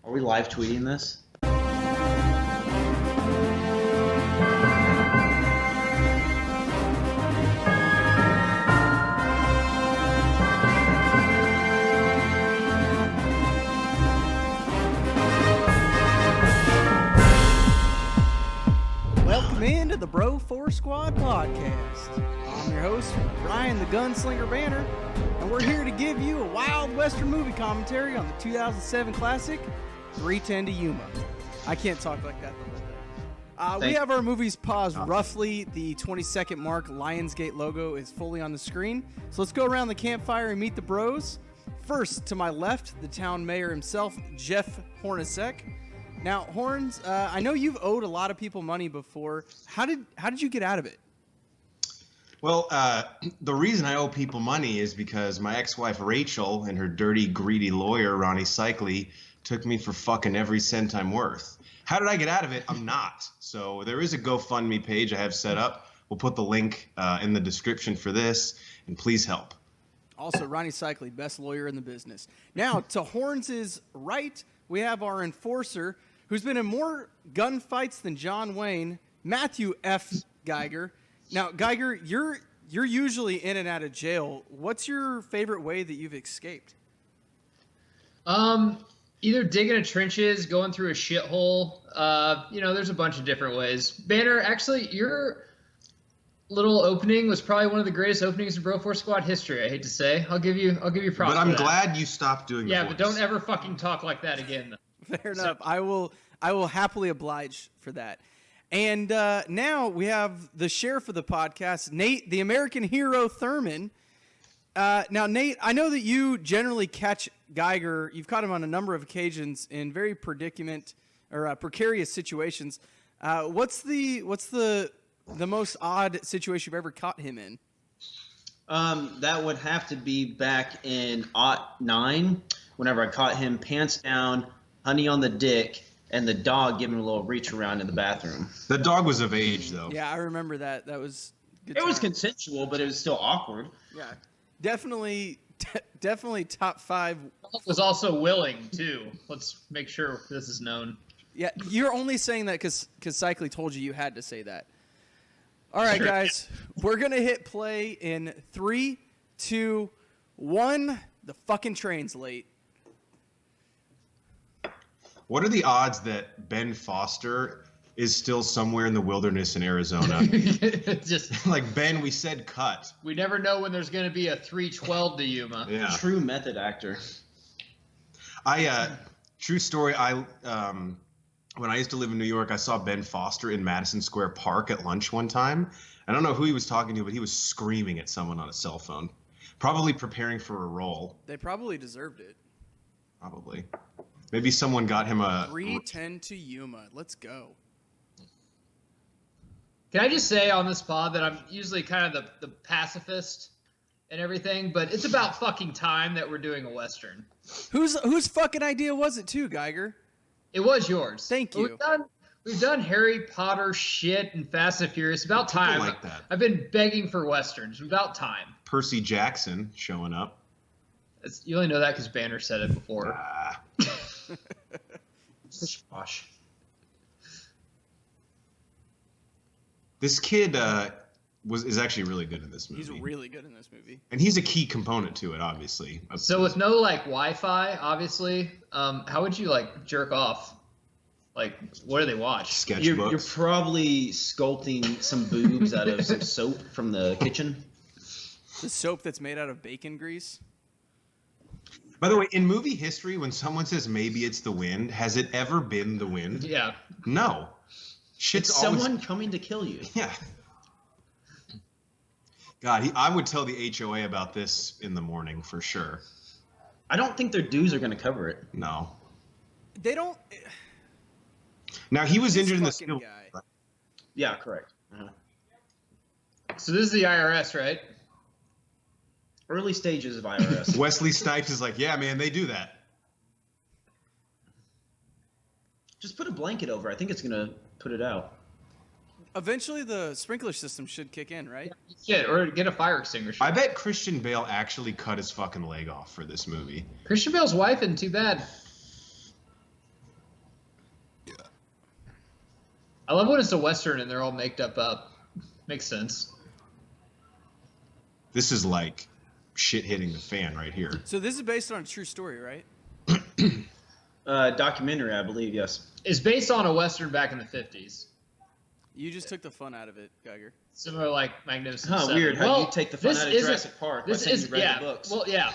Are we live tweeting this? Welcome into the Bro 4 Squad podcast. I'm your host, Ryan the Gunslinger Banner, and we're here to give you a wild western movie commentary on the 2007 classic, 3:10 to Yuma. I can't talk like that the whole day. We have our movies paused roughly the 20-second mark. Lionsgate logo is fully on the screen. So let's go around the campfire and meet the bros. First, to my left, the town mayor himself, Jeff Hornacek. Now, Horns, I know you've owed a lot of people money before. How did you get out of it? Well, the reason I owe people money is because my ex-wife Rachel and her dirty, greedy lawyer Ronnie Cycli took me for fucking every cent I'm worth. How did I get out of it? I'm not. So there is a GoFundMe page I have set up. We'll put the link in the description for this, and please help. Also, Ronnie Cycli, best lawyer in the business. Now, to Horns' right, we have our enforcer, who's been in more gunfights than John Wayne, Matthew F. Geiger. Now, Geiger, you're usually in and out of jail. What's your favorite way that you've escaped? Either digging in trenches, going through a shithole. There's a bunch of different ways. Banner, actually, your little opening was probably one of the greatest openings in Bro 4 Squad history. I hate to say. I'll give you props. But I'm for that. glad you stopped doing. Yeah, but don't ever fucking talk like that again. Fair enough. I will happily oblige for that. And now we have the sheriff of the podcast, Nate, the American hero Thurman. Now, Nate, I know that you generally catch Geiger. You've caught him on a number of occasions in very precarious situations. What's the most odd situation you've ever caught him in? That would have to be back in '09, whenever I caught him pants down, honey on the dick, and the dog giving him a little reach around in the bathroom. The dog was of age, though. Yeah, I remember that. That was good. It was consensual, but it was still awkward. Yeah, definitely top 5. Was also willing too. Let's make sure this is known. Yeah, you're only saying that because Cycli told you had to say that. All right, guys, we're gonna hit play in 3, 2, 1. The fucking train's late. What are the odds that Ben Foster is still somewhere in the wilderness in Arizona? Just like, Ben, we said cut. We never know when there's going to be a 312 to Yuma. Yeah. True method actor. True story. When I used to live in New York, I saw Ben Foster in Madison Square Park at lunch one time. I don't know who he was talking to, but he was screaming at someone on a cell phone, probably preparing for a role. They probably deserved it. Probably. Maybe someone got him a 3:10 to Yuma. Let's go. Can I just say on this pod that I'm usually kind of the pacifist and everything, but it's about fucking time that we're doing a Western. Whose fucking idea was it too, Geiger? It was yours. Thank you. We've done Harry Potter shit and Fast and Furious. About time. Like that. I've been begging for Westerns. About time. Percy Jackson showing up. You only know that because Banner said it before. Gosh. This kid is actually really good in this movie. He's really good in this movie. And he's a key component to it, obviously. So with no Wi-Fi, obviously, how would you jerk off? What do they watch? Sketchbooks. You're probably sculpting some boobs out of some soap from the kitchen. The soap that's made out of bacon grease. By the way, in movie history, when someone says maybe it's the wind, has it ever been the wind? Yeah. No. It's someone coming to kill you. Yeah. God, I would tell the HOA about this in the morning for sure. I don't think their dues are going to cover it. No. They don't. Now, he was injured in the fucking spill. guy. Yeah, correct. So this is the IRS, right? Early stages of IRS. Wesley Snipes is like, yeah, man, they do that. Just put a blanket over. I think it's going to put it out. Eventually, the sprinkler system should kick in, right? Shit, or get a fire extinguisher. I bet Christian Bale actually cut his fucking leg off for this movie. Christian Bale's wife isn't too bad. I love when it's a Western and they're all made up. Makes sense. This is like shit hitting the fan right here. So this is based on a true story, right? Documentary, I believe, yes. It's based on a Western back in the 50s. You just took the fun out of it, Geiger. Similar like Magnificent Huh, Seven. weird how Well, you take the fun this out of isn't- Jurassic Park by This saying is you read yeah. the books. Well, yeah.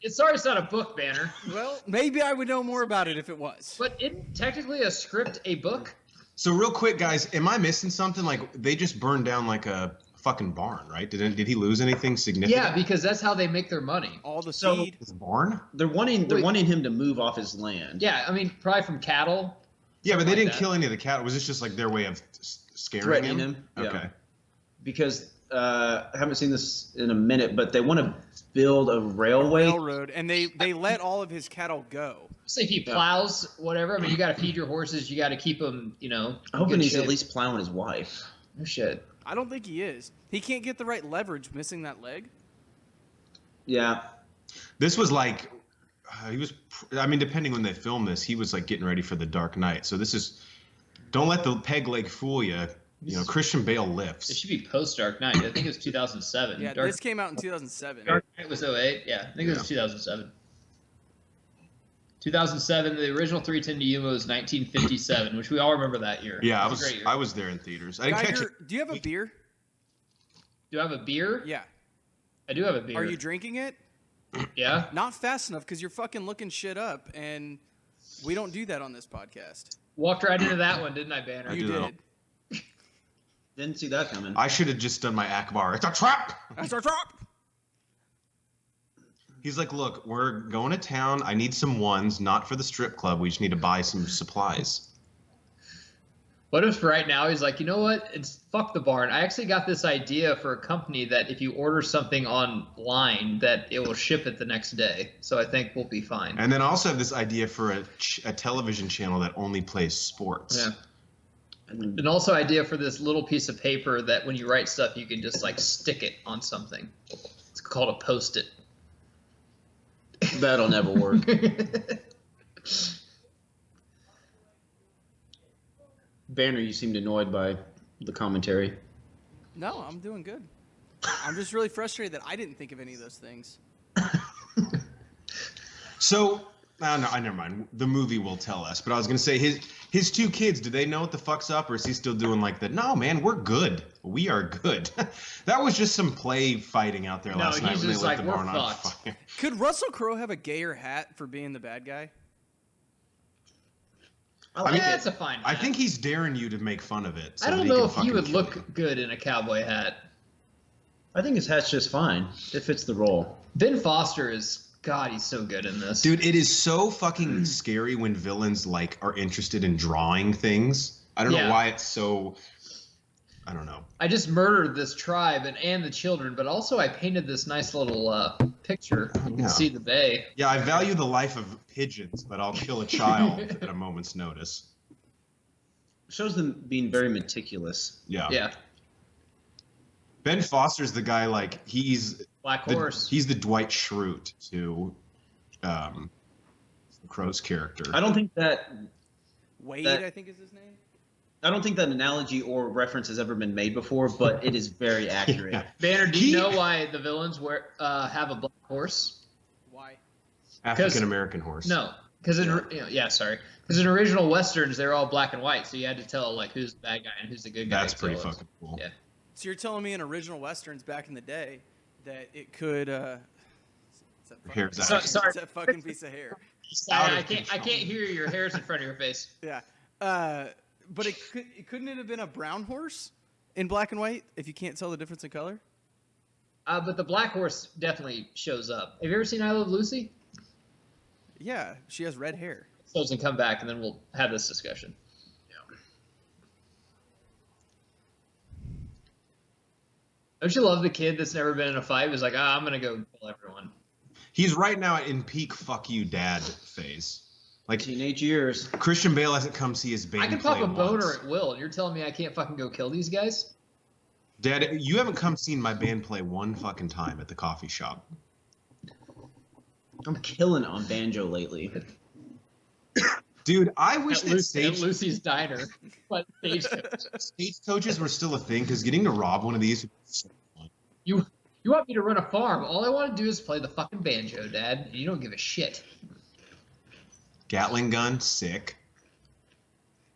It's sorry it's not a book, Banner. Well, maybe I would know more about it if it was. But isn't technically a script a book? So real quick, guys, am I missing something? Like they just burned down like a fucking barn, right? Did he lose anything significant? Yeah, because that's how they make their money. All the So- seed. His barn? They're wanting him to move off his land. Yeah, I mean, probably from cattle. Yeah, but they Like didn't that. kill any of the cattle. Was this just like their way of scaring Threatening him? him, yeah. Okay. Because I haven't seen this in a minute, but they want to build a railway. Railroad, and they let all of his cattle go. So if he plows, whatever, I mean, you got to feed your horses. You got to keep them, I'm in hoping good he's shape. at least plowing his wife. Oh, shit. I don't think he is. He can't get the right leverage missing that leg. Yeah. This was like, depending when they filmed this, he was like getting ready for the Dark Knight. So this is, don't let the peg leg fool you. You know, Christian Bale It lifts. should be post Dark Knight. I think it was 2007. Yeah, Dark this came out in 2007. Knight was 08. Yeah, I think it was 2007. 2007. The original 310 to Yuma was 1957, which we all remember that year. Yeah, It was a great year. I was there in theaters. I didn't catch it. Geiger, do you have a beer? Do I have a beer? Yeah. I do have a beer. Are you drinking it? Yeah. Not fast enough because you're fucking looking shit up, and we don't do that on this podcast. Walked right into that one, didn't I, Banner? You do that. did. Didn't see that coming. I should have just done my Akbar. It's a trap! That's our drop. He's like, look, we're going to town. I need some ones, not for the strip club. We just need to buy some supplies. What if right now he's like, you know what? It's fuck the barn. I actually got this idea for a company that if you order something online, that it will ship it the next day. So I think we'll be fine. And then I also have this idea for a television channel that only plays sports. Yeah. And also idea for this little piece of paper that when you write stuff, you can just like stick it on something. It's called a Post-it. That'll never work. Banner, you seemed annoyed by the commentary. No, I'm doing good. I'm just really frustrated that I didn't think of any of those things. So, never mind. The movie will tell us. But I was going to say, his two kids, do they know what the fuck's up? Or is he still doing like the, no, man, we're good. We are good. That was just some play fighting out there No, last night he's when they just lit like, the we're barn on fucked. fire. Could Russell Crowe have a gayer hat for being the bad guy? I like Yeah, it. it's a fine I hat. think he's daring you to make fun of it. So I that don't he know can if he fucking would kill look you. good in a cowboy hat. I think his hat's just fine. It fits the role. Ben Foster is, God, he's so good in this. Dude, it is so fucking scary when villains like are interested in drawing things. I don't know Yeah. why it's so. I don't know. I just murdered this tribe and the children, but also I painted this nice little picture. You can Yeah. see the bay. Yeah, I value the life of pigeons, but I'll kill a child at a moment's notice. Shows them being very meticulous. Yeah. Yeah. Ben Foster's the guy like he's Black Horse. he's the Dwight Schrute to Crow's character. I don't think that Wade, That- I think is his name. I don't think that analogy or reference has ever been made before, but it is very accurate. Yeah. Banner, do you He- know why the villains have a black horse? Why? African American horse. No, because Because in original westerns, they're all black and white, so you had to tell like who's the bad guy and who's the good guy. That's pretty So it was- fucking cool. Yeah. So you're telling me in original westerns back in the day that it could it's that fucking, Hair's So- out. sorry. it's that fucking piece of hair. Out I of can't control. hear you. Your hair's in front of your face. Yeah. But couldn't it have been a brown horse in black and white if you can't tell the difference in color? But the black horse definitely shows up. Have you ever seen I Love Lucy? Yeah, she has red hair. So doesn't come back, and then we'll have this discussion. Don't you love the kid that's never been in a fight? Who's like, I'm gonna go kill everyone. He's right now in peak fuck you dad phase. Like Teenage years. Christian Bale hasn't come see his band I can pop play a boner once. at will, and you're telling me I can't fucking go kill these guys? Dad, you haven't come seen my band play one fucking time at the coffee shop. I'm killing it on banjo lately. Dude, I wish At that Lucy's Diner. But stagecoaches were still a thing, because getting to rob one of these would be so fun. You want me to run a farm? All I want to do is play the fucking banjo, Dad. You don't give a shit. Gatling gun, sick.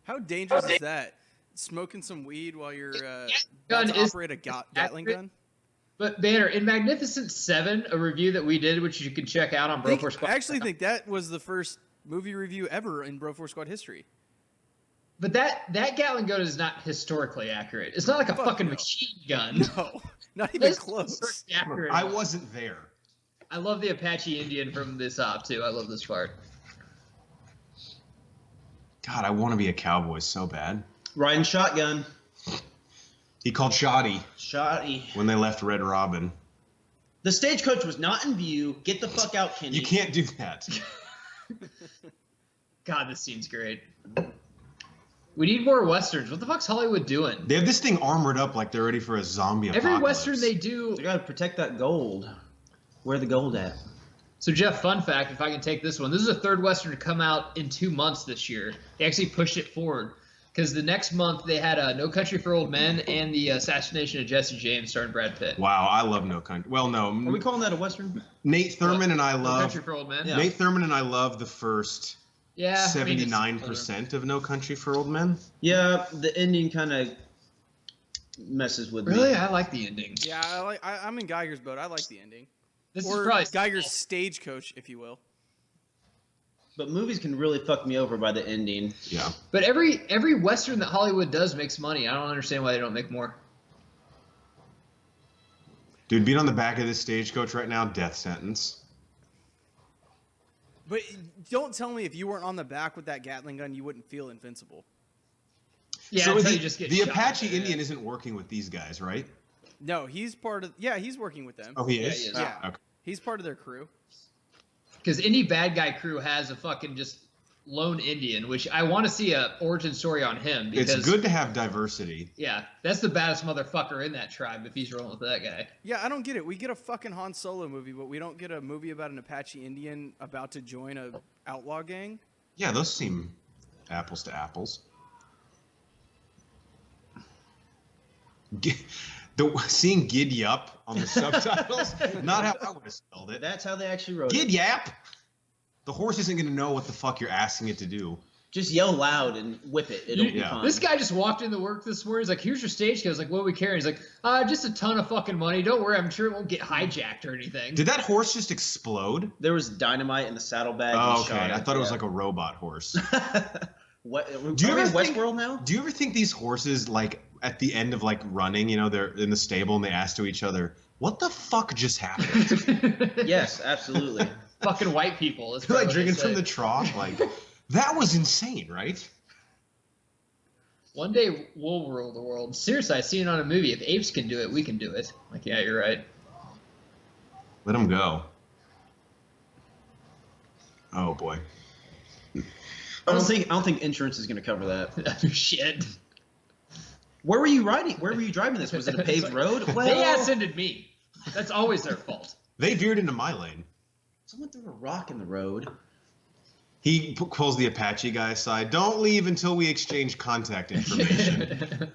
How dangerous is that? Smoking some weed while you're Gun about to is operate a Gatling gun? But Banner, in Magnificent 7, a review that we did, which you can check out on Bro4 Squad. I actually think that was the first movie review ever in Bro4 Squad history. But that Gatling gun is not historically accurate. It's not like a fucking machine gun. No, not even It's close. accurate. I wasn't there. I love the Apache Indian from this op, too. I love this part. God, I want to be a cowboy so bad. Riding shotgun. He called Shoddy Shoddy. when they left Red Robin. The stagecoach was not in view. Get the fuck out, Kenny. You can't do that. God, this scene's great. We need more westerns. What the fuck's Hollywood doing? They have this thing armored up like they're ready for a zombie Every apocalypse. western they do. They gotta protect that gold. Where the gold at? So Jeff, fun fact, if I can take this one, this is a third western to come out in 2 months this year. They actually pushed it forward because the next month they had No Country for Old Men and the assassination of Jesse James starring Brad Pitt. Wow, I love No Country. Well, no. Are we calling that a western? Nate Thurman and I No love. Country for Old Men. Yeah. Nate Thurman and I love the first Yeah, 79% of No Country for Old Men. Yeah, the ending kind of messes with me. Really, I like the ending. Yeah, I'm in Geiger's boat. I like the ending. This Or is probably Geiger's stagecoach, if you will. But movies can really fuck me over by the ending. Yeah. But every western that Hollywood does makes money. I don't understand why they don't make more. Dude, being on the back of this stagecoach right now, death sentence. But don't tell me if you weren't on the back with that Gatling gun, you wouldn't feel invincible. Yeah, so until the, you just get the shot. Apache Indian isn't working with these guys, right? No, he's part of. Yeah, he's working with them. Oh, he Yeah, is? he is. Yeah. Okay. He's part of their crew. Because any bad guy crew has a fucking just lone Indian, which I want to see a origin story on him. Because, It's good to have diversity. Yeah, that's the baddest motherfucker in that tribe if he's rolling with that guy. Yeah, I don't get it. We get a fucking Han Solo movie, but we don't get a movie about an Apache Indian about to join a outlaw gang. Yeah, those seem apples to apples. Seeing Giddy Up on the subtitles, not how I would have spelled it. That's how they actually wrote it. Giddy Up! The horse isn't going to know what the fuck you're asking it to do. Just yell loud and whip it. It'll be Yeah. fine. This guy just walked into work this morning. He's like, "Here's your stagecoach." I was like, "What are we carrying?" He's like, just a ton of fucking money. Don't worry, I'm sure it won't get hijacked or anything." Did that horse just explode? There was dynamite in the saddlebag. Oh, and okay. shot I thought it was yeah. like a robot horse. What? Do you Are we ever in think- Westworld now? Do you ever think these horses, like, at the end of, like, running, you know, they're in the stable and they ask to each other, what the fuck just happened? Yes, absolutely. Fucking white people. They're, like, drinking from the trough. Like, that was insane, right? One day we'll rule the world. Seriously, I seen it on a movie. If apes can do it, we can do it. Like, yeah, you're right. Let them go. Oh, boy. I don't think insurance is going to cover that. Shit. Where were you riding? Where were you driving this? Was it a paved road? Well, They ascended me. That's always their fault. They veered into my lane. someone threw a rock in the road. He pulls the Apache guy aside. Don't leave until we exchange contact information.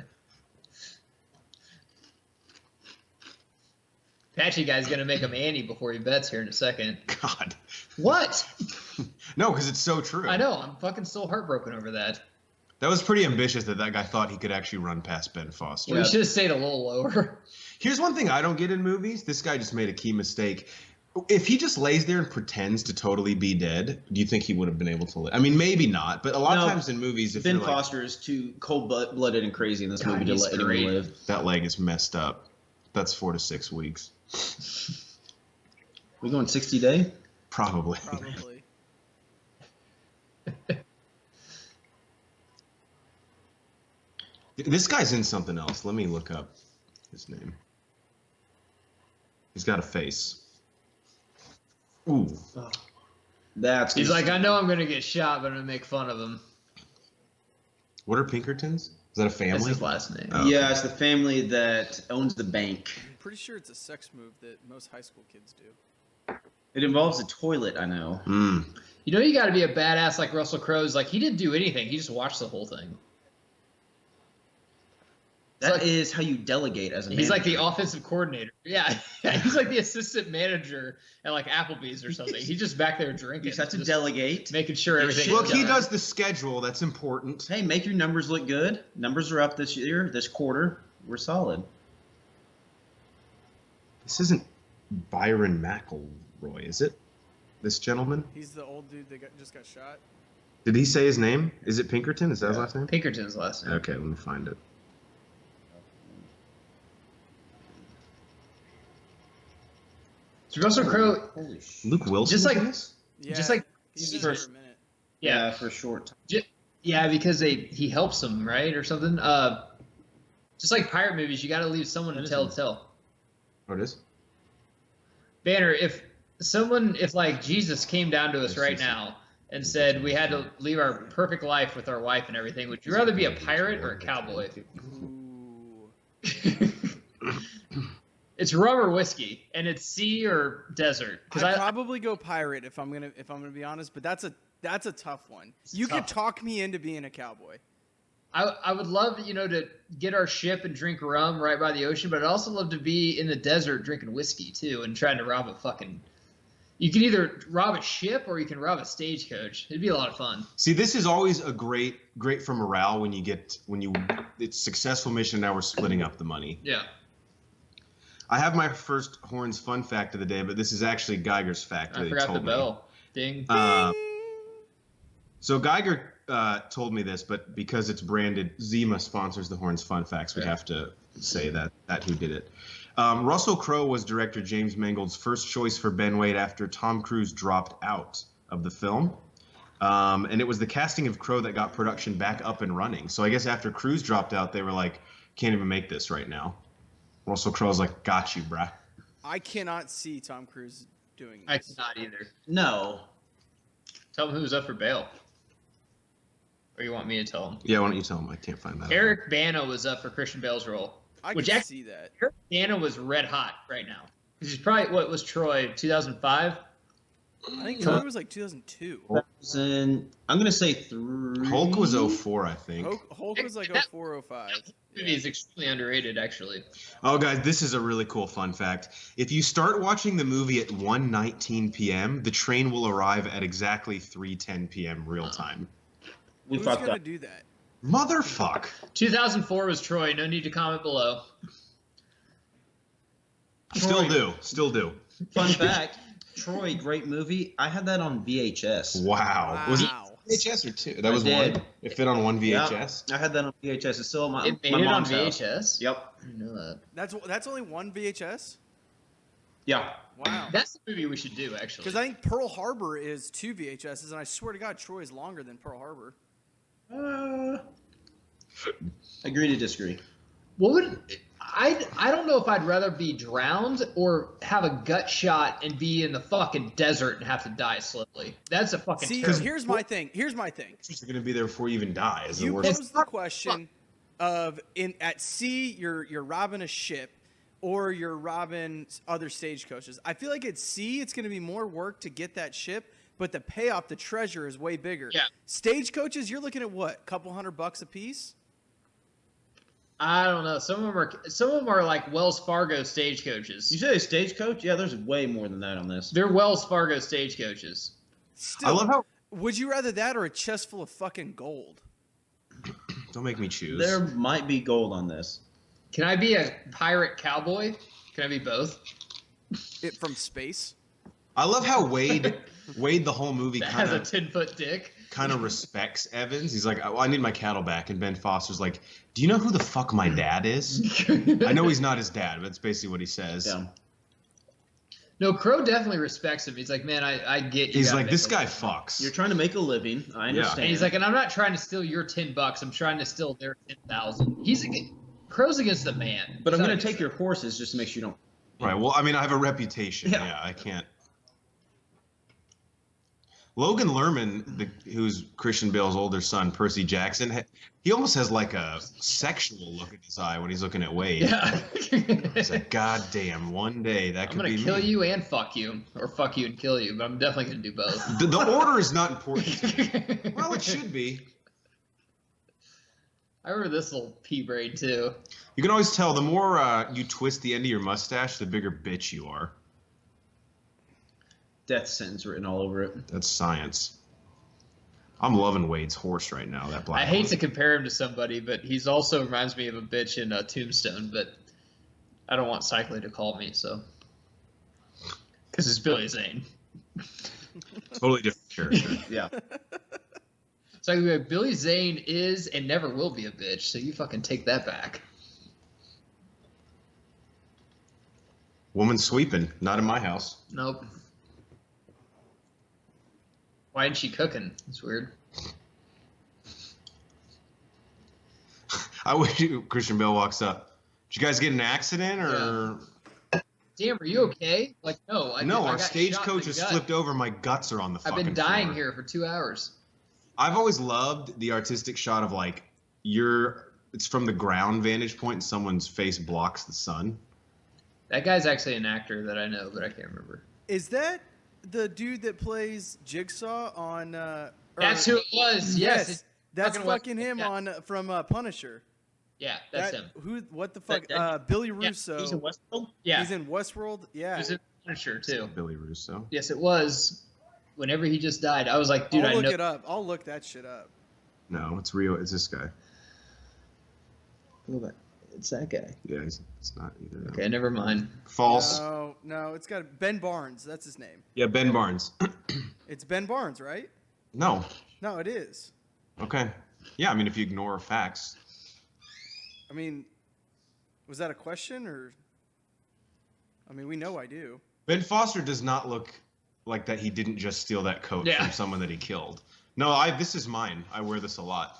Apache guy's gonna make him Annie before he bets here in a second. God. What? No, because it's so true. I know. I'm fucking still heartbroken over that. That was pretty ambitious that guy thought he could actually run past Ben Foster. We should have stayed a little lower. Here's one thing I don't get in movies. This guy just made a key mistake. If he just lays there and pretends to totally be dead, do you think he would have been able to live? I mean, maybe not, but a lot of No, times in movies, if Ben you're like, Foster is too cold-blooded and crazy in this God, movie to he's let anyone great. live. that leg is messed up. That's 4 to 6 weeks. We going 60 day? Probably. Probably. This guy's in something else. Let me look up his name. He's got a face. Ooh. That's He's like, I know I'm gonna get shot, but I'm gonna make fun of him. What are Pinkertons? Is that a That's family? his last name. Oh. Yeah, it's the family that owns the bank. I'm pretty sure it's a sex move that most high school kids do. It involves a toilet, I know. Mm. You know, you got to be a badass like Russell Crowe's. Like, he didn't do anything. He just watched the whole thing. That is how you delegate as a manager. He's like the offensive coordinator. Yeah. He's like the assistant manager at like Applebee's or something. He's just back there drinking. You just have to delegate. Making sure everything. Look, he does the schedule. That's important. Hey, make your numbers look good. Numbers are up this year, this quarter. We're solid. This isn't Byron McElroy, is it? This gentleman? He's the old dude that just got shot. Did he say his name? Is it Pinkerton? Is that his last name? Pinkerton's last name. Okay, let me find it. So Russell Crowe, Holy shit. Luke Wilson? Just like- in this? Yeah, just like he's in for- there for a minute. Yeah, for a short time. Yeah, because he helps them, right, or something. Just like pirate movies, you got to leave someone to tell the tale. Oh, it is? Banner, if like Jesus came down to us right now and said we had to leave our perfect life with our wife and everything, would you rather be a pirate or a cowboy? Ooh. It's rum or whiskey, and it's sea or desert. I'd probably go pirate if I'm gonna be honest, but that's a tough one. You could talk me into being a cowboy. I would love, to get our ship and drink rum right by the ocean, but I'd also love to be in the desert drinking whiskey too and trying to rob a fucking. You can either rob a ship or you can rob a stagecoach. It'd be a lot of fun. See, this is always a great for morale when it's successful mission. Now we're splitting up the money. Yeah. I have my first Horns fun fact of the day, but this is actually Geiger's fact. That I he forgot told the me. bell. Ding. So Geiger told me this, but because it's branded, Yuma sponsors the Horns Fun Facts. We have to say that who did it. Russell Crowe was director James Mangold's first choice for Ben Wade after Tom Cruise dropped out of the film. And it was the casting of Crowe that got production back up and running. So I guess after Cruise dropped out, they were like, can't even make this right now. Russell Crowe's like, got you, bruh. I cannot see Tom Cruise doing I this. cannot either. No. Tell him who's up for bail. Or you want me to tell him? Yeah, why don't you tell him? I can't find that. Eric Bana was up for Christian Bale's role. I Which can actually- see that. Eric Bana was red hot right now. Because he's probably, what was Troy, 2005? I think Troy was like 2002. I'm gonna say 3. Hulk was 04, I think. Hulk was like 04, 05. That movie is extremely underrated, actually. Oh, guys, this is a really cool fun fact. If you start watching the movie at 1:19 p.m., the train will arrive at exactly 3:10 p.m. real time. We Who's fucked gonna up. do that? Motherfuck. 2004 was Troy. No need to comment below. Still do. Fun fact: Troy, great movie. I had that on VHS. Wow. Was it Wow. VHS or two? That was did. one? It fit on one VHS? Yep, I had that on VHS. It's still on my It made my it on mom's house. VHS? Yep. I didn't know that. That's only one VHS? Yeah. Wow. That's the movie we should do, actually. Because I think Pearl Harbor is 2 VHSs, and I swear to God, Troy is longer than Pearl Harbor. Agree to disagree. What would I don't know if I'd rather be drowned or have a gut shot and be in the fucking desert and have to die slowly. That's a fucking See, terrible. here's my thing. You're You're going to be there before you even die. Is the worst. posed the question of at sea you're robbing a ship or you're robbing other stagecoaches. I feel like at sea it's going to be more work to get that ship, but the payoff, the treasure is way bigger. Yeah. Stagecoaches, you're looking at what? A couple $100 a piece? I don't know. Some of them are like Wells Fargo stagecoaches. You say a stagecoach? Yeah, there's way more than that on this. They're Wells Fargo stagecoaches. Still, I love how... would you rather that or a chest full of fucking gold? Don't make me choose. There might be gold on this. Can I be a pirate cowboy? Can I be both? It from space? I love how Wade the whole movie That has a kind 10-foot dick. of respects Evans. He's like, oh, I need my cattle back. And Ben Foster's like, do you know who the fuck my dad is? I know he's not his dad, but that's basically what he says. Yeah. No, Crow definitely respects him. He's like, man, I get you. He's gotta like, make this a guy living." fucks. You're trying to make a living. I understand. And he's like, and I'm not trying to steal your $10. I'm trying to steal their 10,000. Crow's against the man. but I'm He's going not to take your horses just to make sure you don't. Right. Well, I mean, I have a reputation. Yeah. Yeah, I can't. Logan Lerman, who's Christian Bale's older son, Percy Jackson, he almost has like a sexual look in his eye when he's looking at Wade. Yeah. It's like, God damn, one day that could be me. I'm gonna kill you and fuck you, or fuck you and kill you, but I'm definitely gonna do both. The order is not important to me. Well, it should be. I remember this little pea braid too. You can always tell the more you twist the end of your mustache, the bigger bitch you are. Death sentence written all over it. That's science. I'm loving Wade's horse right now. That black. I hate to compare him to somebody, but he's also reminds me of a bitch in Tombstone. But I don't want Cycly to call me, so because it's Billy Zane. Totally different character. Yeah. So Billy Zane is and never will be a bitch, so you fucking take that back. Woman sweeping, not in my house. Nope. Why isn't she cooking? It's weird. I wish Christian Bale walks up. Did you guys get in an accident or? Yeah. Damn, are you okay? Like, no. Our stagecoach has flipped over. My guts are on the fucking I've been dying floor. here for 2 hours. I've always loved the artistic shot of like it's from the ground vantage point and someone's face blocks the sun. That guy's actually an actor that I know, but I can't remember. Is that the dude that plays Jigsaw on? That's who it was. Yes, that's fucking him on from Punisher. Yeah, that's him. Who? What the fuck? Billy Russo. He's in Westworld? Yeah. He's in Westworld. Yeah. He's in Punisher too. Billy Russo. Yes, it was. Whenever he just died, I was like, dude, I'll look know. it up. I'll look that shit up. No, it's real. It's this guy. Well, it's that guy. Yeah, it's not either. Okay, never mind. False. No, it's got Ben Barnes. That's his name. Yeah, Ben Barnes. It's Ben Barnes, right? No. No, it is. Okay. Yeah, I mean, if you ignore facts. I mean, was that a question or? I mean, we know I do. Ben Foster does not look like that. He didn't just steal that coat from someone that he killed. No, this is mine. I wear this a lot.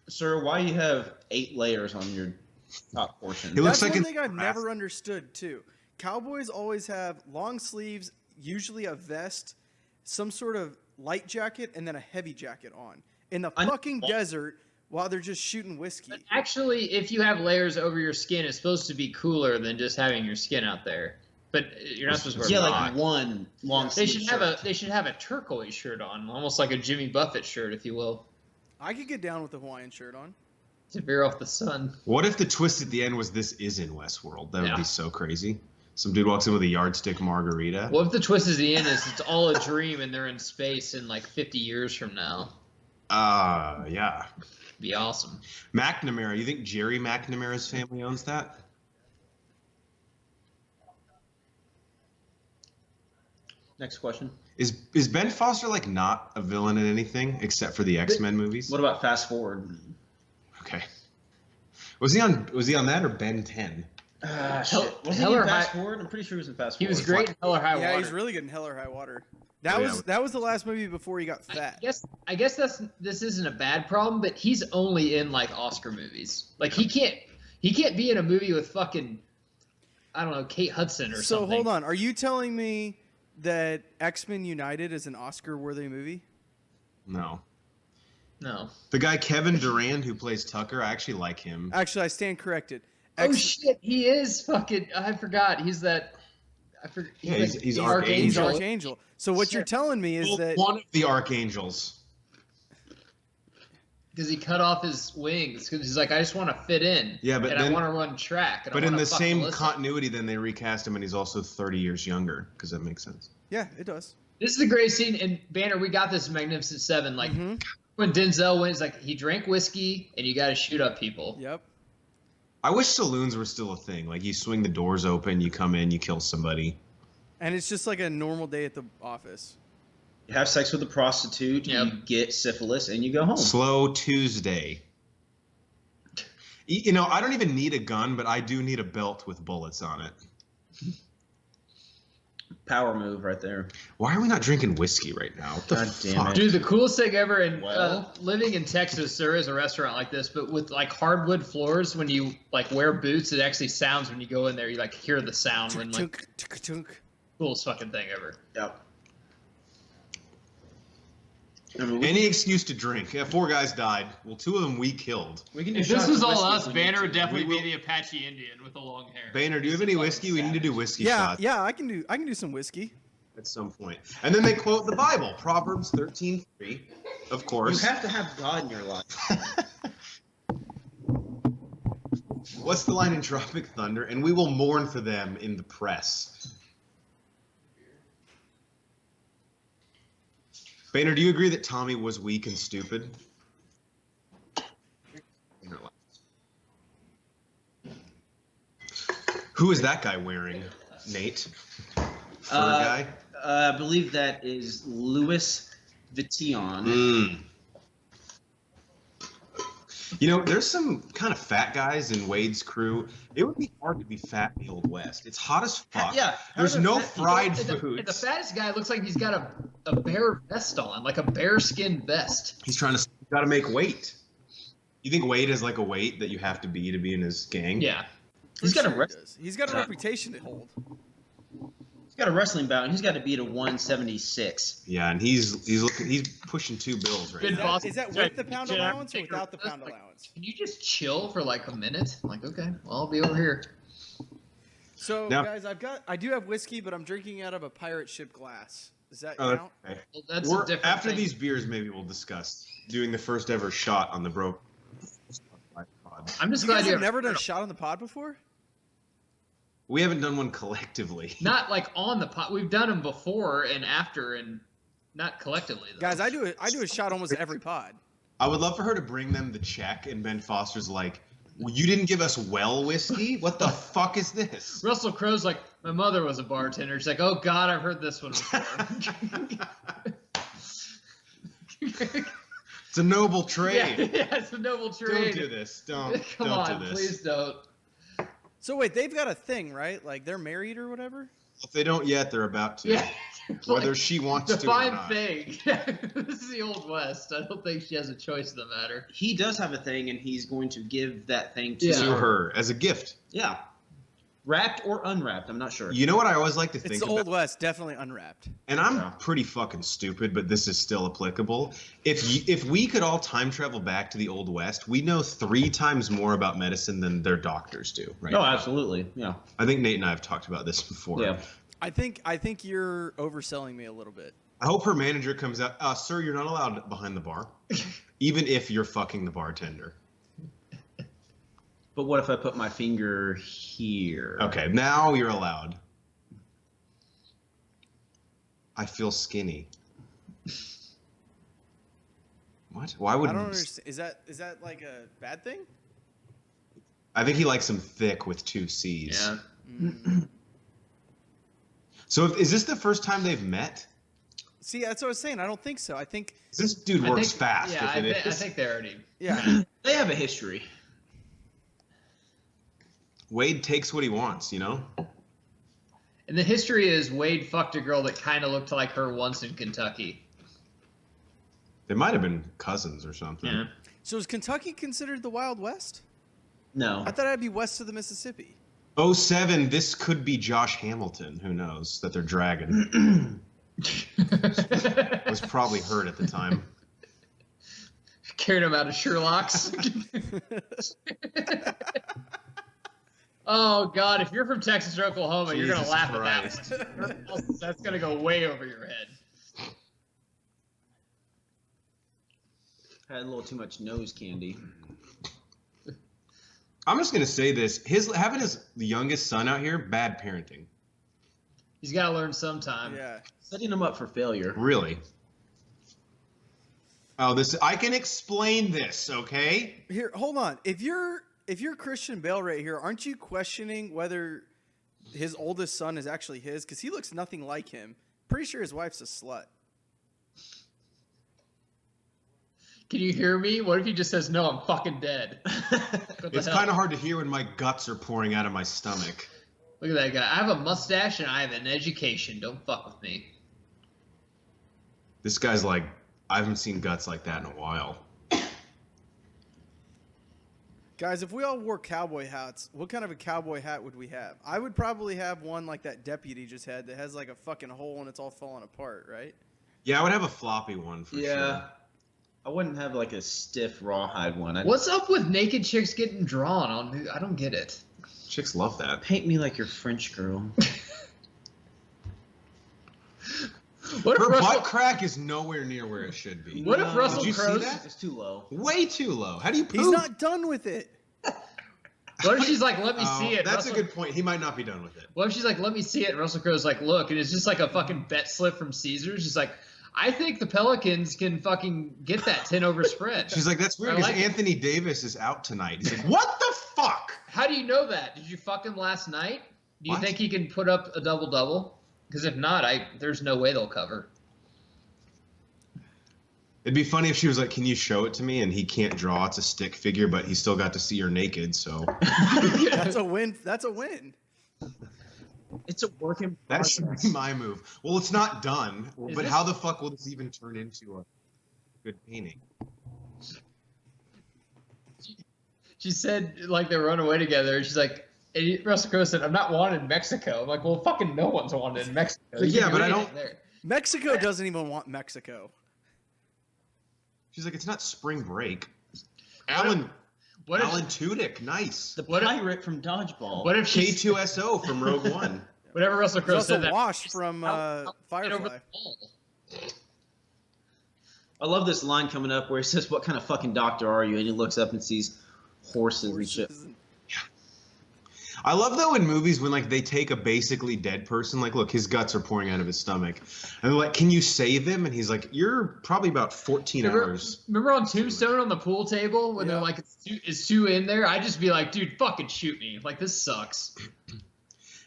Sir, why you have 8 layers on your top portion? It looks That's like one thing I've never understood too. Cowboys always have long sleeves, usually a vest, some sort of light jacket, and then a heavy jacket on. In the fucking desert while they're just shooting whiskey. But actually, if you have layers over your skin, it's supposed to be cooler than just having your skin out there. But you're not supposed to wear like one long They sleeve should shirt. have a turquoise shirt on, almost like a Jimmy Buffett shirt, if you will, I could get down with the Hawaiian shirt on. to veer off the sun. What if the twist at the end was this is in Westworld? That would be so crazy. Some dude walks in with a yardstick margarita. What if the twist at the end is it's all a dream and they're in space in like 50 years from now? Yeah. Be awesome. McNamara, you think Jerry McNamara's family owns that? Next question. Is Ben Foster like not a villain in anything except for the X-Men movies? What about Fast Forward? Okay. Was he on that or Ben 10? Shit. Was he in Fast Forward? I'm pretty sure he was in Fast Forward. He was great in Hell or High Water. Yeah, he's really good in Hell or High Water. That was the last movie before he got fat. I guess this isn't a bad problem, but he's only in like Oscar movies. Like he can't be in a movie with fucking I don't know, Kate Hudson or something. So hold on, are you telling me that X-Men United is an Oscar-worthy movie? No. No. The guy Kevin Durand who plays Tucker, I actually like him. Actually, I stand corrected. Oh shit, he is fucking. I forgot. He's that. I forgot. He's Archangel. He's Archangel. So what you're telling me is that one of the Archangels. Because he cut off his wings. Because he's like, I just want to fit in. Yeah, but and then, I want to run track. And but I in wanna the fuck same Melissa. continuity, then they recast him, and he's also 30 years younger. Because that makes sense. yeah, it does. This is the great scene in Banner. We got this in Magnificent Seven. Like when Denzel wins, like he drank whiskey, and you got to shoot up people. Yep. I wish saloons were still a thing. Like you swing the doors open, you come in, you kill somebody. And it's just like a normal day at the office. You have sex with a prostitute, Yep. you get syphilis, and you go home. Slow Tuesday. You know, I don't even need a gun, but I do need a belt with bullets on it. Power move right there. Why are we not drinking whiskey right now? What the God damn fuck? it. Dude, the coolest thing ever, and Well. living in Texas, there is a restaurant like this, but with like hardwood floors. When you like wear boots, it actually sounds when you go in there. You like hear the sound when like Tunk. coolest fucking thing ever. Yep. I mean, Any excuse to drink. Yeah, 4 guys died. Well, 2 of them we killed. we can do If this shots was of all whiskey us, if we need Banner to. would definitely We be will- the Apache Indian with the long hair. Boehner, do you have any whiskey? We need to do whiskey Yeah, shots yeah, I can do some whiskey. at some point. And then they quote the Bible, Proverbs 13:3, of You course. have to have God in your life. What's the line in Tropic Thunder? And we will mourn for them in the press. Boehner, do you agree that Tommy was weak and stupid? Who is that guy wearing, Nate? Fur guy? I believe that is Louis Vuitton. Mm. You know, there's some kind of fat guys in Wade's crew. It would be hard to be fat in the Old West. It's hot as fuck. Yeah. There's no fried The foods. fattest guy looks like he's got a bear vest on, like a bear skin vest. He's got to make weight. You think Wade is like a weight that you have to be in his gang? Yeah. He's got a Sure he rest- does. He's got a reputation to hold. He's got a wrestling bout, and he's got to be at a 176. Yeah, and he's pushing 2 bills right Good now. boss. Is that with the pound Should I allowance or take without the her- pound like, allowance? Can you just chill for like a minute? I'm like, okay, well, I'll be over here. So Now- guys, I do have whiskey, but I'm drinking out of a pirate ship glass. Does that Oh, count? okay. Well, that's a different After thing. these beers, maybe we'll discuss doing the first ever shot on the bro. I'm just You glad guys you have never done a shot on the pod before? We haven't done one collectively. not like on the pot. We've done them before and after, and not collectively. Though. Guys, I do a shot almost every pod. I would love for her to bring them the check, and Ben Foster's like, well, "You didn't give us well whiskey. What the fuck is this?" Russell Crowe's like, my mother was a bartender. She's like, oh God, I've heard this one before. It's a noble yeah, trade. yeah, it's a noble Don't trade. do this. Don't. Come don't on, do this. please don't. So wait, they've got a thing, right? Like they're married or whatever? If they don't yet, they're about to. Yeah. Whether Like, she wants to or define not. thing. This is the Old West. I don't think she has a choice in the matter. He does have a thing, and he's going to give that thing to Yeah. To her as a gift. Yeah. Wrapped or unwrapped, I'm not sure. You know what I always like to think It's the about? Old West, definitely unwrapped. And I'm Yeah. pretty fucking stupid, but this is still applicable. If we could all time travel back to the Old West, we know 3 times more about medicine than their doctors do. Right? No, now. absolutely. Yeah. I think Nate and I have talked about this before. Yeah. I think you're overselling me a little bit. I hope her manager comes out. Sir, you're not allowed behind the bar, even if you're fucking the bartender. But what if I put my finger here? Okay, now you're allowed. I feel skinny. What? Why would? I don't understand. Is that like a bad thing? I think he likes them thick with 2 C's. Yeah. So is this the first time they've met? See, that's what I was saying. I don't think so. I think This dude I works think- fast. Yeah, if it I is. think they already. yeah. They have a history. Wade takes what he wants, you know? And the history is Wade fucked a girl that kind of looked like her once in Kentucky. They might have been cousins or something. Yeah. So is Kentucky considered the Wild West? No. I thought it'd be west of the Mississippi. 07, this could be Josh Hamilton. Who knows that they're dragging. Was probably hurt at the time. Carried him out of Sherlock's. Oh God! If you're from Texas or Oklahoma, you're gonna Jesus laugh Christ. at that one. That's gonna go way over your head. Had a little too much nose candy. I'm just gonna say this: having his youngest son out here, bad parenting. He's got to learn sometime. Yeah. Setting him up for failure. Really. Oh, I can explain this, okay? Here, hold on. If you're Christian Bale right here, aren't you questioning whether his oldest son is actually his? Because he looks nothing like him. Pretty sure his wife's a slut. Can you hear me? What if he just says, "No, I'm fucking dead"? What the It's hell? kind of hard to hear when my guts are pouring out of my stomach. Look at that guy. I have a mustache and I have an education. Don't fuck with me. This guy's like, I haven't seen guts like that in a while. Guys, if we all wore cowboy hats, what kind of a cowboy hat would we have? I would probably have one like that deputy just had that has like a fucking hole and it's all falling apart, right? Yeah, I would have a floppy one for sure. I wouldn't have like a stiff rawhide one. What's up with naked chicks getting drawn on? I don't get it. Chicks love that. Paint me like your French girl. What Her if Russell, butt crack is nowhere near where it should be. What if Russell Did you see Crowe's? that? It's too low. Way too low. How do you poop? He's not done with it. What if she's like, let me see it? That's Russell, a good point. He might not be done with it. What if she's like, let me see it? And Russell Crowe's like, look, and it's just like a fucking bet slip from Caesars. She's like, I think the Pelicans can fucking get that 10 over spread. She's like, that's weird I because like it. Anthony Davis is out tonight. He's like, what the fuck? How do you know that? Did you fuck him last night? Do you What? think he can put up a double-double? Because if not, there's no way they'll cover. It'd be funny if she was like, can you show it to me? And he can't draw. It's a stick figure, but he still got to see her naked, so. That's a win. That's a win. It's a work in That progress. should be my move. Well, it's not done, Is but this- how the fuck will this even turn into a good painting? She said, like, they run away together. And she's like, and Russell Crowe said, I'm not wanted in Mexico. I'm like, well, fucking no one's wanted in Mexico. So, yeah, but I You're don't- there. Mexico doesn't even want Mexico. She's like, it's not spring break. What Alan if, Tudyk, nice. The What if- pirate from Dodgeball. what if she, K2SO from Rogue One. whatever Russell Crowe Russell said that. Wash from I'll get over Firefly. the wall. I love this line coming up where he says, "What kind of fucking doctor are you?" And he looks up and sees horses and shit. I love though in movies when like they take a basically dead person, like look, his guts are pouring out of his stomach, and they're like, "Can you save him?" And he's like, "You're probably about 14 hours." Remember on Tombstone on the pool table when Yeah. they're like, is two in there? I'd just be like, dude, fucking shoot me. Like, this sucks.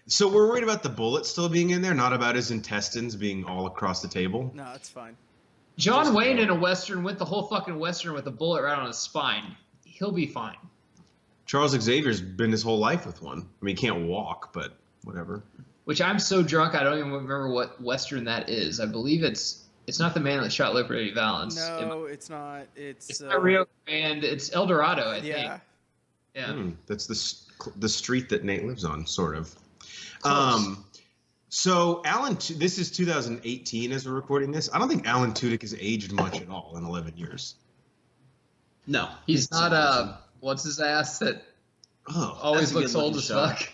So we're worried about the bullet still being in there, not about his intestines being all across the table. No, it's fine. John Wayne in a Western went the whole fucking Western with a bullet right on his spine. He'll be fine. Charles Xavier's been his whole life with one. I mean, he can't walk, but whatever. Which I'm so drunk I don't even remember what Western that is. I believe it's not the man that shot Liberty Valance. No, it's not. It's not Rio Grande. It's El Dorado, I Yeah. think. Yeah. That's the street that Nate lives on, sort of. Close. So this is 2018 as we're recording this. I don't think Alan Tudyk has aged much at all in 11 years. No, He's not what's his ass that Oh, always that's a looks good-looking old as shot. fuck.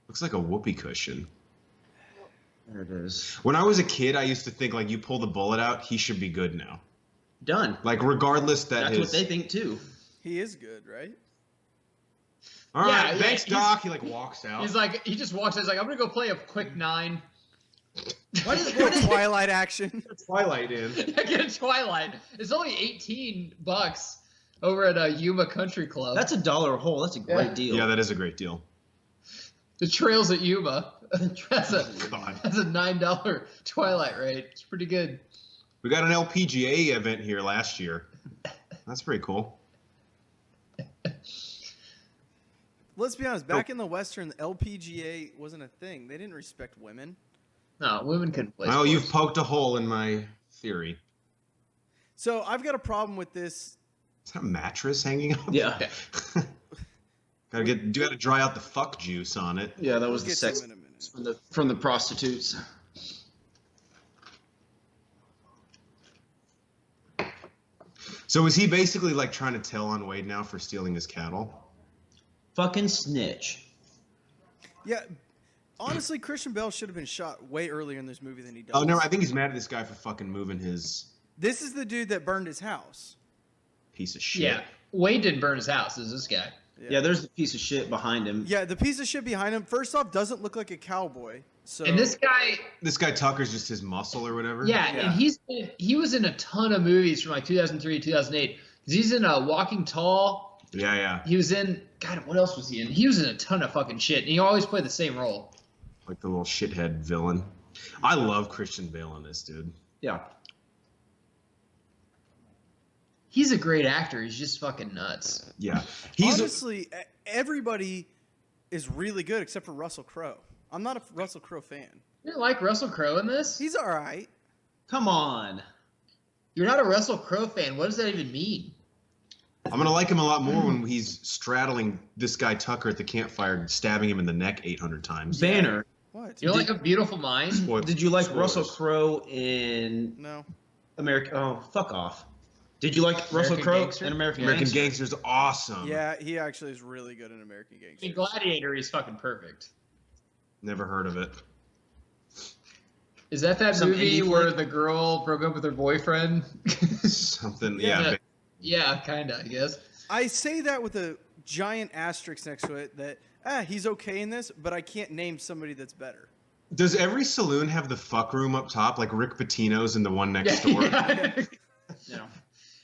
looks like a whoopee cushion. There it is. When I was a kid, I used to think like you pull the bullet out, he should be good now. Done. Like regardless that That's his. what they think too. He is good, right? All right, Yeah, thanks, he's- Doc. He like walks out. He's like, he just walks out. He's like, I'm gonna go play a quick 9. What is Twilight action? Twilight in. Get a Twilight. It's only $18 over at Yuma Country Club. That's $1 a hole. That's a great Yeah. deal. Yeah, that is a great deal. the trails at Yuma. that's a God. that's a $9 Twilight rate. It's pretty good. We got an LPGA event here last year. That's pretty cool. Let's be honest. Back in the Western, the LPGA wasn't a thing. They didn't respect women. No, women couldn't play. Oh, sports. you've poked a hole in my theory. So I've got a problem with this. Is that a mattress hanging up? Yeah. gotta dry out the fuck juice on it. Yeah, that We'll was the get to sex it in a minute. from the prostitutes. So is he basically like trying to tell on Wade now for stealing his cattle? Fucking snitch. Yeah. Honestly, Christian Bale should have been shot way earlier in this movie than he does. Oh no, I think he's mad at this guy for fucking moving his This is the dude that burned his house. piece of shit. Yeah, Wade didn't burn his house. Is this guy? Yeah, there's a piece of shit behind him. Yeah, the piece of shit behind him, first off, doesn't look like a cowboy. So And this guy, This guy Tucker's just his muscle or whatever. yeah, Yeah. and he was in a ton of movies from like 2003, 2008. 'Cause he's in Walking Tall. Yeah. He was in what else was he in? He was in a ton of fucking shit, and he always played the same role. Like the little shithead villain. I love Christian Bale in this, dude. Yeah. He's a great actor. He's just fucking nuts. Yeah. He's honestly, everybody is really good except for Russell Crowe. I'm not a Russell Crowe fan. You didn't like Russell Crowe in this? He's all right. Come on. You're not a Russell Crowe fan. What does that even mean? I'm gonna like him a lot more when he's straddling this guy Tucker at the campfire, stabbing him in the neck 800 times. Banner. What? You know, like A Beautiful Mind? Did you like Spoilers. Russell Crowe in No. American? Oh, fuck off. Did you like Russell Crowe Gangster? in American American Gangster? Gangster's awesome. Yeah, he actually is really good in American I Gangster. mean, Gladiator, he's fucking perfect. Never heard of it. Is that Some movie indie where flick? the girl broke up with her boyfriend? Something, yeah. Yeah, kind of, I guess. I say that with a giant asterisk next to it that he's okay in this, but I can't name somebody that's better. Does every saloon have the fuck room up top, like Rick Pitino's in the one next door? Yeah. No.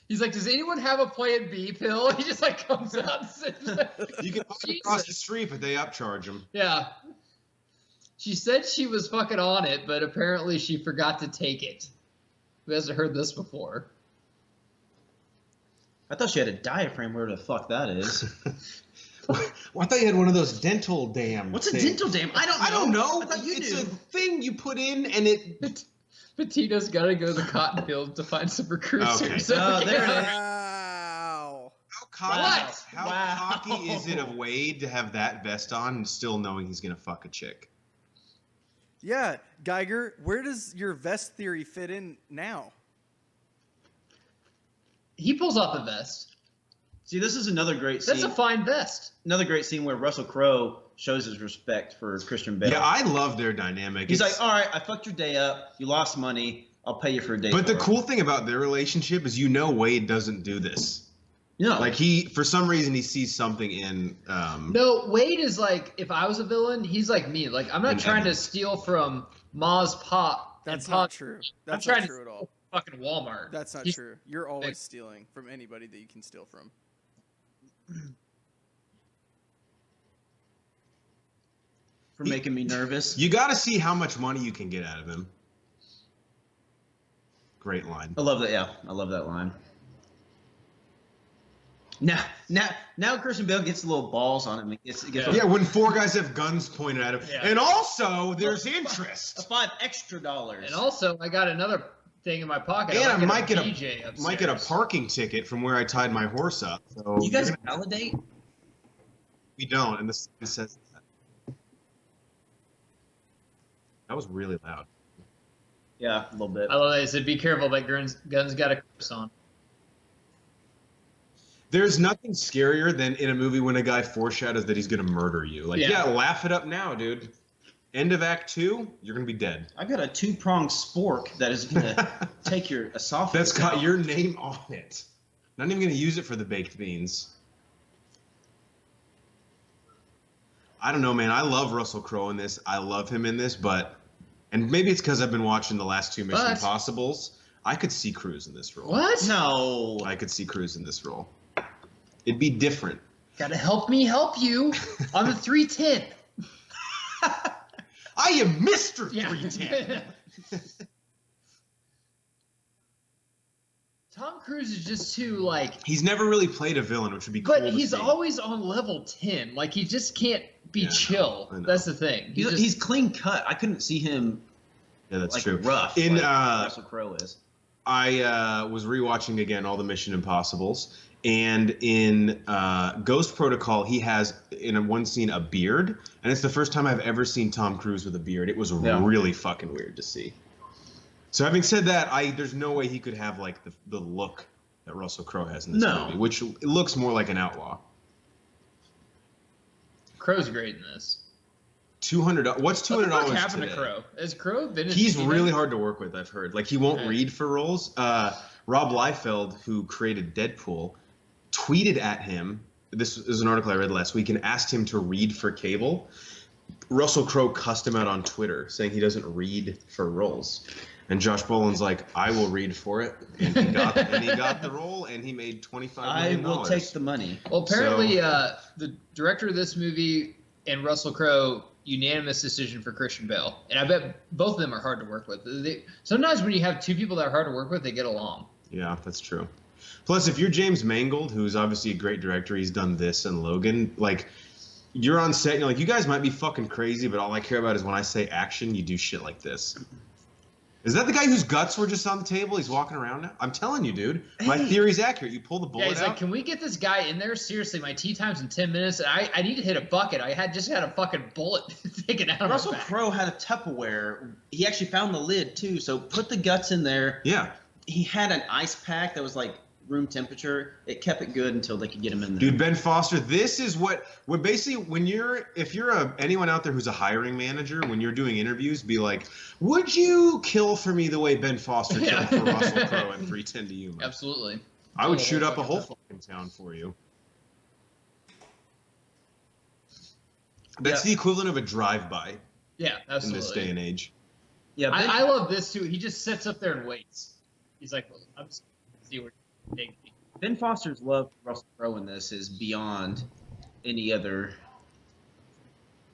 He's like, does anyone have a Plan B pill? He just like comes out and sits there. You can walk across the street, but they upcharge them. Yeah. She said she was fucking on it, but apparently she forgot to take it. Who hasn't heard this before? I thought she had a diaphragm. Where the fuck that is? Well, I thought you had one of those dental dams. What's a dental dam? I don't know. I don't know. I thought you It's knew. a thing you put in, and it. Petito's got to go to the cotton field to find some recruiters. Okay. Oh, there it is. Wow. How cocky, What? how Wow. cocky is it of Wade to have that vest on and still knowing he's gonna fuck a chick? Yeah, Geiger, where does your vest theory fit in now? He pulls off the vest. See, this is another great scene. That's a fine vest. Another great scene where Russell Crowe shows his respect for Christian Bale. Yeah, I love their dynamic. He's It's- like, all right, I fucked your day up. You lost money. I'll pay you for a day. but the for it." cool thing about their relationship is, Wade doesn't do this. No. Like for some reason, he sees something in. No, Wade is like, if I was a villain, he's like me. Like, I'm not And trying to Evans. steal from Ma's Pop. That's and not Pop true. I'm That's trying not to true at steal all. fucking Walmart. That's not He's- true. You're always stealing from anybody that you can steal from. for making me nervous. You got to see how much money you can get out of him. Great line. I love that. Yeah, I love that line. Now Christian Bale gets the little balls on him. It gets Yeah, when four guys have guns pointed at him, Yeah. and also there's interest. $5 extra. And also, I got another thing in my pocket. And I might get PJ a upstairs. might get a parking ticket from where I tied my horse up. So You guys you're gonna- validate? we don't, and this says that was really loud. Yeah, a little bit. I love that. He said, be careful, that gun's got a curse on. There's nothing scarier than in a movie when a guy foreshadows that he's gonna murder you. Like, Yeah. laugh it up now, dude. End of Act 2, you're gonna be dead. I got a 2-pronged spork that is gonna take your esophagus. That's got out. your name on it. Not even gonna use it for the baked beans. I don't know, man. I love Russell Crowe in this. I love him in this, and maybe it's because I've been watching the last two Mission But- Impossibles. I could see Cruise in this role. What? No. I could see Cruise in this role. It'd be different. Gotta help me help you on the 310. I am Mr. Yeah. 310. Tom Cruise is just too, like... He's never really played a villain, which would be cool. But to he's see. always on level 10. Like, he just can't be Yeah, chill. I know. That's the thing. He's clean cut. I couldn't see him Yeah, that's like true. rough. In like Russell Crowe is. I was rewatching again all the Mission Impossibles, and in Ghost Protocol, he has in one scene a beard, and it's the first time I've ever seen Tom Cruise with a beard. It was really fucking weird to see. So having said that, there's no way he could have like the look that Russell Crowe has in this movie, which it looks more like an outlaw. Crowe's great in this. $200. What's $200 What the fuck today? happened to Crowe? Has Crowe been in He's anything? really hard to work with, I've heard. Like, he won't Okay. read for roles. Rob Liefeld, who created Deadpool, tweeted at him. This is an article I read last week, and asked him to read for Cable. Russell Crowe cussed him out on Twitter, saying he doesn't read for roles. And Josh Brolin's like, I will read for it. And he got the role, and he made $25 I million. will take the money. Well, apparently, the director of this movie and Russell Crowe, unanimous decision for Christian Bale. And I bet both of them are hard to work with. Sometimes when you have two people that are hard to work with, they get along. Yeah, that's true. Plus, if you're James Mangold, who's obviously a great director, he's done this and Logan, like, you're on set and you're like, you guys might be fucking crazy, but all I care about is when I say action, you do shit like this. Is that the guy whose guts were just on the table? He's walking around now? I'm telling you, dude. My theory's accurate. You pull the bullet he's out. like, can we get this guy in there? Seriously, my tea time's in 10 minutes, and I need to hit a bucket. I just had a fucking bullet taken out of my Russell back. Crowe had a Tupperware. He actually found the lid too. So put the guts in there. Yeah. He had an ice pack that was like room temperature. It kept it good until they could get him in there. Dude, Ben Foster, this is what basically if you're anyone out there who's a hiring manager, when you're doing interviews, be like, would you kill for me the way Ben Foster killed for Russell Crowe in 3:10 to Yuma? Absolutely. I would shoot up a whole fucking town for you. That's the equivalent of a drive-by Yeah, absolutely. in this day and age. Yeah, I love this too. He just sits up there and waits. He's like, well, I'm just gonna see where you take me. Ben Foster's love for Russell Crowe in this is beyond any other.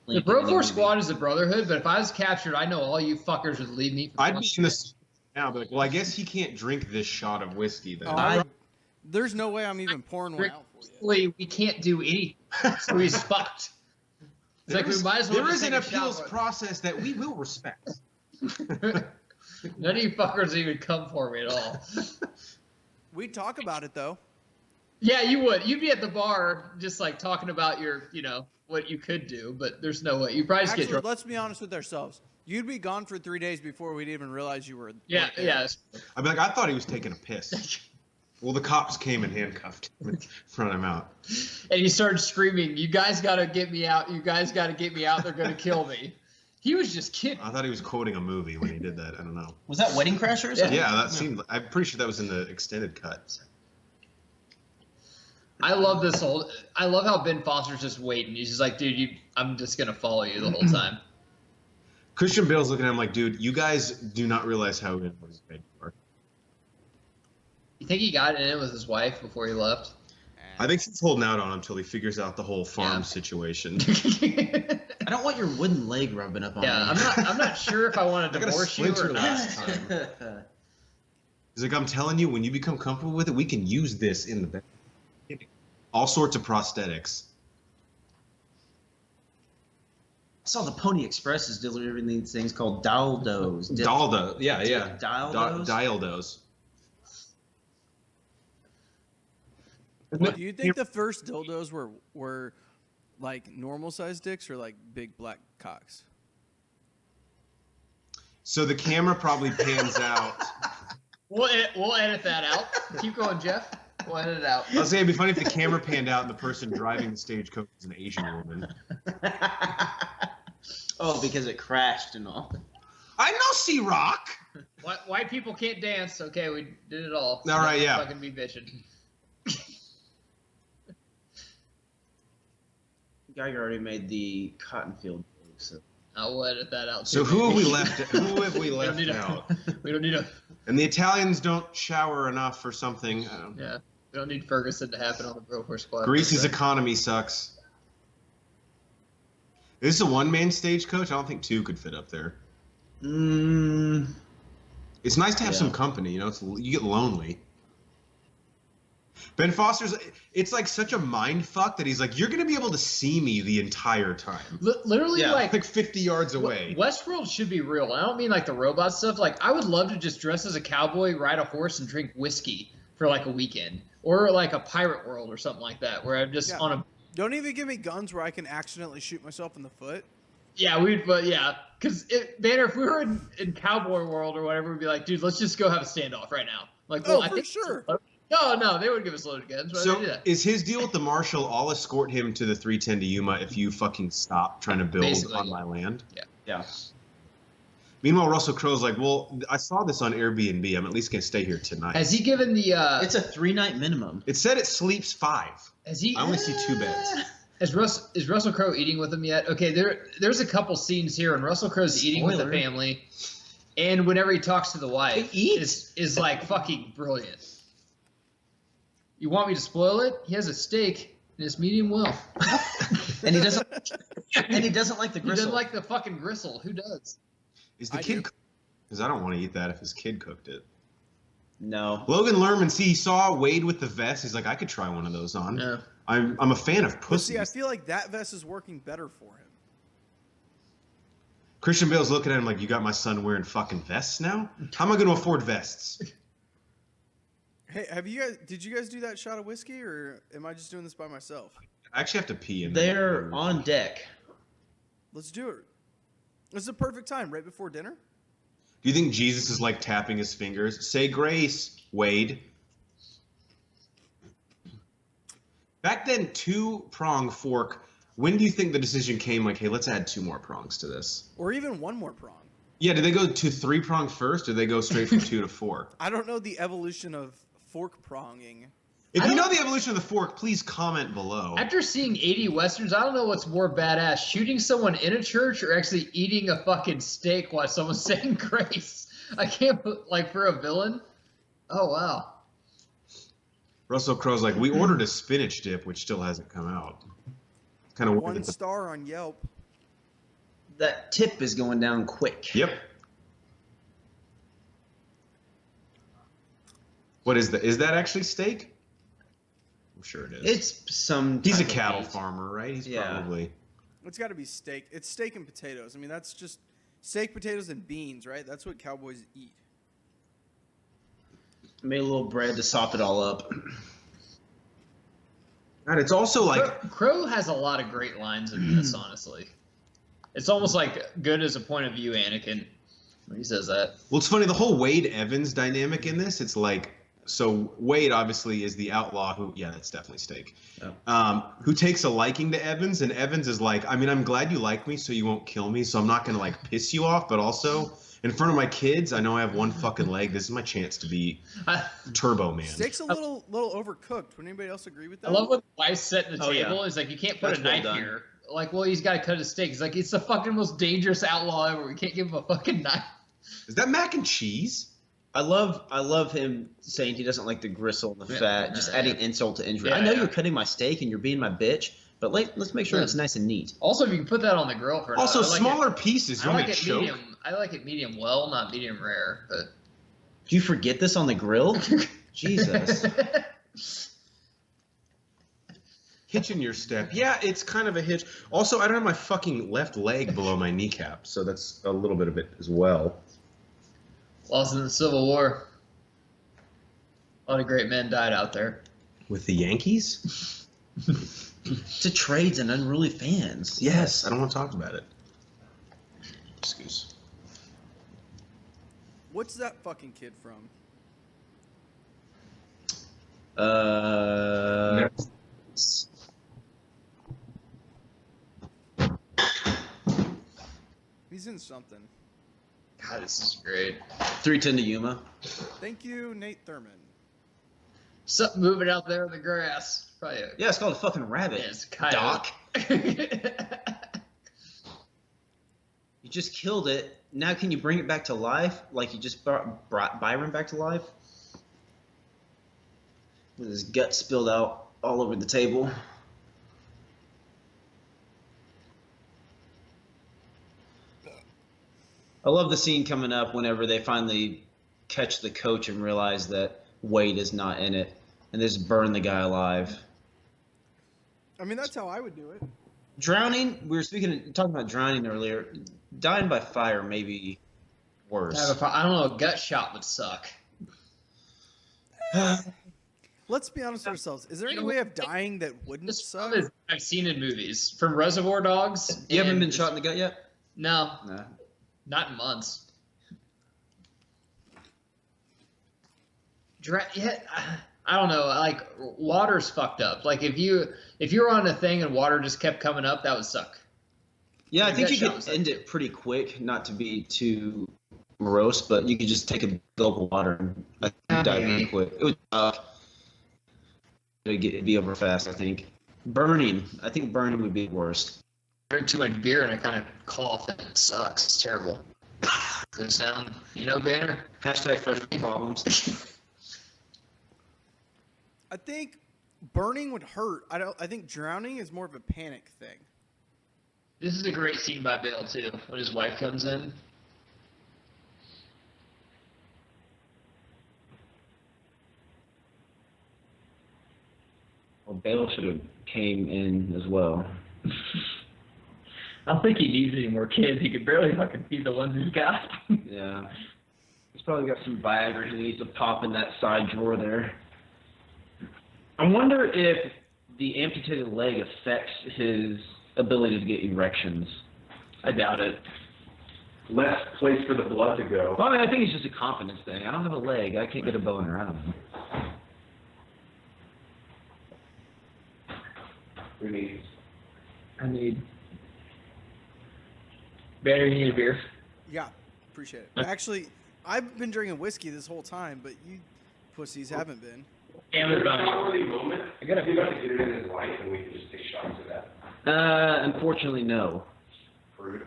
The Bro Force Squad is a brotherhood, but if I was captured, I know all you fuckers would leave me. I'd be in this now, but like, well, I guess he can't drink this shot of whiskey then. There's no way I'm even pouring one out for you. We can't do anything, so he's fucked. It's like we might as well. There is just an take a appeals shot. process that we will respect. None of you fuckers even come for me at all. We'd talk about it though. Yeah, you would. You'd be at the bar just like talking about your, what you could do, but there's no way. You probably just Actually, get drunk. let's be honest with ourselves. You'd be gone for 3 days before we'd even realize you were. Yeah, weren't there. yeah. I'd be like, I thought he was taking a piss. Well, the cops came and handcuffed him in front of him out. And he started screaming, "You guys got to get me out. You guys got to get me out. They're going to kill me." He was just kidding. I thought he was quoting a movie when he did that. I don't know. Was that Wedding Crashers? Yeah, that seemed. I'm pretty sure that was in the extended cut. I love this whole. I love how Ben Foster's just waiting. He's just like, dude, I'm just gonna follow you the whole time. Christian Bale's looking at him like, dude, you guys do not realize how good was paid for. You think he got in it with his wife before he left? I think he's holding out on him until he figures out the whole farm situation. I don't want your wooden leg rubbing up on me. I'm not sure if I want to I got a divorce you or splinter not. last time. He's like, I'm telling you, when you become comfortable with it, we can use this in the bed. All sorts of prosthetics. I saw the Pony Express is delivering these things called dildos. Dildo, yeah. Dildos? Dildos. Do you think the first dildos were like normal sized dicks or like big black cocks? So the camera probably pans out. We'll edit that out. Keep going, Jeff. We'll edit it out. I was saying it'd be funny if the camera panned out and the person driving the stagecoach is an Asian woman. Oh, because it crashed and all. I know C-Rock. White people can't dance. Okay, we did it all. All right, yeah. Fucking be bitching. Geiger already made the cotton field joke, so. I'll edit that out. So too, who have we maybe. left? Who have we We don't left need out? We don't need a. And the Italians don't shower enough or something. Yeah, we don't need Ferguson to happen on the Bro Force Squad. Greece's economy sucks. This is a one-man stagecoach. I don't think two could fit up there. It's nice to have some company. You get lonely. Ben Foster's. It's like such a mind fuck that he's like, you're gonna be able to see me the entire time. Literally, Like 50 yards away. Westworld should be real. I don't mean like the robot stuff. Like, I would love to just dress as a cowboy, ride a horse, and drink whiskey for like a weekend, or like a pirate world or something like that, where I'm just on a. Don't even give me guns where I can accidentally shoot myself in the foot. Yeah, because Banner, if we were in cowboy world or whatever, we'd be like, dude, let's just go have a standoff right now. Like, well, I think sure. No, they would give us loaded guns. Why would they do that? Is his deal with the marshal? I'll escort him to the 310 to Yuma if you fucking stop trying to build Basically, on my land. Yeah. Meanwhile, Russell Crowe's like, well, I saw this on Airbnb. I'm at least gonna stay here tonight. Has he given the? It's a 3-night minimum. It said it sleeps 5. Has he? I only see 2 beds. Is Russell Crowe eating with him yet? Okay, there's a couple scenes here, and Russell Crowe's eating with the Spoiler. family, and whenever he talks to the wife, He eats. is like fucking brilliant. You want me to spoil it? He has a steak, and it's medium well. And he doesn't. And he doesn't like the He gristle. doesn't like the fucking gristle. Who does? Is the I kid? do. Because I don't want to eat that if his kid cooked it. No. Logan Lerman, he saw Wade with the vest. He's like, I could try one of those on. Yeah. I'm a fan of But pussies. see, I feel like that vest is working better for him. Christian Bale's looking at him like, you got my son wearing fucking vests now? How am I going to afford vests? Hey, did you guys do that shot of whiskey, or am I just doing this by myself? I actually have to pee in They're on deck. Let's do it. This is a perfect time, right before dinner. Do you think Jesus is like tapping his fingers? Say grace, Wade. Back then, 2-prong fork. When do you think the decision came like, hey, let's add 2 more prongs to this? Or even 1 more prong. Yeah, did they go to 3-prong first, or did they go straight from 2 to 4? I don't know the evolution of fork pronging. If you know the evolution of the fork, please comment below. After seeing 80 Westerns, I don't know what's more badass, shooting someone in a church or actually eating a fucking steak while someone's saying grace. I can't put, like, for a villain. Oh, wow. Russell Crowe's like, we ordered a spinach dip, which still hasn't come out. It's kind of weird. 1 star on Yelp. That tip is going down quick. Yep. What is that? Is that actually steak? I'm sure it is. It's some. He's a type of cattle meat. farmer, right? He's Yeah. probably. It's got to be steak. It's steak and potatoes. I mean, that's just steak, potatoes, and beans, right? That's what cowboys eat. Made a little bread to sop it all up. God, it's also like Crow has a lot of great lines in this, honestly. It's almost like good as a point of view, Anakin, when he says that. well, it's funny the whole Wade Evans dynamic in this. It's like so Wade obviously is the outlaw who that's definitely steak. Who takes a liking to Evans, and Evans is like, I mean, I'm glad you like me, so you won't kill me, so I'm not gonna like piss you off, but also in front of my kids, I know I have one fucking leg. This is my chance to be Turbo Man. Steak's a little overcooked. Would anybody else agree with that? I love when the wife's setting the Oh, yeah. table. He's like, you can't put That's a well knife done. here. Like, well, he's got to cut his steak. He's like, it's the fucking most dangerous outlaw ever. We can't give him a fucking knife. Is that mac and cheese? I love him saying he doesn't like the gristle and the fat, just adding insult to injury. Yeah, I know yeah. you're cutting my steak and you're being my bitch, but let's make sure Yeah. it's nice and neat. Also, if you can put that on the grill for Also, I like smaller pieces. I You want like me it to choke? medium. I like it medium well, not medium rare. But Do you forget this on the grill? Jesus. Hitch in your step. Yeah, it's kind of a hitch. Also, I don't have my fucking left leg below my kneecap, so that's a little bit of it as well. Lost in the Civil War. A lot of great men died out there. With the Yankees? To trades and unruly fans. Yes, I don't want to talk about it. Excuse. What's that fucking kid from? He's in something. God, this is great. 310 to Yuma. Thank you, Nate Thurman. Something moving out there in the grass. Probably. Yeah, it's called a fucking rabbit. It's coyote. Doc. You just killed it. Now can you bring it back to life? Like you just brought Byron back to life? With his gut spilled out all over the table. I love the scene coming up whenever they finally catch the coach and realize that Wade is not in it. And they just burn the guy alive. I mean, that's how I would do it. Drowning, we were talking about drowning earlier. Dying by fire may be worse. I don't know. A gut shot would suck. Let's be honest with ourselves. Is there any way of dying that wouldn't This suck? film is I've seen in movies from Reservoir Dogs. You haven't and- been shot in the gut yet? No, No. not in months. I don't know. Like water's fucked up. Like if you were on a thing and water just kept coming up, that would suck. Yeah, I Your think gut you shot could was end it pretty quick, not to be too morose, but you could just take a gulp of water and I think you'd die pretty quick. It would suck. It'd be over fast, I think. Burning. I think burning would be worst. Drink too much beer and I kind of cough and it sucks. It's terrible. Good sound. You know, Banner? Hashtag fresh problems. I think burning would hurt. I think drowning is more of a panic thing. This is a great scene by Bale too, when his wife comes in. Well, Bale should have came in as well. I don't think he needs any more kids. He could barely fucking feed the ones he's got. Yeah. He's probably got some Viagra he needs to pop in that side drawer there. I wonder if the amputated leg affects his ability to get erections. I doubt it. Less place for the blood to go. Well, I mean, I think it's just a confidence thing. I don't have a leg. I can't get a boner. I don't know. I need. Better, you need a beer. Yeah, appreciate it. Actually, I've been drinking whiskey this whole time, but you pussies haven't been. Amazon. Moment. I gotta figure out to get it in his life, and we can just take shots of that. Unfortunately, no. Fruit.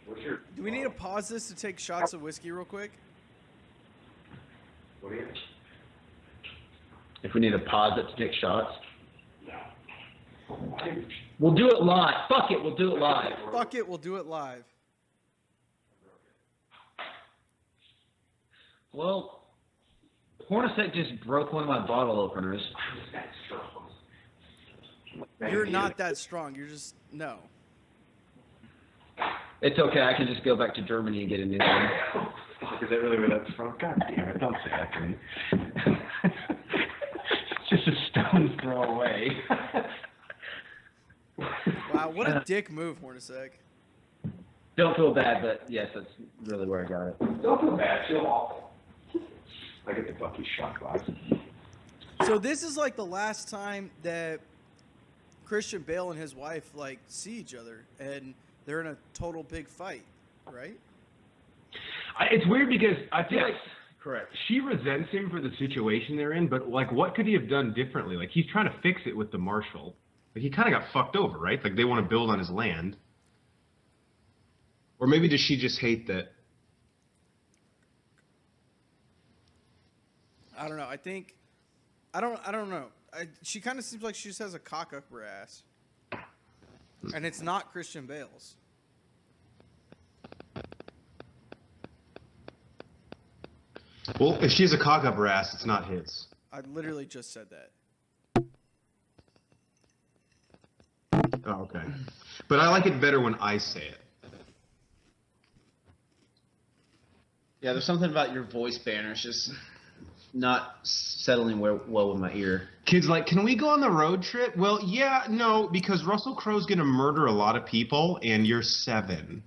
What's your? Do we need to pause this to take shots of whiskey real quick? What do you? If we need to pause it to take shots. We'll do it live. Fuck it, we'll do it live. Fuck it, we'll do it live. Well, Hornacek just broke one of my bottle openers. You're not that strong. You're just no. It's okay. I can just go back to Germany and get a new one. Is that really where that's from? God damn it! Don't say that to me. It's just a stone's throw away. Wow, what a dick move, Hornacek. Don't feel bad, but yes, that's really where I got it. Don't feel bad. Feel awful. I get the Bucky shot glass. So this is like the last time that Christian Bale and his wife like see each other, and they're in a total big fight, right? It's weird because I feel like Correct. she resents him for the situation they're in, but like, what could he have done differently? Like, he's trying to fix it with the marshal. Like, he kind of got fucked over, right? Like, they want to build on his land. Or maybe does she just hate that? I don't know. I think I don't know. She kind of seems like she just has a cock up her ass, and it's not Christian Bale's. Well, if she has a cock up her ass, it's not his. I literally just said that. Oh, okay. But I like it better when I say it. Yeah, there's something about your voice, Banner. It's just not settling well with my ear. Kids like, can we go on the road trip? Well, yeah, no, because Russell Crowe's going to murder a lot of people, and you're 7.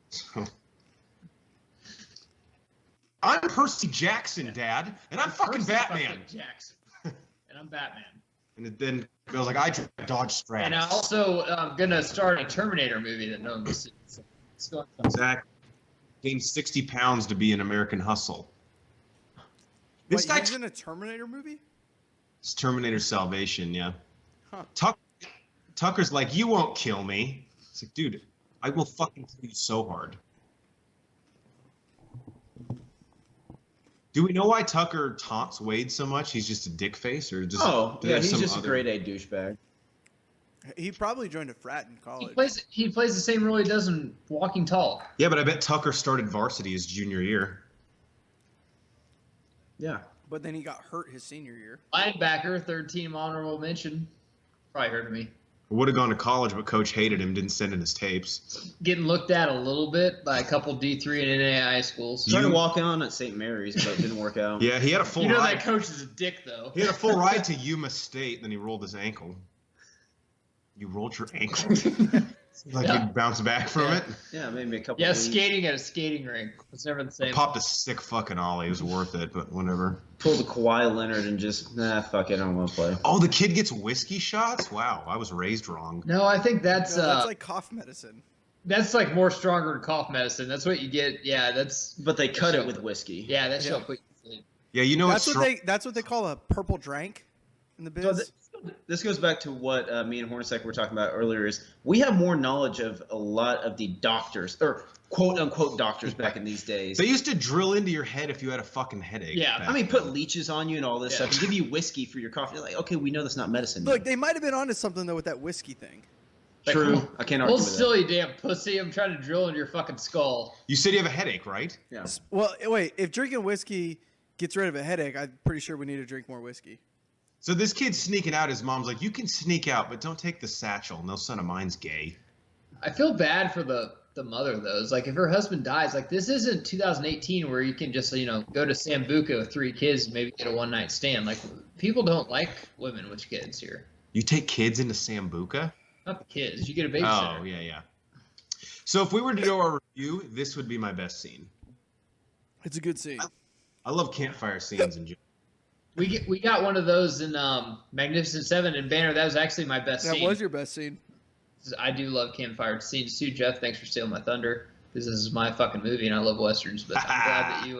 So. I'm Percy Jackson, Dad, and I'm fucking Batman. Jackson. And I'm Batman. And then goes like, I drive Dodge Stratus. And I also am gonna start a Terminator movie that no one's seen. So let's go. Exactly. Gained 60 pounds to be an American Hustle. This Wait, guy he's in a Terminator movie? It's Terminator Salvation, yeah. Huh. Tucker's like, you won't kill me. It's like, dude, I will fucking kill you so hard. Do we know why Tucker taunts Wade so much? He's just a dick face, or just? Yeah, he's just a grade A douchebag. He probably joined a frat in college. He plays the same role he does in Walking Tall. Yeah, but I bet Tucker started varsity his junior year. Yeah. But then he got hurt his senior year. Linebacker, third team honorable mention. Probably heard of me. Would have gone to college, but coach hated him, didn't send in his tapes. Getting looked at a little bit by a couple D3 and NAI schools. Tried to walk on at St. Mary's, but it didn't work out. Yeah, he had a full You know ride. that coach is a dick, though. He had a full ride to Yuma State, then he rolled his ankle. You rolled your ankle? Like Yeah. you bounced back from it? Yeah, maybe a couple Yeah, weeks. skating at a skating rink. It's never the same. Popped a sick fucking ollie. It was worth it, but whatever. Pulled a Kawhi Leonard and just, fuck it, I don't want to play. Oh, the kid gets whiskey shots? Wow, I was raised wrong. No, I think that's No, that's like cough medicine. that's like more stronger than cough medicine. That's what you get. Yeah, that's But they cut it with whiskey. yeah, that's Yeah. what put you to sleep. Yeah, you know That's what's what that's what they call a purple drank in the biz. So this goes back to what me and Hornacek were talking about earlier. Is we have more knowledge of a lot of the doctors or quote unquote doctors back in these days. They used to drill into your head if you had a fucking headache. Yeah, back I mean, then. put leeches on you and all this Yeah. stuff, and give you whiskey for your coffee. You're like, okay, we know that's not medicine. Look, they might have been onto something though with that whiskey thing. True. Like, I can't argue Well, with that. silly damn pussy. I'm trying to drill into your fucking skull. You said you have a headache, right? Yeah. Well, wait, if drinking whiskey gets rid of a headache, I'm pretty sure we need to drink more whiskey. So this kid's sneaking out. His mom's like, you can sneak out, but don't take the satchel. No son of mine's gay. I feel bad for the mother, though. It's like if her husband dies, like this isn't 2018 where you can just, go to Sambuca with 3 kids and maybe get a one-night stand. Like, people don't like women with kids here. You take kids into Sambuca? Not the kids. You get a babysitter. Oh, yeah. So if we were to do our review, this would be my best scene. It's a good scene. I love campfire scenes in general. We got one of those in Magnificent Seven and Banner. That was actually my best scene. That was your best scene. I do love campfire scenes too, Jeff. Thanks for stealing my thunder. This is my fucking movie, and I love westerns. But I'm glad that you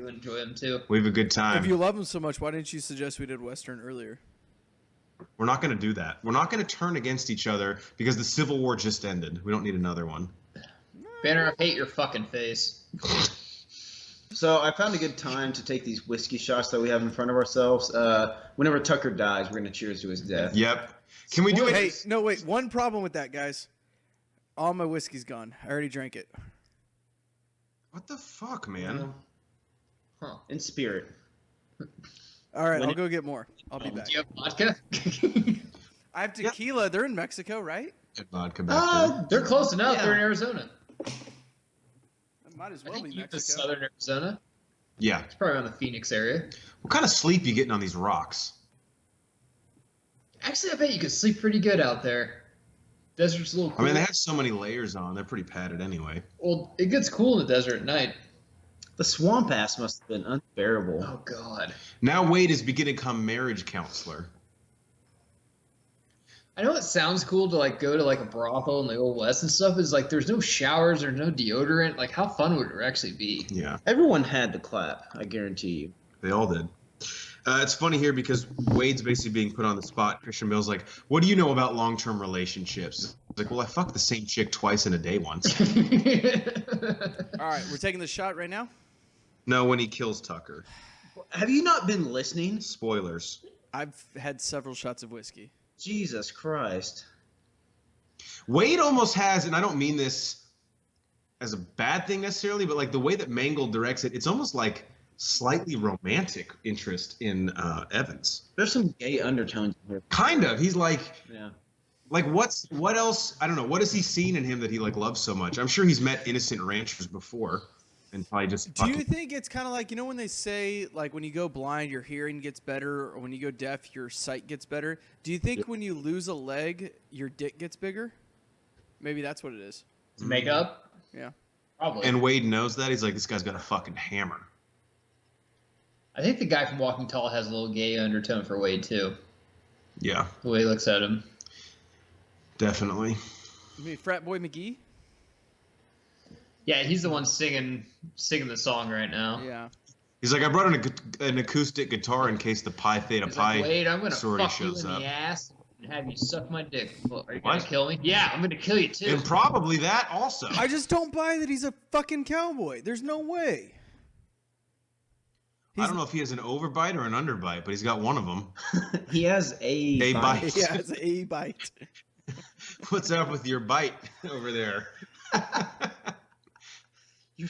you enjoy them too. We have a good time. If you love them so much, why didn't you suggest we did western earlier? We're not going to do that. We're not going to turn against each other because the Civil War just ended. We don't need another one. Banner, I hate your fucking face. So I found a good time to take these whiskey shots that we have in front of ourselves. Whenever Tucker dies, we're going to cheers to his death. Yep. Can we do it? Hey, no, wait. One problem with that, guys. All my whiskey's gone. I already drank it. What the fuck, man? Huh. In spirit. All right, I'll go get more. I'll be back. Do you have vodka? I have tequila. They're in Mexico, right? Get vodka back there. They're close enough. Yeah. They're in Arizona. It might as I well think be Yuma's Mexico. southern Arizona. Yeah. It's probably around the Phoenix area. What kind of sleep you getting on these rocks? Actually, I bet you could sleep pretty good out there. Desert's a little cool. I mean, they have so many layers on. They're pretty padded anyway. Well, it gets cool in the desert at night. The swamp ass must have been unbearable. Oh, God. Now Wade is beginning to become marriage counselor. I know it sounds cool to, go to, a brothel in the Old West and stuff. Is there's no showers, there's no deodorant. Like, how fun would it actually be? Yeah. Everyone had to clap, I guarantee you. They all did. It's funny here because Wade's basically being put on the spot. Christian Bale's like, what do you know about long-term relationships? He's like, well, I fucked the same chick twice in a day once. All right, we're taking the shot right now. No, when he kills Tucker. Have you not been listening? Spoilers. I've had several shots of whiskey. Jesus Christ. Wade almost has, and I don't mean this as a bad thing necessarily, but the way that Mangold directs it, it's almost like slightly romantic interest in Evans. There's some gay undertones in here. Kind of. He's like, Yeah. what else? I don't know. What has he seen in him that he loves so much? I'm sure he's met innocent ranchers before, and probably just. Do you think it's kind of like, when they say, when you go blind, your hearing gets better, or when you go deaf, your sight gets better? Do you think when you lose a leg, your dick gets bigger? Maybe that's what it is. Makeup? Yeah. Probably. And Wade knows that. He's like, this guy's got a fucking hammer. I think the guy from Walking Tall has a little gay undertone for Wade, too. Yeah, The way he looks at him. definitely. You mean Frat Boy McGee? Yeah, he's the one singing the song right now. Yeah. He's like, I brought an acoustic guitar in case the Pi Theta He's Pi like, Wade, I'm gonna sorority fuck you shows in up. the ass and have you suck my dick. Well, are you What? gonna kill me? Yeah, I'm gonna kill you too. And probably that also. I just don't buy that he's a fucking cowboy. There's no way. I don't know if he has an overbite or an underbite, but he's got one of them. He has a bite. He has a bite. What's up with your bite over there?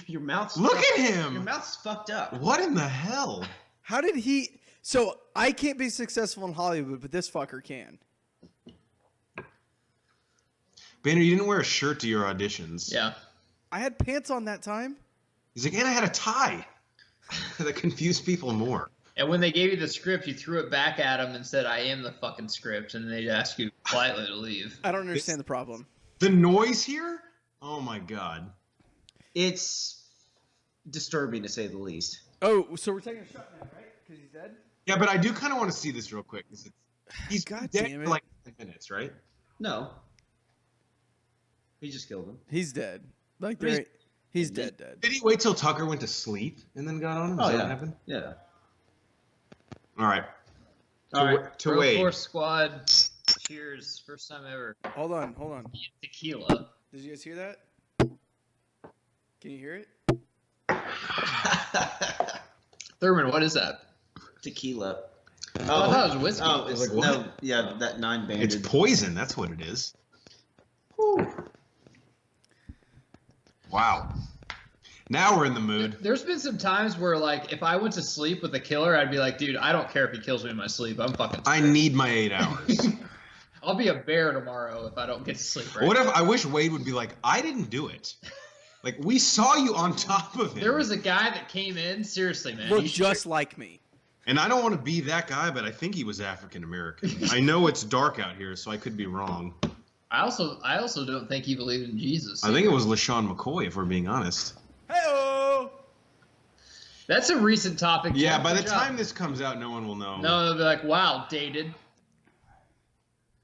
Your mouth's Look fucked- at him! Your mouth's fucked up. What in the hell? How did he? So I can't be successful in Hollywood, but this fucker can. Banner, you didn't wear a shirt to your auditions. Yeah. I had pants on that time. He's like, and I had a tie. That confused people more. And when they gave you the script, you threw it back at them and said, I am the fucking script. And they asked you politely to leave. I don't understand the problem. The noise here? Oh my god. It's disturbing to say the least. Oh, so we're taking a shot now, right? Because he's dead? Yeah, but I do kind of want to see this real quick. He's God dead damn for it. like 10 minutes, right? No. He just killed him. He's dead. He's- He's dead. Did he wait till Tucker went to sleep and then got on him? Is Oh, that yeah. what happened? Yeah. All right. All right. To Pro Wade. Force Squad. Cheers. First time ever. Hold on. Tequila. Did you guys hear that? Can you hear it? Thurman, what is that? Tequila. Oh, I thought it was whiskey. Oh, it's Like what? no. Yeah, that 9-banded. It's poison. That's what it is. Wow. Now we're in the mood. There's been some times where, like, if I went to sleep with a killer, I'd be like, dude, I don't care if he kills me in my sleep. I'm fucking I need my 8 hours. I'll be a bear tomorrow if I don't get to sleep right. What if I wish Wade would be like, I didn't do it. Like, we saw you on top of him. There was a guy that came in, seriously, man. Looked just like me. And I don't want to be that guy, but I think he was African American. I know it's dark out here, so I could be wrong. I also don't think he believed in Jesus. I think it was LaShawn McCoy, if we're being honest. Hey-oh! That's a recent topic. Yeah, Jeff. by the Good job. time this comes out, no one will know. No, they'll be like, wow, dated.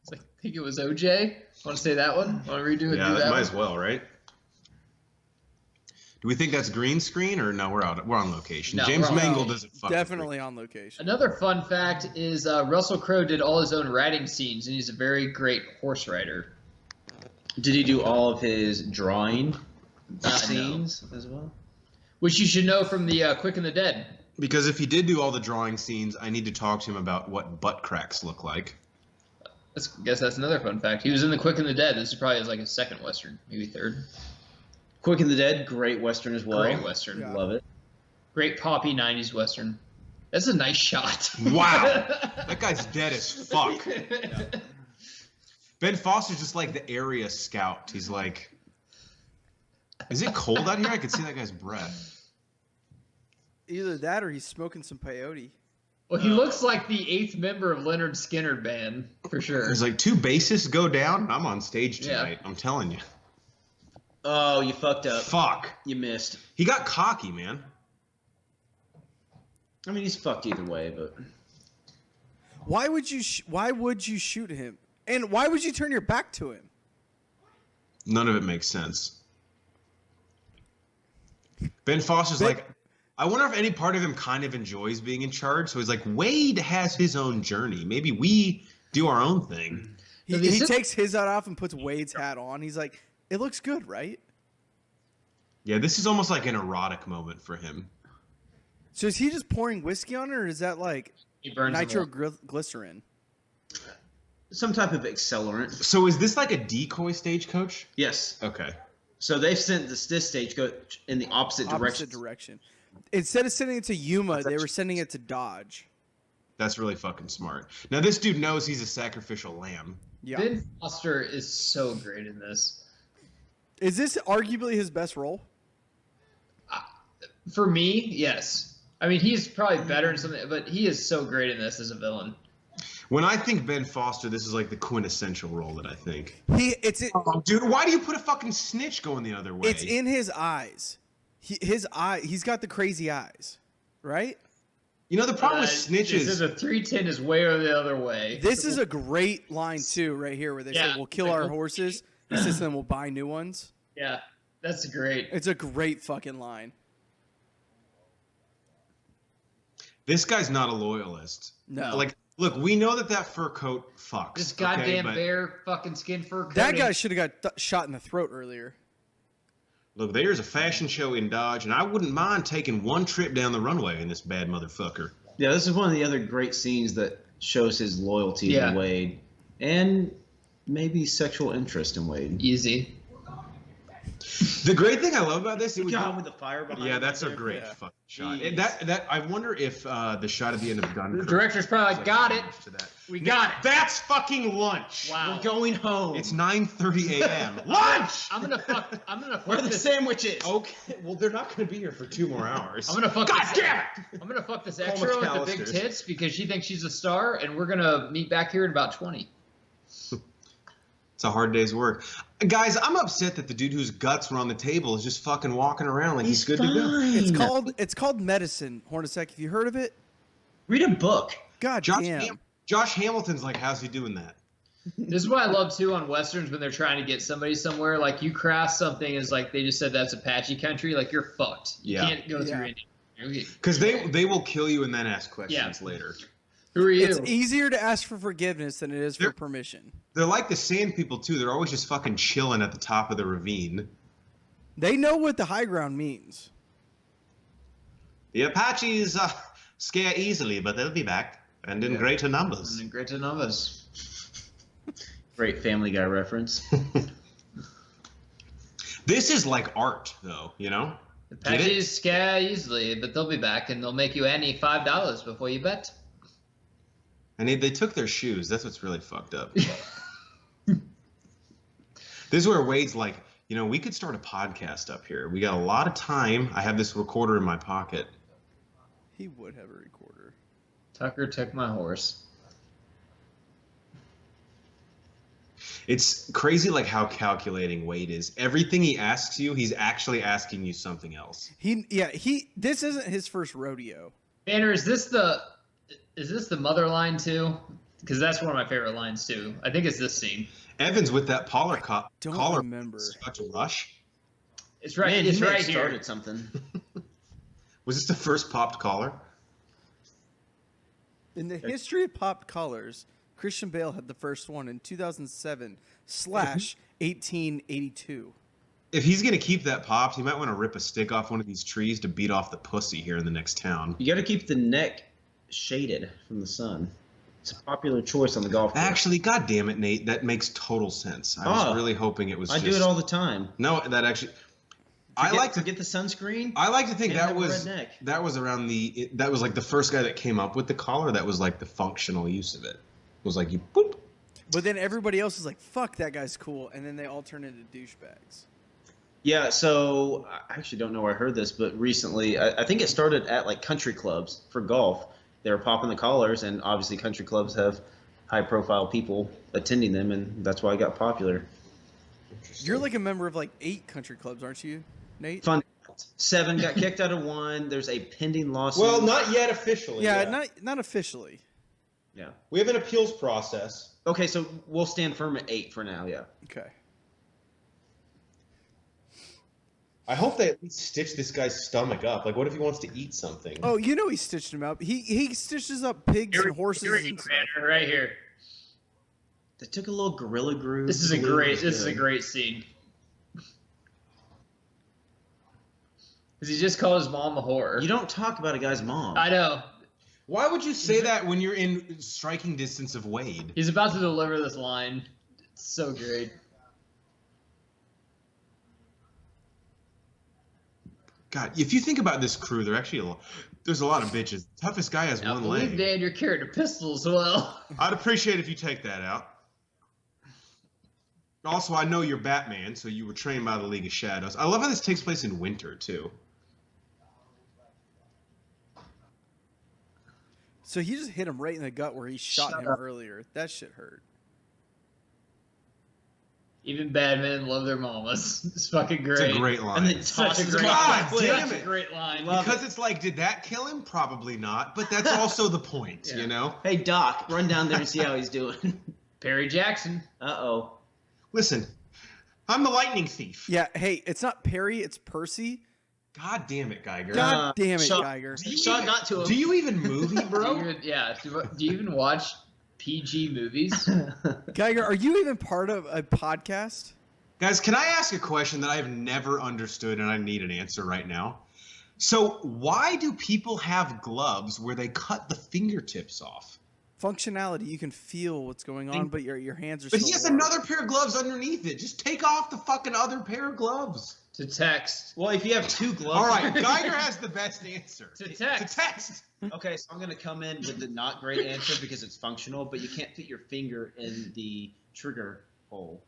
It's like, I think it was OJ. Want to say that one? Want to redo it? Yeah, do that might one? as well, right? Do we think that's green screen or no? We're on location. No, James we're on Mangold location. doesn't fuck. Definitely on location. Another fun fact is Russell Crowe did all his own riding scenes, and he's a very great horse rider. Did he do all of his drawing No. scenes as well? Which you should know from the Quick and the Dead. Because if he did do all the drawing scenes, I need to talk to him about what butt cracks look like. I guess that's another fun fact. He was in the Quick and the Dead. This is probably his second Western, maybe third. Quick and the Dead, great Western as well. Great Western. Yeah. Love it. Great poppy 90s Western. That's a nice shot. Wow. That guy's dead as fuck. Ben Foster's just like the area scout. He's like, is it cold out here? I could see that guy's breath. Either that or he's smoking some peyote. Well, he looks like the 8th member of Leonard Skinner band, for sure. There's like 2 bassists go down. I'm on stage tonight. Yeah. I'm telling you. Oh, you fucked up. Fuck. You missed. He got cocky, man. I mean, he's fucked either way, but Why would you shoot him? And why would you turn your back to him? None of it makes sense. Ben Foster's like, I wonder if any part of him kind of enjoys being in charge. So he's like, Wade has his own journey. Maybe we do our own thing. He takes his hat off and puts Wade's hat on. He's like, it looks good, right? Yeah, this is almost like an erotic moment for him. So is he just pouring whiskey on it, or is that like He burns them all. nitroglycerin? some type of accelerant. So is this like a decoy stagecoach? Yes. Okay. So they've sent this stagecoach in the opposite direction. Instead of sending it to Yuma, they were sending it to Dodge. That's really fucking smart. Now this dude knows he's a sacrificial lamb. Yeah. Ben Foster is so great in this. Is this arguably his best role? For me, yes. I mean, he's probably better in something, but he is so great in this as a villain. When I think Ben Foster, this is like the quintessential role that I think. Dude, why do you put a fucking snitch going the other way? It's in his eyes. He's got the crazy eyes, right? You know, the problem with snitches... This is a 310 is way or the other way. This is a great line, too, right here, where they say, we'll kill our horses. He says, then we'll buy new ones. Yeah, that's great. It's a great fucking line. This guy's not a loyalist. No. Like, look, we know that fur coat fucks. This goddamn but bear fucking skin fur coat. That guy should have got shot in the throat earlier. Look, there's a fashion show in Dodge, and I wouldn't mind taking one trip down the runway in this bad motherfucker. Yeah, this is one of the other great scenes that shows his loyalty to Wade and maybe sexual interest in Wade. Easy. The great thing I love about this, it was with the fire behind. yeah, that's a great fucking shot. And that I wonder if the shot at the end of Dunkirk. The director's probably like, got it. We got it. That's fucking lunch. Wow. We're going home. It's 9:30 a.m. Lunch. I'm gonna fuck Where are the this. sandwiches? Okay, well they're not going to be here for 2 more hours. I'm gonna fuck. God this, damn it! I'm gonna fuck this Paul extra with the big McAllister's. tits because she thinks she's a star, and we're gonna meet back here in about 20. It's a hard day's work. Guys, I'm upset that the dude whose guts were on the table is just fucking walking around like he's good to go. It's called medicine, Hornacek. Have you heard of it? Read a book. God damn. Josh Hamilton's like, how's he doing that? This is what I love too on westerns when they're trying to get somebody somewhere. Like you craft something as like they just said that's Apache country. Like you're fucked. You can't go through Indian. Because they will kill you and then ask questions later. Who are you? It's easier to ask for forgiveness than it is for permission. They're like the sand people too. They're always just fucking chilling at the top of the ravine. They know what the high ground means. The Apaches scare easily, but they'll be back and in greater numbers. In greater numbers. Great Family Guy reference. This is like art, though. You know. Apaches scare easily, but they'll be back and they'll make you any $5 before you bet. And they took their shoes. That's what's really fucked up. This is where Wade's like, we could start a podcast up here. We got a lot of time. I have this recorder in my pocket. He would have a recorder. Tucker took my horse. It's crazy like how calculating Wade is. Everything he asks you, he's actually asking you something else. This isn't his first rodeo. Banner, is this the mother line too? Because that's one of my favorite lines too. I think it's this scene. Evans with that collar. Don't remember. Such a rush. It's right. Man, It's he may right have here. started something. Was this the first popped collar? In the history of popped collars, Christian Bale had the first one in 2007/1882. If he's gonna keep that popped, he might want to rip a stick off one of these trees to beat off the pussy here in the next town. You got to keep the neck shaded from the sun. It's a popular choice on the golf course. Actually, god damn it, Nate, that makes total sense. I was really hoping it was. I do it all the time. No, that actually. I like to get the sunscreen. I like to think and that have a was red neck. that was around that was like the first guy that came up with the collar. That was like the functional use of it. It was like you boop. But then everybody else is like, "Fuck, that guy's cool," and then they all turn into douchebags. Yeah, so I actually don't know where I heard this, but recently, I think it started at like country clubs for golf. They were popping the collars, and obviously country clubs have high-profile people attending them, and that's why it got popular. You're like a member of like 8 country clubs, aren't you, Nate? Fun. 7 got kicked out of 1. There's a pending lawsuit. Well, not yet officially. Yeah, not officially. Yeah. We have an appeals process. Okay, so we'll stand firm at 8 for now. Yeah. Okay. I hope they at least stitch this guy's stomach up. Like, what if he wants to eat something? Oh, he stitched him up. He stitches up pigs and horses and stuff. Banner, right here. They took a little gorilla groove. This is a great scene. Because he just called his mom a whore. You don't talk about a guy's mom. I know. Why would you say that when you're in striking distance of Wade? He's about to deliver this line. It's so great. God, if you think about this crew, there's a lot of bitches. The toughest guy has Now, one believe, leg. Dan, you're carrying a pistol as well. I'd appreciate if you take that out. Also, I know you're Batman, so you were trained by the League of Shadows. I love how this takes place in winter, too. So he just hit him right in the gut where he shot him earlier. That shit hurt. Even bad men love their mamas. It's fucking great. It's a great line. And then Such a tosses great, him God off the damn cliff. such a great line. Because it's like, did that kill him? Probably not. But that's also the point, Yeah. you know? Hey, Doc, run down there and see how he's doing. Perry Jackson. Uh-oh. Listen, I'm the lightning thief. Yeah, hey, it's not Perry, it's Percy. God damn it, Geiger. God damn it, Sean- Geiger. Sean got to him. Do you even movie, bro? Do you even watch PG movies? Geiger, are you even part of a podcast? Guys, can I ask a question that I have never understood and I need an answer right now? So why do people have gloves where they cut the fingertips off? Functionality, you can feel what's going on, but your hands are But still he has warm. another pair of gloves underneath it. Just take off the fucking other pair of gloves. To text. Well, if you have 2 gloves. All right, Geiger has the best answer. To text. To text. Okay, so I'm going to come in with the not great answer because it's functional, but you can't fit your finger in the trigger hole.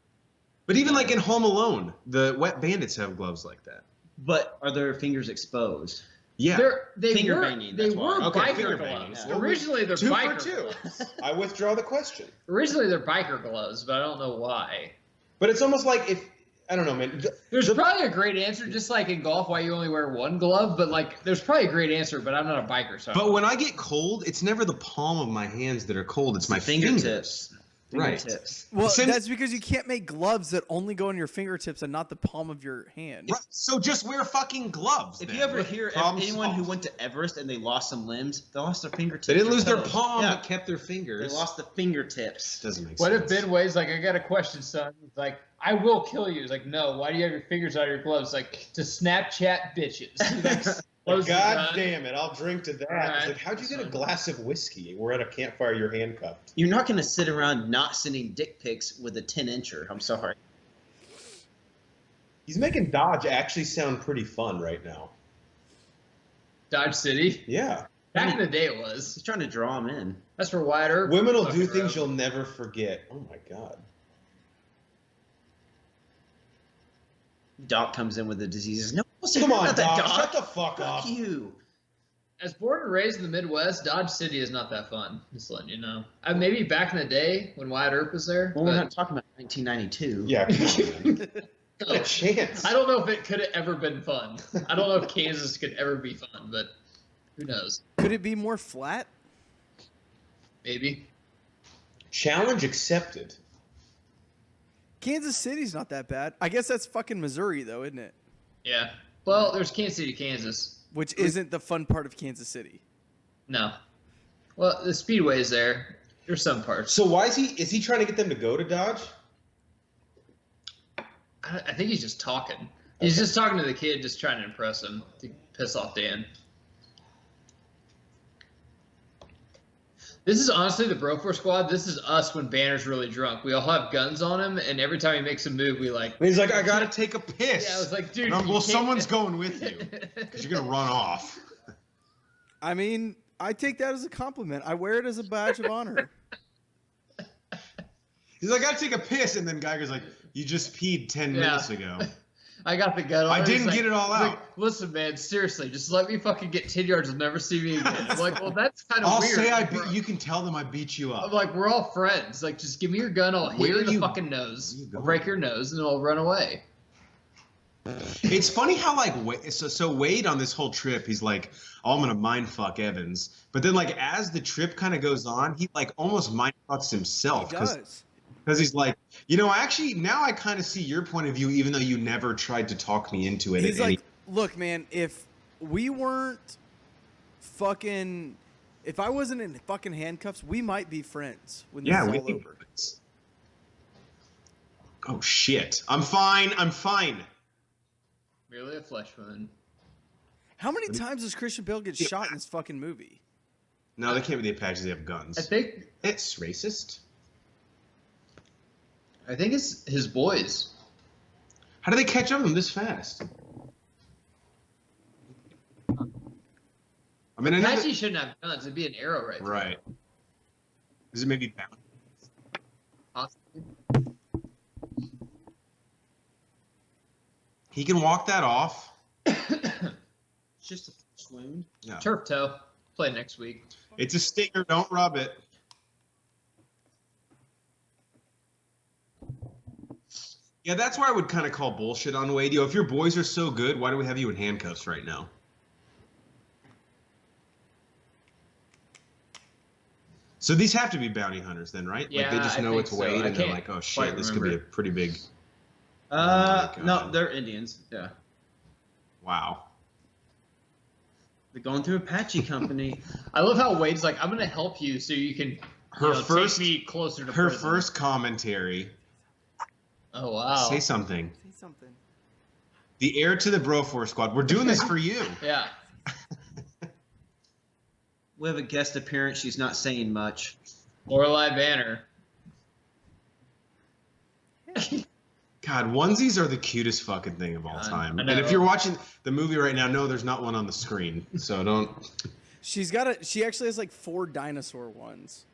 But even like in Home Alone, the Wet Bandits have gloves like that. But are their fingers exposed? Yeah. They Finger were, banging, They that's why. were Okay, biker finger gloves. banging, yeah. Originally, they're 2 for biker 2. gloves. I withdraw the question. Originally, they're biker gloves, but I don't know why. But it's almost like if I don't know, man. There's probably a great answer, just like in golf, why you only wear 1 glove. But like, there's probably a great answer, but I'm not a biker, so. But when I get cold, it's never the palm of my hands that are cold. It's my fingertips. Right. Fingertips. Well, Same- that's because you can't make gloves that only go on your fingertips and not the palm of your hand. Right. So just wear fucking gloves. If then. you ever hear Problem anyone who solved. went to Everest and they lost some limbs, they lost their fingertips. They didn't or lose their toes. palm, Yeah, but kept their fingers. they lost the fingertips. Doesn't make What sense. if Ben Way's like, I got a question, son? He's like, I will kill you. He's like, no, why do you have your fingers out of your gloves? Like, to Snapchat bitches. He, like, closes his God gun. damn it, I'll drink to that. Alright. It's like, how'd you get a glass of whiskey? We're at a campfire, you're handcuffed. You're not going to sit around not sending dick pics with a 10-incher. I'm sorry. He's making Dodge actually sound pretty fun right now. Dodge City. Yeah. Back in the day, it was. He's trying to draw him in. That's for Wyatt Earp. Women will do Fucking things road. you'll never forget. Oh my god. Doc comes in with the diseases. No, Come on, not that Doc. Shut the fuck Fuck up. you. As born and raised in the Midwest, Dodge City is not that fun. Just letting you know. Maybe back in the day when Wyatt Earp was there. Well, but we're not talking about 1992. Yeah, come on, man. Not a chance. I don't know if it could have ever been fun. I don't know if Kansas could ever be fun, but who knows? Could it be more flat? Maybe. Challenge accepted. Kansas City's not that bad. I guess that's fucking Missouri, though, isn't it? Yeah. Well, there's Kansas City, Kansas. Which isn't the fun part of Kansas City. No. Well, the Speedway's there. There's some parts. So why is he trying to get them to go to Dodge? I think he's just talking. He's just talking to the kid, just trying to impress him, to piss off Dan. This is honestly the Broforce squad. This is us when Banner's really drunk. We all have guns on him, and every time he makes a move, we like. And he's like, I gotta take a piss. Yeah, I was like, dude. Well, you can't- someone's going with you because you're gonna run off. I mean, I take that as a compliment. I wear it as a badge of honor. He's like, I gotta take a piss, and then Geiger's like, you just peed 10 Yeah. minutes ago. I got the gun on. I him. didn't He's get it all he's out. Like, listen, man, seriously, just let me fucking get 10 yards. You'll never see me again. I'm like, well, that's kind of I'll weird. say Like, you can tell them I beat you I'm up. like, we're all friends. Like, just give me your gun. I'll hit Where you in the you- fucking nose. where you I'll going? break your nose, and then I'll run away. It's funny how like so Wade on this whole trip, he's like, oh, I'm gonna mind fuck Evans, but then like as the trip kind of goes on, he like almost mind fucks himself He does. because he's like, you know, actually now I kind of see your point of view, even though you never tried to talk me into it. He's at any- like, look, man, if we weren't fucking... If I wasn't in fucking handcuffs, we might be friends when this yeah, is we all think. over. Oh shit! I'm fine. I'm fine. Merely a flesh wound. How many times does Christian Bale get shot in this fucking movie? No, they can't be the Apaches. They have guns. I think It's racist. it's his boys. How do they catch up with them this fast? I mean, I know that- Apache shouldn't have guns. It'd be an arrow right there. right. Is it maybe bound? Possibly. He can walk that off. It's just a flesh wound. Yeah. Turf toe. Play next week. It's a stinger. Don't rub it. Yeah, that's why I would kind of call bullshit on Wade. Yo, if your boys are so good, why do we have you in handcuffs right now? So these have to be bounty hunters then, right? Like they Yeah, just I know think it's so. Wade I and they're can't like, oh quite shit, this could be a remember. pretty big... Oh my No, God. they're Indians. Yeah. Wow. They're going through Apache company. I love how Wade's like, I'm gonna help you so you can take me closer to Her prison. first commentary. Oh wow. Say something. Say something. The heir to the Broforce squad. We're doing this for you. Yeah. We have a guest appearance. She's not saying much. Lorelei Banner. God, onesies are the cutest fucking thing of all I time. know. And if you're watching the movie right now, no, there's not one on the screen. So don't. She actually has like 4 dinosaur ones.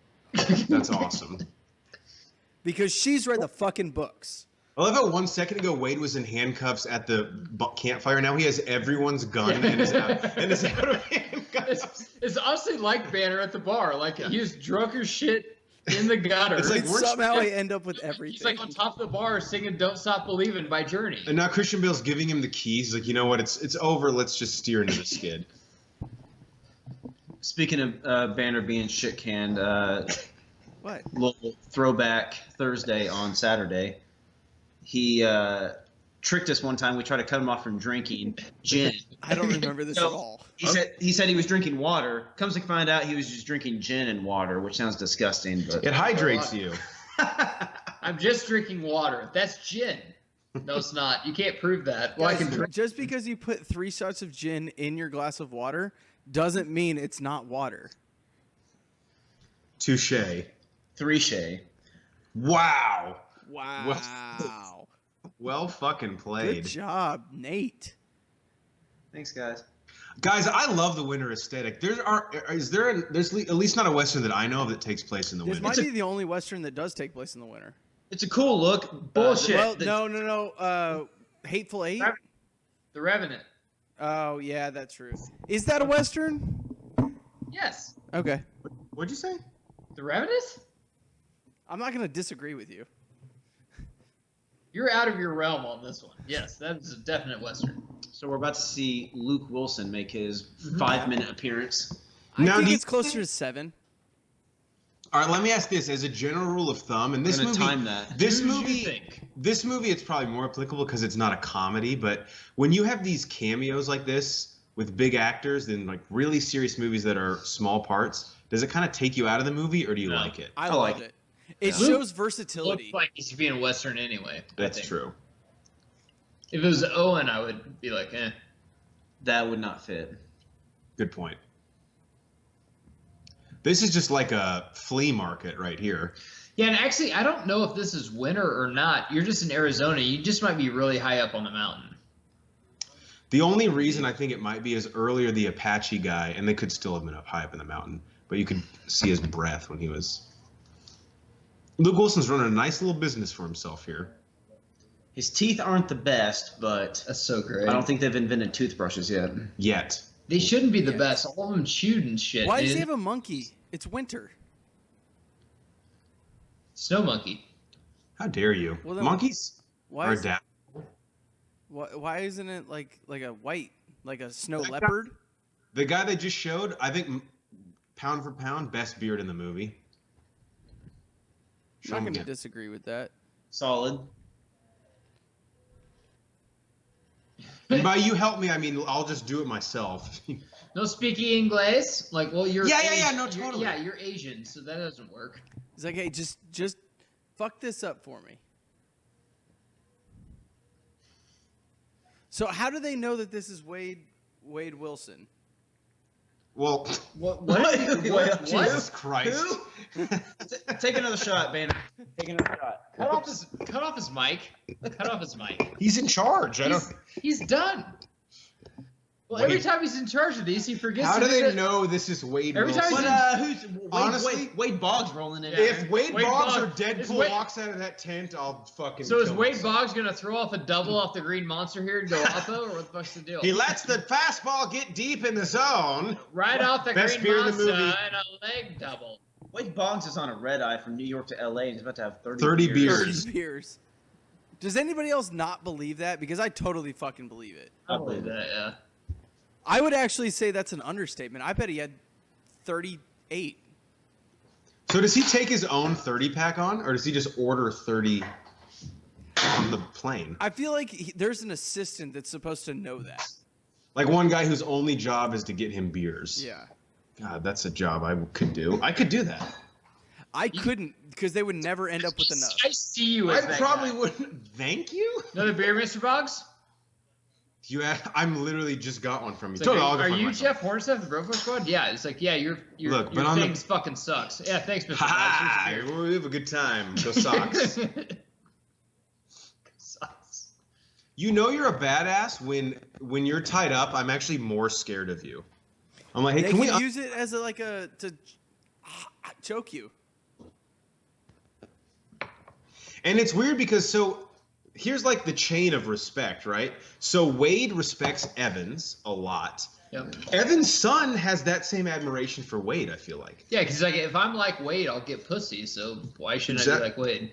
That's awesome. Because she's read the fucking books. I love how 1 second ago Wade was in handcuffs at the campfire. Now he has everyone's gun and is out of handcuffs. It's honestly like Banner at the bar. Like he was drunk as shit in the gutter. It's like, And we're- somehow I end up with He's everything. like on top of the bar singing "Don't Stop Believing" by Journey. And now Christian Bale's giving him the keys. He's like, you know what? It's over. Let's just steer into the skid. Speaking of Banner being shit canned, What? little throwback Thursday on Saturday. He tricked us one time. We tried to cut him off from drinking gin. I don't remember this No. at all. He said he was drinking water. Comes to find out he was just drinking gin and water, which sounds disgusting. But It hydrates you. I'm just drinking water. That's gin. No, it's not. You can't prove that. Well, I can Guys, drink. just because you put 3 shots of gin in your glass of water doesn't mean it's not water. Touche. 3 Shay. Wow. Wow. Well fucking played. Good job, Nate. Thanks, guys. Guys, I love the winter aesthetic. There's at least not a Western that I know of that takes place in the This winter. might be the only Western that does take place in the winter. It's a cool look. Bullshit. Well, no. Hateful Eight? The Revenant. Oh, yeah, that's true. Is that a Western? Yes. Okay. What'd you say? The Revenant? I'm not going to disagree with you. You're out of your realm on this one. Yes, that is a definite Western. So we're about to see Luke Wilson make his 5-minute appearance. Now, I think do you it's closer to 7. All right, let me ask this as a general rule of thumb. And this I'm gonna movie, time that. this Who do you movie, think? this movie, it's probably more applicable because it's not a comedy. But when you have these cameos like this with big actors in like really serious movies that are small parts, does it kind of take you out of the movie, or do you No. like it? I like love it. It Yeah. shows versatility. Looks like he should be in a Western anyway. I That's think. true. If it was Owen, I would be like, eh. That would not fit. Good point. This is just like a flea market right here. Yeah, and actually, I don't know if this is winter or not. You're just in Arizona. You just might be really high up on the mountain. The only reason I think it might be is earlier the Apache guy, and they could still have been up high up in the mountain, but you could see his breath when he was. Luke Wilson's running a nice little business for himself here. His teeth aren't the best, but That's so great. I don't think they've invented toothbrushes yet. Yet. They shouldn't be the Yes. best. All of them chewed and shit. Why does dude. he have a monkey? It's winter. Snow monkey? How dare you? Well, then- Monkeys Why are is, adaptable. why isn't it like a white, like a snow leopard? The guy they just showed, I think, pound for pound, best beard in the movie. I'm Show not him going to again. disagree with that. Solid. And by you help me, I mean I'll just do it myself. No speaking Inglés? Like, well, you're Yeah, Asian. no, You're- totally. Yeah, you're Asian, so that doesn't work. He's like, hey, just fuck this up for me. So how do they know that this is Wade Wilson? Well, What? Jesus Christ. Take another shot, Banner. Take another shot. Cut off his mic. Cut off his mic. He's in charge. I don't. He's done. Well, every time he's in charge of these, he forgets. How to do do they that. know this is Wade Every time Wilson? he's But who's Honestly, Wade Boggs rolling in? If Wade, Wade Boggs or Boggs- is Deadpool Wade- walks out of that tent, I'll fucking. So is kill Wade myself. Boggs gonna throw off a double off the Green Monster here and go oppo, or what the fuck's the deal? He lets the fastball get deep in the zone. Right off the Best Green beer in the Monster movie. and a leg double. Wade Boggs is on a red eye from New York to L.A. and he's about to have 30 beers. 30 beers. Does anybody else not believe that? Because I totally fucking believe it. I believe that. Yeah. I would actually say that's an understatement. I bet he had 38. So does he take his own 30 pack on, or does he just order 30 on the plane? I feel like there's an assistant that's supposed to know that. Like one guy whose only job is to get him beers. Yeah. God, that's a job I could do. I could do that. I couldn't because they would never end up with enough. I see you as I that probably guy. wouldn't. Thank you. Another beer, Mr. Boggs? I'm literally just got one from you. It's Totally, like, I'll go are fuck you myself. Jeff Hornstead of the Broforce Squad? Yeah. It's like, yeah, your Look, but on the- things fucking sucks. Yeah, thanks, Mr. Ha Boggs. ha! We have a good time. Go Sox. Sucks. You know you're a badass when you're tied up. I'm actually more scared of you. I'm like, hey, They can we? use it as to choke you. And it's weird because here's like the chain of respect, right? So Wade respects Evans a lot. Yep. Evan's son has that same admiration for Wade, I feel like. Yeah, because like if I'm like Wade, I'll get pussy. So why shouldn't I Exact- be like Wade?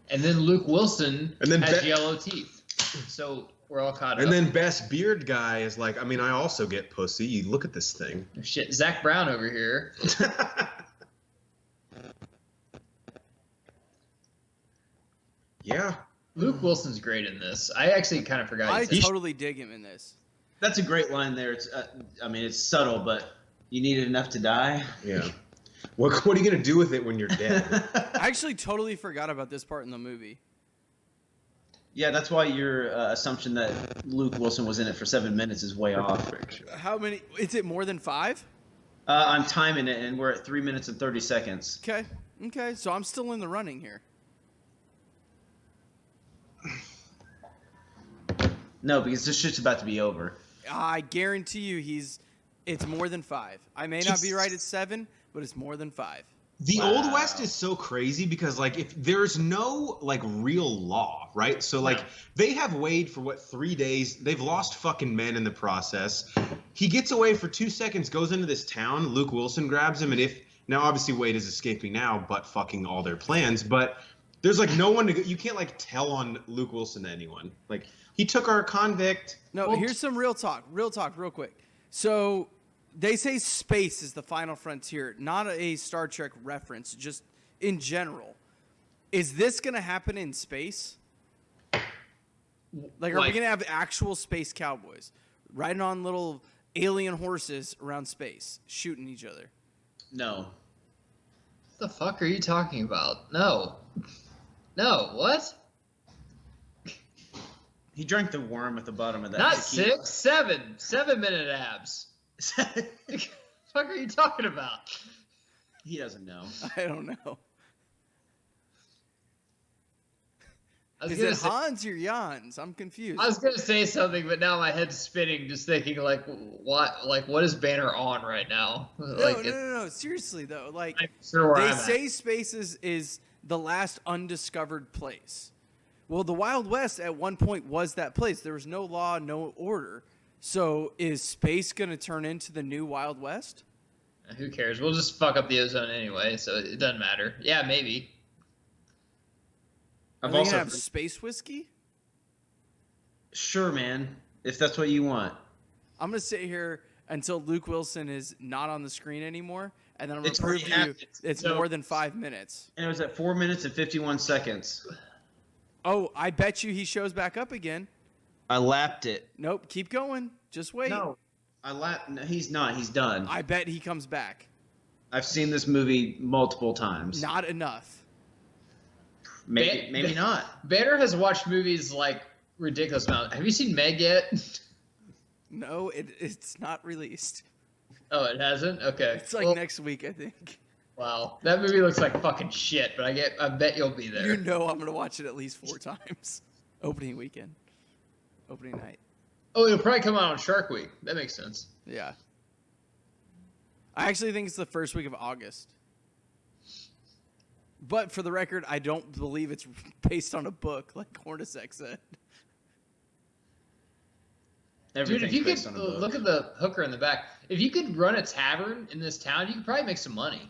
And then Luke Wilson And then has Be- yellow teeth. So we're all caught And up. then best beard guy is like, I mean, I also get pussy. You look at this thing. Shit, Zach Brown over here. Yeah. Luke Wilson's great in this. I actually kind of forgot. I he's- totally dig him in this. That's a great line there. It's, I mean, it's subtle, but you needed enough to die. Yeah. What are you gonna do with it when you're dead? I actually totally forgot about this part in the movie. Yeah, that's why your assumption that Luke Wilson was in it for 7 minutes is way off. How many? Is it more than 5? I'm timing it, and we're at 3 minutes and 30 seconds. Okay. So I'm still in the running here. No, because this shit's about to be over. I guarantee you it's more than 5. I may not be right at 7, but it's more than 5. The Old West is so crazy because, like, if there's no, like, real law, right? So, like, they have Wade for, 3 days. They've lost fucking men in the process. He gets away for 2 seconds, goes into this town. Luke Wilson grabs him. And now, obviously, Wade is escaping now, but fucking all their plans. But there's, like, no one you can't, like, tell on Luke Wilson to anyone. Like, he took our convict. No, here's some real talk, real quick. So they say space is the final frontier, not a Star Trek reference, just in general. Is this going to happen in space? Like, are we going to have actual space cowboys riding on little alien horses around space, shooting each other? No. What the fuck are you talking about? No. What? He drank the worm at the bottom of that. Not tequila. 6, 7. 7-minute abs. What the fuck are you talking about? He doesn't know. I don't know. Is gonna it say- Hans or Jans? I'm confused. I was gonna say something, but now my head's spinning, just thinking like, what is Banner on right now? No. Seriously though, like I'm sure where they I'm at. say space is the last undiscovered place. Well, the Wild West at one point was that place. There was no law, no order. So is space gonna turn into the new Wild West? Who cares? We'll just fuck up the ozone anyway, so it doesn't matter. Yeah, maybe. Are they gonna have space whiskey? Sure, man. If that's what you want. I'm gonna sit here until Luke Wilson is not on the screen anymore, and then I'm gonna It's prove to you already it's So- more than 5 minutes. And it was at 4 minutes and 51 seconds. Oh, I bet you he shows back up again. I lapped it. Nope, keep going. Just wait. No, he's not. He's done. I bet he comes back. I've seen this movie multiple times. Not enough. Maybe not. Banner has watched movies like ridiculous amount. Have you seen Meg yet? No, it's not released. Oh, it hasn't. Okay. It's like next week, I think. Wow, that movie looks like fucking shit, but I bet you'll be there. You know I'm gonna watch it at least 4 times. Opening weekend. Opening night. Oh, it'll probably come out on Shark Week. That makes sense. Yeah. I actually think it's the first week of August. But for the record, I don't believe it's based on a book, like Hornacek said. Dude, if you could based on a book. look at the hooker in the back, if you could run a tavern in this town, you could probably make some money.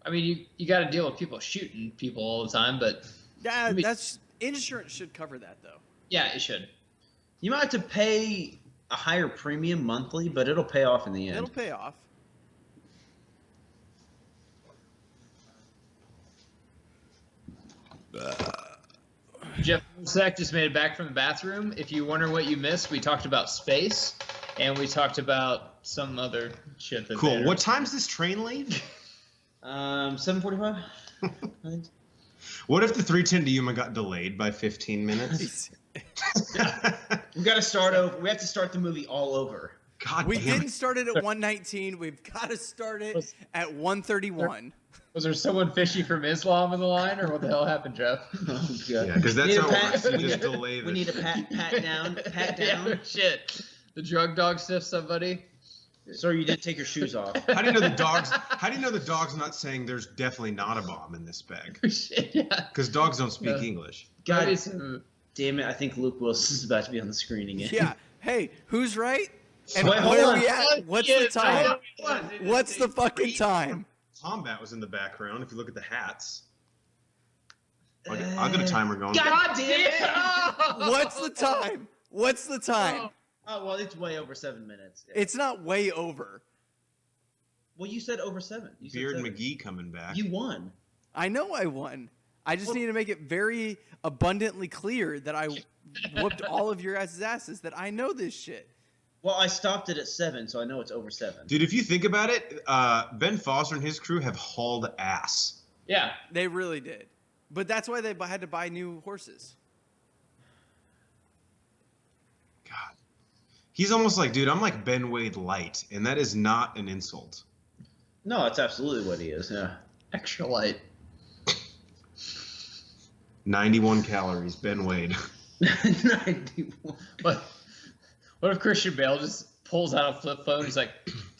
I mean, you got to deal with people shooting people all the time, but Yeah, mean- that's insurance should cover that though. yeah, it should. You might have to pay a higher premium monthly, but it'll pay off in the end. It'll pay off. Jeff Hornacek just made it back from the bathroom. If you wonder what you missed, we talked about space, and we talked about some other shit. That Cool. Banner- What time's this train leave? 7:45. What if the 310 to Yuma got delayed by 15 minutes? We got to start over. We have to start the movie all over. God We damn didn't it. start it at 119. We've got to start it at 131. Was there someone fishy from Islam in the line, or what the hell happened, Jeff? Oh, Yeah, because that's Need a how pat- we we just need- delay this. We need a pat down. Pat down. Yeah, shit. The drug dog sniffed somebody. Sir, you didn't take your shoes off. How do you know the dogs? How do you know the dog's not saying there's definitely not a bomb in this bag? Shit, yeah. Because dogs don't speak Yeah. English. God Maybe some- damn it! I think Luke Wilson's about to be on the screen again. Yeah. Hey, who's right? And Wait, hold where on. are we at? What's the Shit, I time? know. What's the fucking time? Combat was in the background. If you look at the hats, I'll get a timer going. God damn it! What's the time? What's the time? Oh well, it's way over 7 minutes. Yeah. It's not way over. Well, you said over 7. You said Beard 7. McGee coming back. You won. I know I won. I just need to make it very abundantly clear that I whooped all of your guys' asses, that I know this shit. Well, I stopped it at 7, so I know it's over 7. Dude, if you think about it, Ben Foster and his crew have hauled ass. Yeah. They really did. But that's why they had to buy new horses. God. He's almost like, dude, I'm like Ben Wade light, and that is not an insult. No, that's absolutely what he is. Yeah. Extra light. 91 calories, Ben Wade. 91. But What if Christian Bale just pulls out a flip phone? He's like,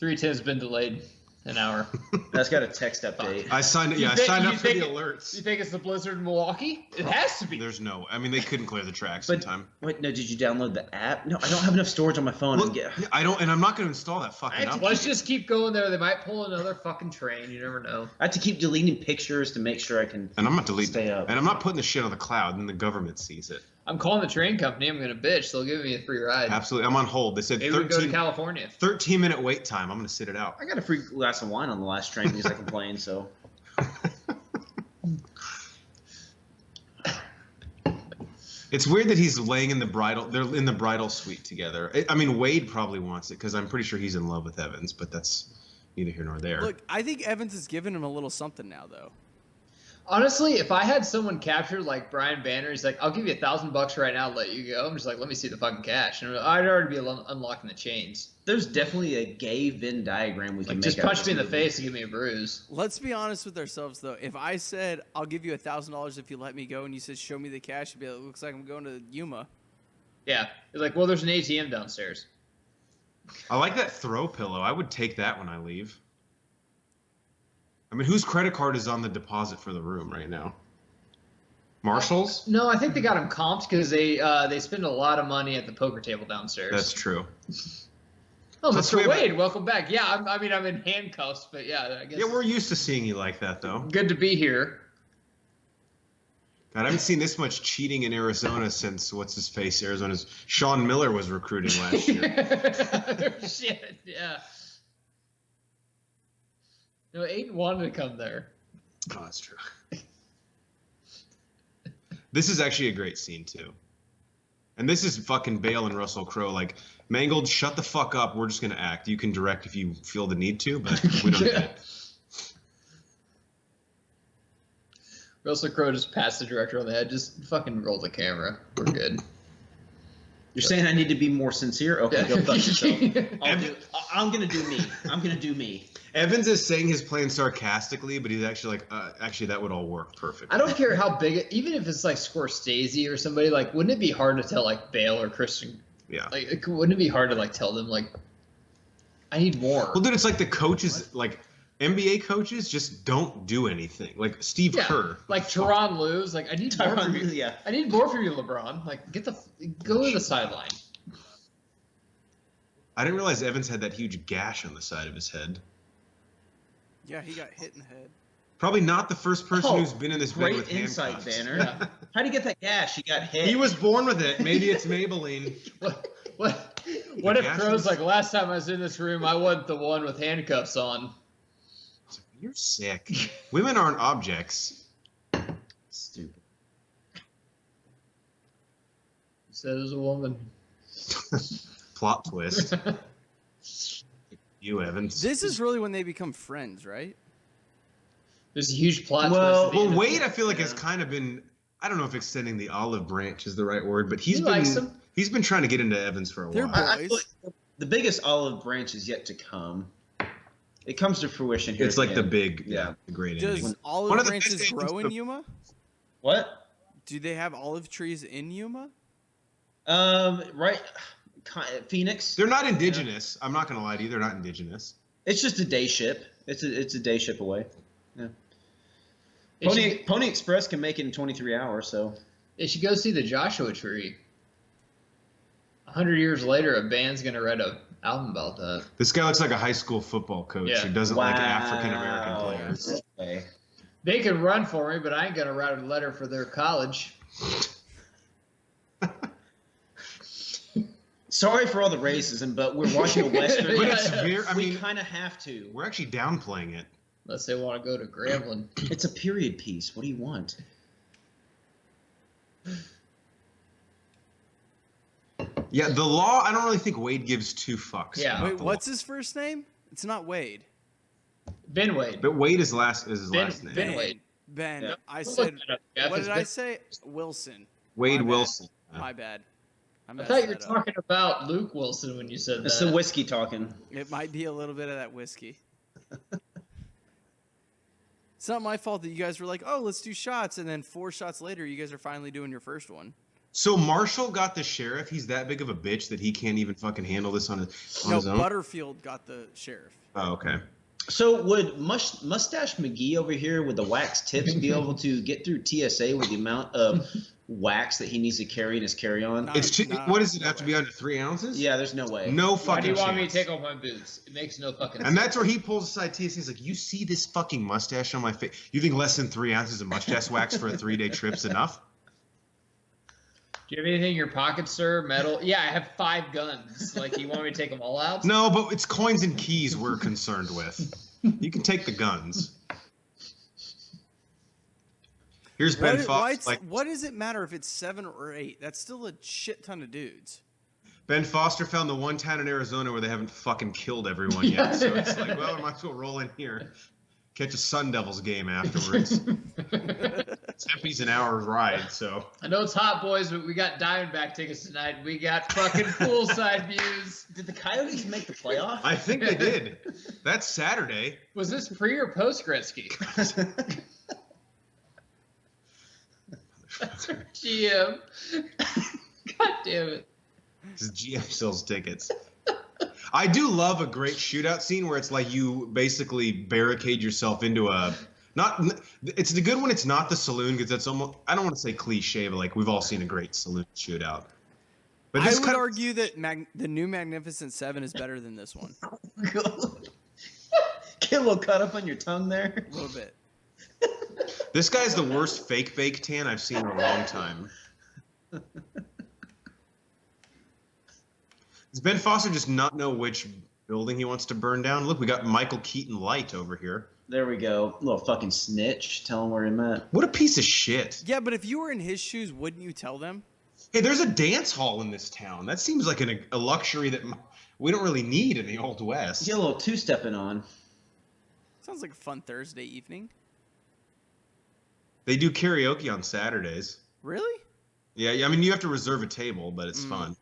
310's been delayed an hour. That's got a text update. I signed it. Yeah, I signed up for the alerts. You think it's the blizzard in Milwaukee? It has to be. There's no. I mean, they couldn't clear the tracks in time. Wait, no, did you download the app? No, I don't have enough storage on my phone. Well, I don't, and I'm not going to install that fucking app. Let's just keep going there. They might pull another fucking train. You never know. I have to keep deleting pictures to make sure I can. And I'm not deleting. Stay up. And I'm not putting the shit on the cloud, and the government sees it. I'm calling the train company. I'm gonna bitch. They'll give me a free ride. Absolutely, I'm on hold. They said Maybe we go to California. 13-minute wait time. I'm going to sit it out. I got a free glass of wine on the last train because I complained. So. It's weird that he's laying in the bridal. They're in the bridal suite together. I mean, Wade probably wants it because I'm pretty sure he's in love with Evans, but that's neither here nor there. Look, I think Evans is giving him a little something now, though. Honestly, if I had someone captured like Brian Banner, he's like, "I'll give you $1,000 right now to let you go." I'm just like, "Let me see the fucking cash." And I'd already be unlocking the chains. There's definitely a gay Venn diagram we can make. Just punch me in the face and give me a bruise. Let's be honest with ourselves, though. If I said, I'll give you $1,000 if you let me go, and you said, show me the cash, you'd be like, looks like I'm going to Yuma. Yeah. It's like, well, there's an ATM downstairs. I like that throw pillow. I would take that when I leave. I mean, whose credit card is on the deposit for the room right now? Marshall's? No, I think they got them comped because they spend a lot of money at the poker table downstairs. That's true. Oh, Plus, Mr. Wade, welcome back. Yeah, I'm in handcuffs, but yeah, I guess. Yeah, we're used to seeing you like that, though. Good to be here. God, I haven't seen this much cheating in Arizona since Arizona's Sean Miller was recruiting last year. Shit, yeah. No, Aiden wanted to come there. Oh, that's true. This is actually a great scene, too. And this is fucking Bale and Russell Crowe. Like, Mangold, shut the fuck up. We're just going to act. You can direct if you feel the need to, but we don't need it. Russell Crowe just passed the director on the head. Just fucking roll the camera. We're good. You're saying I need to be more sincere? Okay, go fuck yourself. I'm going to do me. I'm going to do me. Evans is saying his plan sarcastically, but he's actually like, actually, that would all work perfectly. I don't care how big even if it's like Scorsese or somebody, like, wouldn't it be hard to tell, like, Bale or Christian? Yeah. Like, wouldn't it be hard to, like, tell them, like, I need more? Well, dude, it's like the coaches, like, NBA coaches just don't do anything. Like, Steve Kerr. Like, Tyronn Lue's, like, I need more from you. Yeah. I need more from you, LeBron. Like, go to the sideline. I didn't realize Evans had that huge gash on the side of his head. Yeah, he got hit in the head. Probably not the first person who's been in this bed with great insight, handcuffs. Banner. Yeah. How'd he get that gash? He got hit. He was born with it. Maybe it's Maybelline. What if Crow's like, last time I was in this room, I wasn't the one with handcuffs on? You're sick. Women aren't objects. Stupid. You said it was a woman. Plot twist. You, Evans. This is really when they become friends, right? There's a huge plot Well, twist. Wade, I feel like has kind of been. I don't know if extending the olive branch is the right word, but he's been trying to get into Evans for a They're while. boys. The biggest olive branch is yet to come. It comes to fruition here. It's like the big, yeah, the great Does ending. olive branches grow in Yuma? What? Do they have olive trees in Yuma? Right. Phoenix. They're not indigenous. I'm not gonna lie to you. They're not indigenous. It's just a day ship. It's a day ship away. Yeah. It Pony Express can make it in 23 hours. So. They should go see the Joshua Tree. 100 years later, a band's gonna write an album about that. This guy looks like a high school football coach who doesn't like African American players. Okay. They can run for me, but I ain't gonna write a letter for their college. Sorry for all the racism, but we're watching a Western. But it's weird. I mean, we kind of have to. We're actually downplaying it. Unless they want to go to Grambling. It's a period piece. What do you want? Yeah, the law, I don't really think Wade gives two fucks. Yeah. about Wait, the what's law. his first name? It's not Wade. Ben Wade. But Wade is his last name. Ben Wade. Ben. Yeah. I Look said. that up, Jeff. What It's did I Ben- say? Wilson. Wade My bad. Wilson. My bad. I messed thought you were that up. talking about Luke Wilson when you said It's that. the whiskey talking. It might be a little bit of that whiskey. It's not my fault that you guys were like, oh, let's do shots. And then 4 shots later, you guys are finally doing your first one. So Marshall got the sheriff. He's that big of a bitch that he can't even fucking handle this on his own? Butterfield got the sheriff. Oh, okay. So would Mustache McGee over here with the wax tips be able to get through TSA with the amount of wax that he needs to carry in his carry-on? What does it have to be under 3 ounces? Yeah, there's no way. No Why fucking do you want me chance. to take off my boots? It makes no fucking sense. And that's where he pulls aside TSA. He's like, you see this fucking mustache on my face? You think less than 3 ounces of mustache wax for a 3-day trip's enough? Do you have anything in your pocket, sir? Metal? Yeah, I have 5 guns. Like, you want me to take them all out? No, but it's coins and keys we're concerned with. You can take the guns. Here's Ben Foster. What does it matter if it's 7 or 8? That's still a shit ton of dudes. Ben Foster found the one town in Arizona where they haven't fucking killed everyone yet. So it's like, well, I might as well roll in here. Catch a Sun Devils game afterwards. Tempe's an hour ride, so. I know it's hot, boys, but we got Diamondback tickets tonight. We got fucking poolside views. Did the Coyotes make the playoff? I think they did. That's Saturday. Was this pre or post Gretzky? GM. God damn it. Because GM sells tickets. I do love a great shootout scene where it's like you basically barricade yourself into a it's the good when it's not the saloon because that's almost, I don't want to say cliche, but like we've all seen a great saloon shootout. But I would argue that the new Magnificent Seven is better than this one. Get a little cut up on your tongue there. A little bit. This guy's the worst fake bake tan I've seen in a long time. Does Ben Foster just not know which building he wants to burn down? Look, we got Michael Keaton Light over here. There we go. Little fucking snitch. Tell him where he at. What a piece of shit. Yeah, but if you were in his shoes, wouldn't you tell them? Hey, there's a dance hall in this town. That seems like a luxury that we don't really need in the Old West. Get a little two-stepping on. Sounds like a fun Thursday evening. They do karaoke on Saturdays. Really? Yeah, I mean, you have to reserve a table, but it's fun.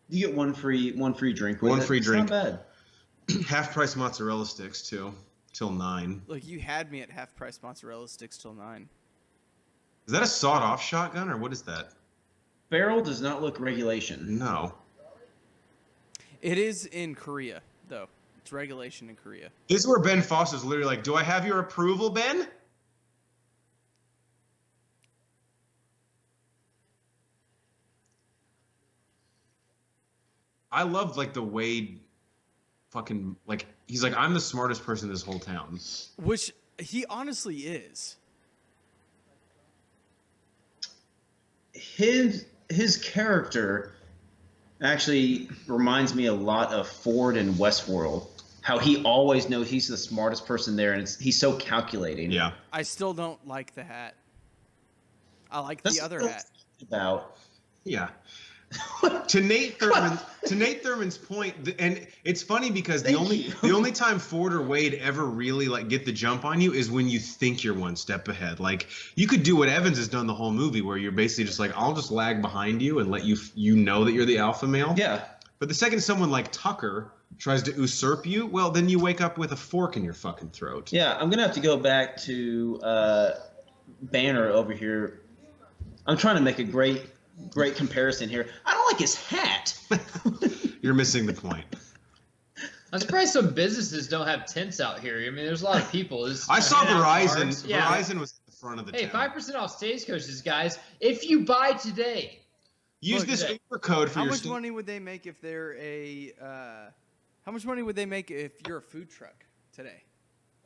You get one free drink with One it. free drink. It's not bad. Half-price mozzarella sticks, too, till 9. Like, you had me at half-price mozzarella sticks till 9. Is that a sawed-off shotgun, or what is that? Barrel does not look regulation. No. It is in Korea, though. It's regulation in Korea. This is where Ben Foster's literally like, do I have your approval, Ben? I loved, like, the way fucking, like, he's like, I'm the smartest person in this whole town. Which he honestly is. His character actually reminds me a lot of Ford in Westworld. How he always knows he's the smartest person there, and he's so calculating. Yeah. I still don't like the hat. I like That's the other what hat. About. Yeah. To Nate Thurman's point, and it's funny because the only time Ford or Wade ever really like get the jump on you is when you think you're one step ahead. Like you could do what Evans has done the whole movie, where you're basically just like, I'll just lag behind you and let you know that you're the alpha male. Yeah. But the second someone like Tucker tries to usurp you, well, then you wake up with a fork in your fucking throat. Yeah, I'm gonna have to go back to Banner over here. I'm trying to make a great comparison here. I don't like his hat. You're missing the point. I'm surprised some businesses don't have tents out here. I mean, there's a lot of people. I saw Verizon. Yeah. Verizon was at the front of the Hey, town. 5% off Stagecoaches, guys. If you buy today. Use Look, this today. Uber code for How your much money would they make if they're a? How much money would they make if you're a food truck today?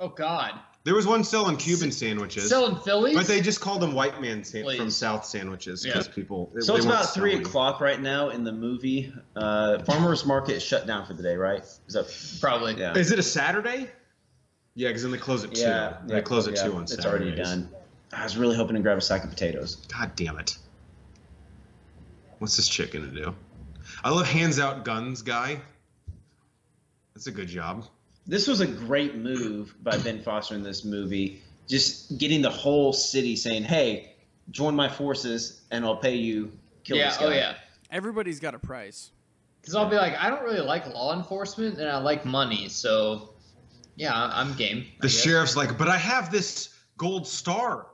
Oh God. There was one selling Cuban sandwiches. Selling Phillies? But they just called them white man from Please. South sandwiches because people. So they it's weren't about 3 selling. o'clock right now in the movie. Farmers Market is shut down for the day, right? Is that Probably. Yeah. Is it a Saturday? Yeah, because then they close at 2. Yeah, They close at 2 on It's Saturdays. already done. I was really hoping to grab a sack of potatoes. God damn it. What's this chick gonna do? I love hands out guns guy. That's a good job. This was a great move by Ben Foster in this movie. Just getting the whole city saying, hey, join my forces and I'll pay you kill this guy. Oh yeah. Everybody's got a price. Because I'll be like, I don't really like law enforcement and I like money, so yeah, I'm game. The sheriff's like, but I have this gold star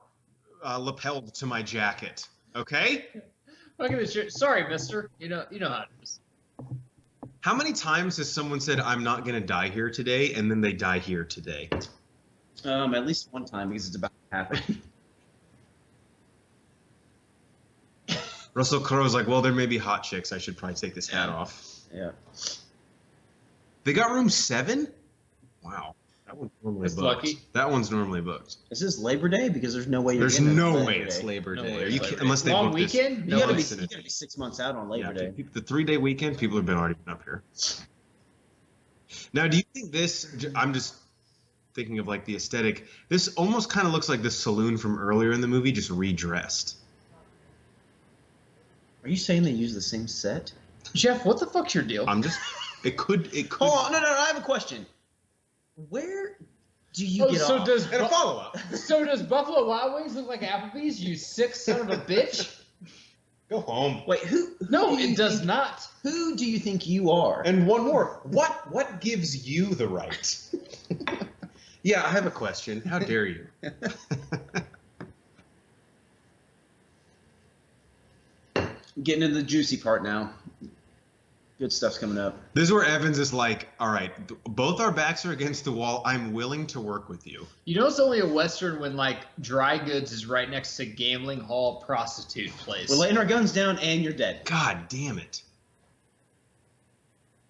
lapelled to my jacket. Okay? Look at this shit. Sorry, mister. You know how it is. How many times has someone said, I'm not going to die here today, and then they die here today? At least one time because it's about to happen. Russell Crowe's like, well, there may be hot chicks. I should probably take this hat off. Yeah. They got room 7? Wow. That one's normally That's booked. lucky. That one's normally booked. Is this Labor Day? Because there's no way you're There's getting no Labor way Day. it's Labor No Day. way Are it's you Labor kidding? Day. Unless they Long book this. weekend? You No gotta, way. be, you gotta be 6 months out on Labor Day. The 3-day weekend, people have been already been up here. Now, do you think this? I'm just thinking of like the aesthetic. This almost kind of looks like the saloon from earlier in the movie, just redressed. Are you saying they use the same set? Jeff, what the fuck's your deal? I'm just. It could. Oh, no, I have a question. Where do you get so off? does And a follow-up. so does Buffalo Wild Wings look like Applebee's? You sick son of a bitch! Go home. Wait, who? No, who do you it does think- not. Who do you think you are? And one more. What gives you the right? Yeah, I have a question. How dare you? Getting into the juicy part now. Good stuff's coming up. This is where Evans is like, all right, both our backs are against the wall. I'm willing to work with you. You know it's only a Western when, like, dry goods is right next to gambling hall prostitute place. We're laying our guns down and you're dead. God damn it.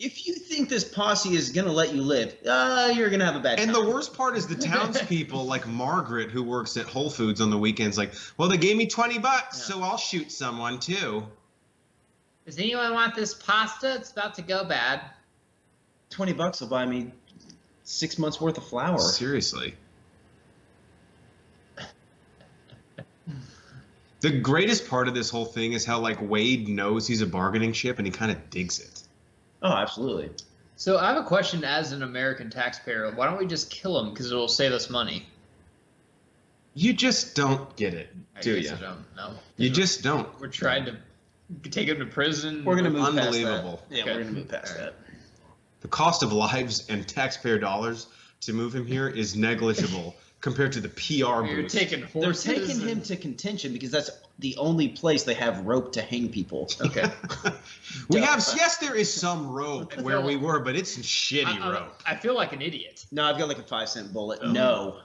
If you think this posse is going to let you live, you're going to have a bad time. And the worst part is the townspeople, like Margaret, who works at Whole Foods on the weekends, like, well, they gave me $20, so I'll shoot someone too. Does anyone want this pasta? It's about to go bad. $20 will buy me 6 months worth of flour. Seriously. The greatest part of this whole thing is how, like, Wade knows he's a bargaining chip and he kind of digs it. Oh, absolutely. So I have a question as an American taxpayer. Why don't we just kill him because it'll save us money? You just don't get it, do guess you? I don't know. You just don't. We're trying to take him to prison. We're going to move past Unbelievable. that. Yeah, Okay. we're going to move past that. The cost of lives and taxpayer dollars to move him here is negligible compared to the PR You're booth. taking They're horses. taking him to contention because that's the only place they have rope to hang people. Okay. We have, yes, there is some rope where we were, but it's shitty rope. I feel like an idiot. No, I've got like a 5-cent bullet. No,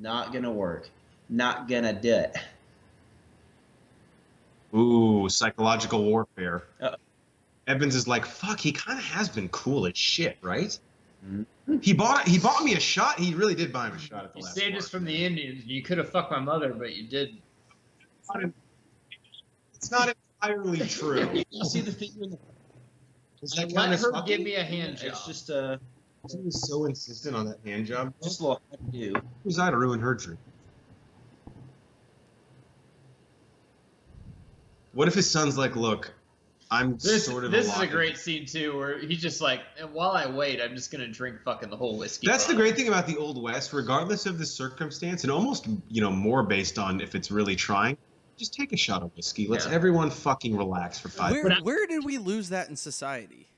not going to work. Not going to do it. Ooh, psychological warfare. Uh-oh. Evans is like, fuck, he kind of has been cool as shit, right? Mm-hmm. He bought me a shot. He really did buy him a shot at the You last saved part. us from the Indians. You could have fucked my mother, but you did. It's not entirely true. You see the finger in the... Is that Let kind of her fucking? give me a hand job. It's just He was so insistent on that hand job. just a little do. Who's I to ruin her dream? What if his son's like, look, I'm sort of This is a lock-in." great scene too, where he's just like, and while I wait, I'm just gonna drink fucking the whole whiskey. That's the bottle." great thing about the Old West, regardless of the circumstance, and almost, more based on if it's really trying. Just take a shot of whiskey. Let's Yeah. everyone fucking relax for 5 minutes. Where did we lose that in society?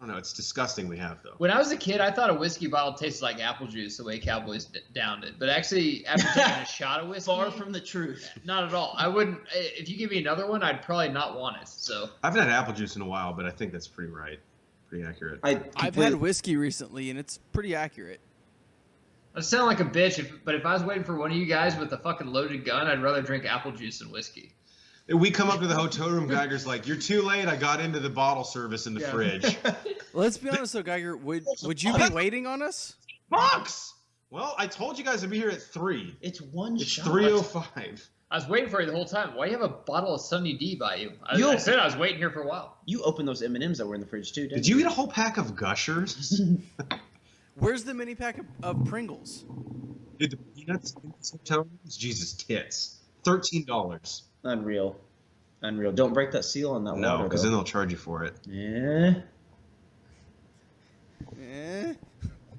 I don't know. It's disgusting we have, though. When I was a kid, I thought a whiskey bottle tasted like apple juice the way Cowboys downed it. But actually, after taking a shot of whiskey, Far from the truth. not at all. I wouldn't. If you give me another one, I'd probably not want it. So I haven't had apple juice in a while, but I think that's pretty right. Pretty accurate. I've had whiskey recently, and it's pretty accurate. I sound like a bitch. But if I was waiting for one of you guys with a fucking loaded gun, I'd rather drink apple juice than whiskey. We come up to the hotel room, Geiger's like, you're too late. I got into the bottle service in the fridge. Let's be honest, though, Geiger. Would you be waiting on us? Fox! Well, I told you guys to be here at 3. It's one It's shot. 3:05. I was waiting for you the whole time. Why do you have a bottle of Sunny D by you? I Yo. said I was waiting here for a while. You opened those M&Ms that were in the fridge too, didn't Did you eat a whole pack of Gushers? Where's the mini pack of Pringles? Did the peanuts in this hotel room? Jesus tits. $13. Unreal. Don't break that seal on that No, water. because then they'll charge you for it. Yeah.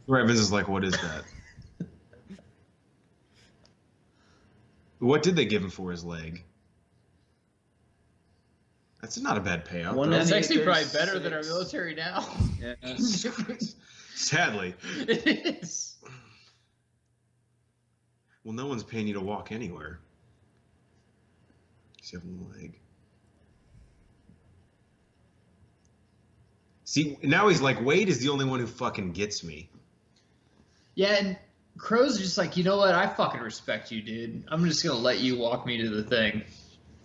Where Evans is like, what is that? What did they give him for his leg? That's not a bad payout. One though. It's actually probably 36. better than our military now. Yeah. Sadly. It is. Well, no one's paying you to walk anywhere. Does he have one leg? See, now he's like, Wade is the only one who fucking gets me. Yeah, and Crowe's just like, you know what? I fucking respect you, dude. I'm just gonna let you walk me to the thing.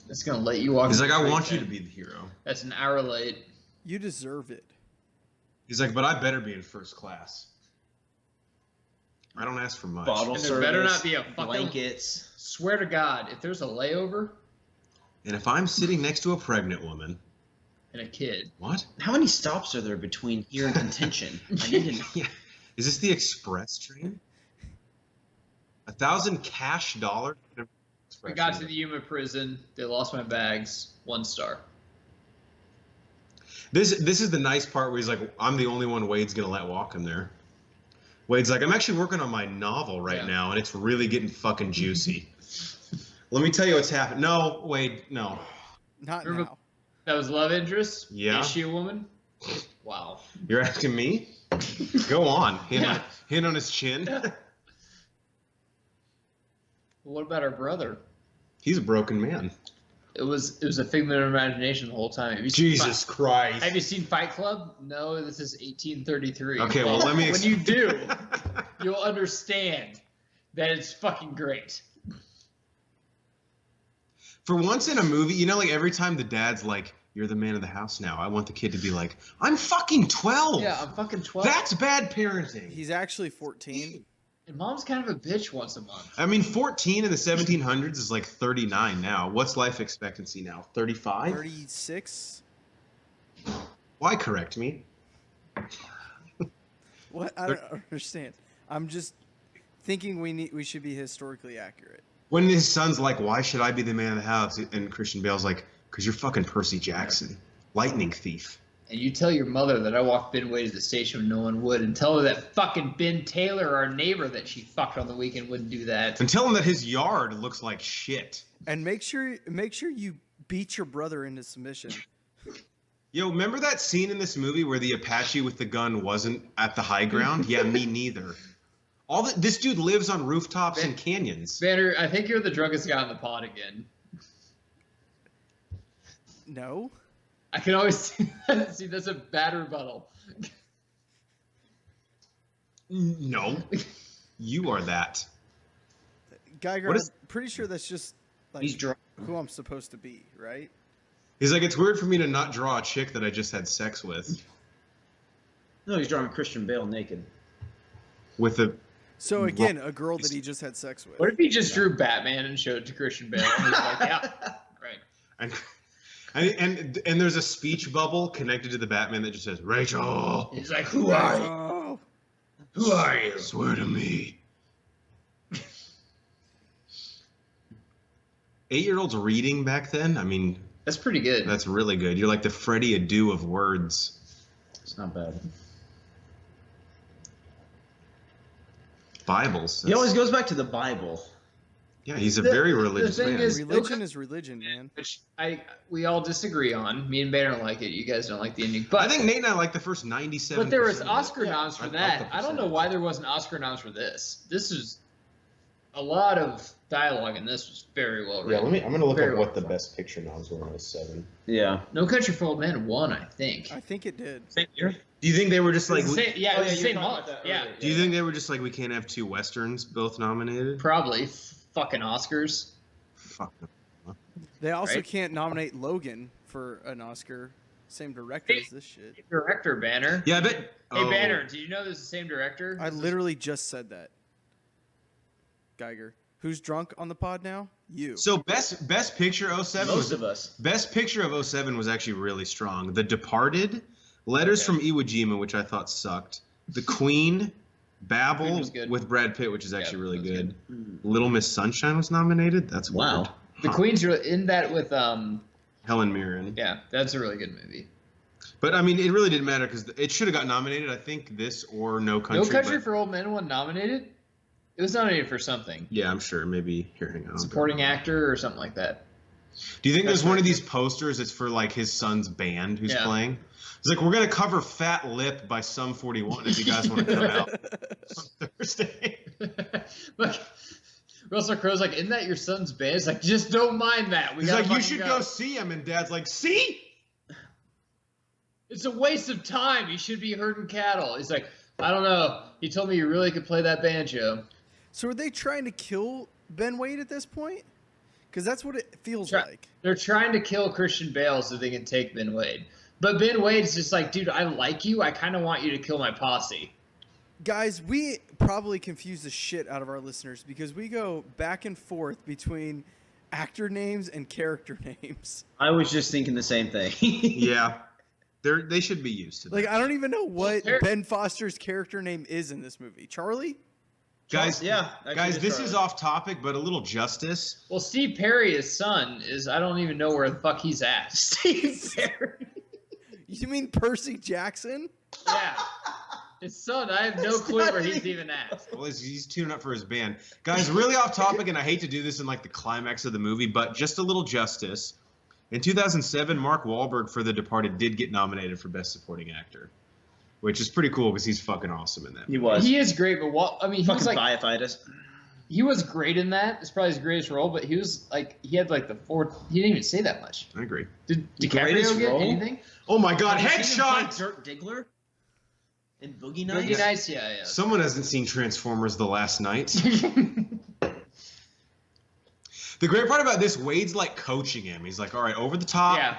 Just gonna let you walk. He's me like, to I the want you thing. to be the hero. That's an hour late. You deserve it. He's like, but I better be in first class. I don't ask for much. Bottle And there service, better not be a fucking- blankets. Swear to God, if there's a layover And if I'm sitting next to a pregnant woman, and a kid, what? How many stops are there between here and contention? I need to know. Yeah. Is this the express train? 1,000 cash dollars? we got to the Yuma prison. They lost my bags. 1 star. This is the nice part where he's like, I'm the only one Wade's gonna let walk him there. Wade's like, I'm actually working on my novel right now, and it's really getting fucking juicy. Let me tell you what's happened. No, Wade, no. Not Remember- now. That was love interest? Yeah. Is she a woman? Wow. You're asking me? Go on. Yeah. Hand on his chin. What about our brother? He's a broken man. It was a figment of imagination the whole time. Have you seen Jesus Christ. Have you seen Fight Club? No, this is 1833. Okay, well, let me When you do, you'll understand that it's fucking great. For once in a movie, you know, like every time the dad's like, you're the man of the house now, I want the kid to be like, I'm fucking 12. Yeah, I'm fucking 12. That's bad parenting. He's actually 14. And mom's kind of a bitch once a month. I mean, 14 in the 1700s is like 39 now. What's life expectancy now? 35? 36? Why correct me? What? I don't understand. I'm just thinking we should be historically accurate. When his son's like, why should I be the man of the house? And Christian Bale's like, because you're fucking Percy Jackson. Lightning thief. And you tell your mother that I walked Ben Way to the station when no one would, and tell her that fucking Ben Taylor, our neighbor that she fucked on the weekend, wouldn't do that. And tell him that his yard looks like shit. And make sure you beat your brother into submission. Yo, remember that scene in this movie where the Apache with the gun wasn't at the high ground? Yeah, me neither. This dude lives on rooftops and canyons. Banner, I think you're the drunkest guy on the pod again. No? I can always see that. See, that's a bad rebuttal. No. You are that. Geiger, What is- I'm pretty sure that's just like He's drunk. who I'm supposed to be, right? He's like, it's weird for me to not draw a chick that I just had sex with. No, he's drawing Christian Bale naked. With a... So again, a girl that he just had sex with. What if he just drew Batman and showed it to Christian Bale? And he's like, yeah, right. And there's a speech bubble connected to the Batman that just says, Rachel, He's like, who are you? Oh, Who are you? swear to me. 8-year-olds reading back then? I mean, That's pretty good. that's really good. You're like the Freddie Adu of words. It's not bad. Bibles. He always goes back to the Bible. Yeah, he's a The- very the religious thing man. is- religion is religion, man. Which we all disagree on. Me and Banner like it. You guys don't like the ending. But I think Nate and I like the first 97. But there was Oscar noms I for like that. the I don't know why there wasn't Oscar noms for this. This is a lot of dialogue, and this was very well Yeah, written. I'm gonna look Very up well what the done. best picture noms were when I was 7. Yeah. No Country for Old Men won, I think. I think it did. Same year. Do you think they were just like? Same, yeah, Oh, it was yeah, the you were same talking month. about that Yeah, earlier. Do you think they were just like, we can't have 2 westerns both nominated? probably. Fucking Oscars. Fuck. They also Right? can't nominate Logan for an Oscar. Same director as this shit. Director Banner. Yeah, I bet. Hey oh. Banner, did you know this is the same director? I literally just said that. Geiger. Who's drunk on the pod now? You. So best picture 07 Most was, of us. best picture of 07 was actually really strong. The Departed, Letters from Iwo Jima, which I thought sucked. The Queen, Queen Babel was good. with Brad Pitt, which is actually really that was good. Mm. Little Miss Sunshine was nominated. That's Wow. weird. The Queen's in that with Helen Mirren. yeah, that's a really good movie. But I mean, it really didn't matter because it should have got nominated. I think this or No Country. No Country but- for Old Men won nominated. It was nominated for something. Yeah, I'm sure. Maybe here, hang on. Supporting actor or something like that. Do you think That's there's one right. of these posters that's for like his son's band who's Yeah. playing? It's like, we're gonna cover Fat Lip by Sum 41 if you guys want to come out on Thursday. Look, Russell Crowe's like, isn't that your son's band? It's like, just don't mind that. He's like, you should go see him. And Dad's like, see? It's a waste of time. You should be herding cattle. He's like, I don't know. He told me you really could play that banjo. So are they trying to kill Ben Wade at this point? Because that's what it feels like. They're trying to kill Christian Bale so they can take Ben Wade. But Ben Wade's just like, dude, I like you. I kind of want you to kill my posse. Guys, we probably confuse the shit out of our listeners because we go back and forth between actor names and character names. I was just thinking the same thing. Yeah. They should be used to that. Like, I don't even know what Ben Foster's character name is in this movie. Charlie? Guys, Actually, this Charlie. is off topic, but a little justice. Well, Steve Perry, his son, I don't even know where the fuck he's at. Steve Perry. You mean Percy Jackson? Yeah. His son, I have no clue where he's even at. Well, he's tuning up for his band. Guys, really off topic, and I hate to do this in like the climax of the movie, but just a little justice. In 2007, Mark Wahlberg for The Departed did get nominated for Best Supporting Actor, which is pretty cool because he's fucking awesome in that. He was. He is great, but he Fucking was like, firefighter. he was great in that. It's probably his greatest role, but he was like, he had like he didn't even say that much. I agree. Did Greatest DiCaprio get role? anything? Oh my God, Have you seen him headshot! play Dirk Diggler in Boogie Nights? Boogie Nights, yeah. Someone hasn't seen Transformers The Last Night. The great part about this, Wade's like coaching him. He's like, all right, over the top. Yeah.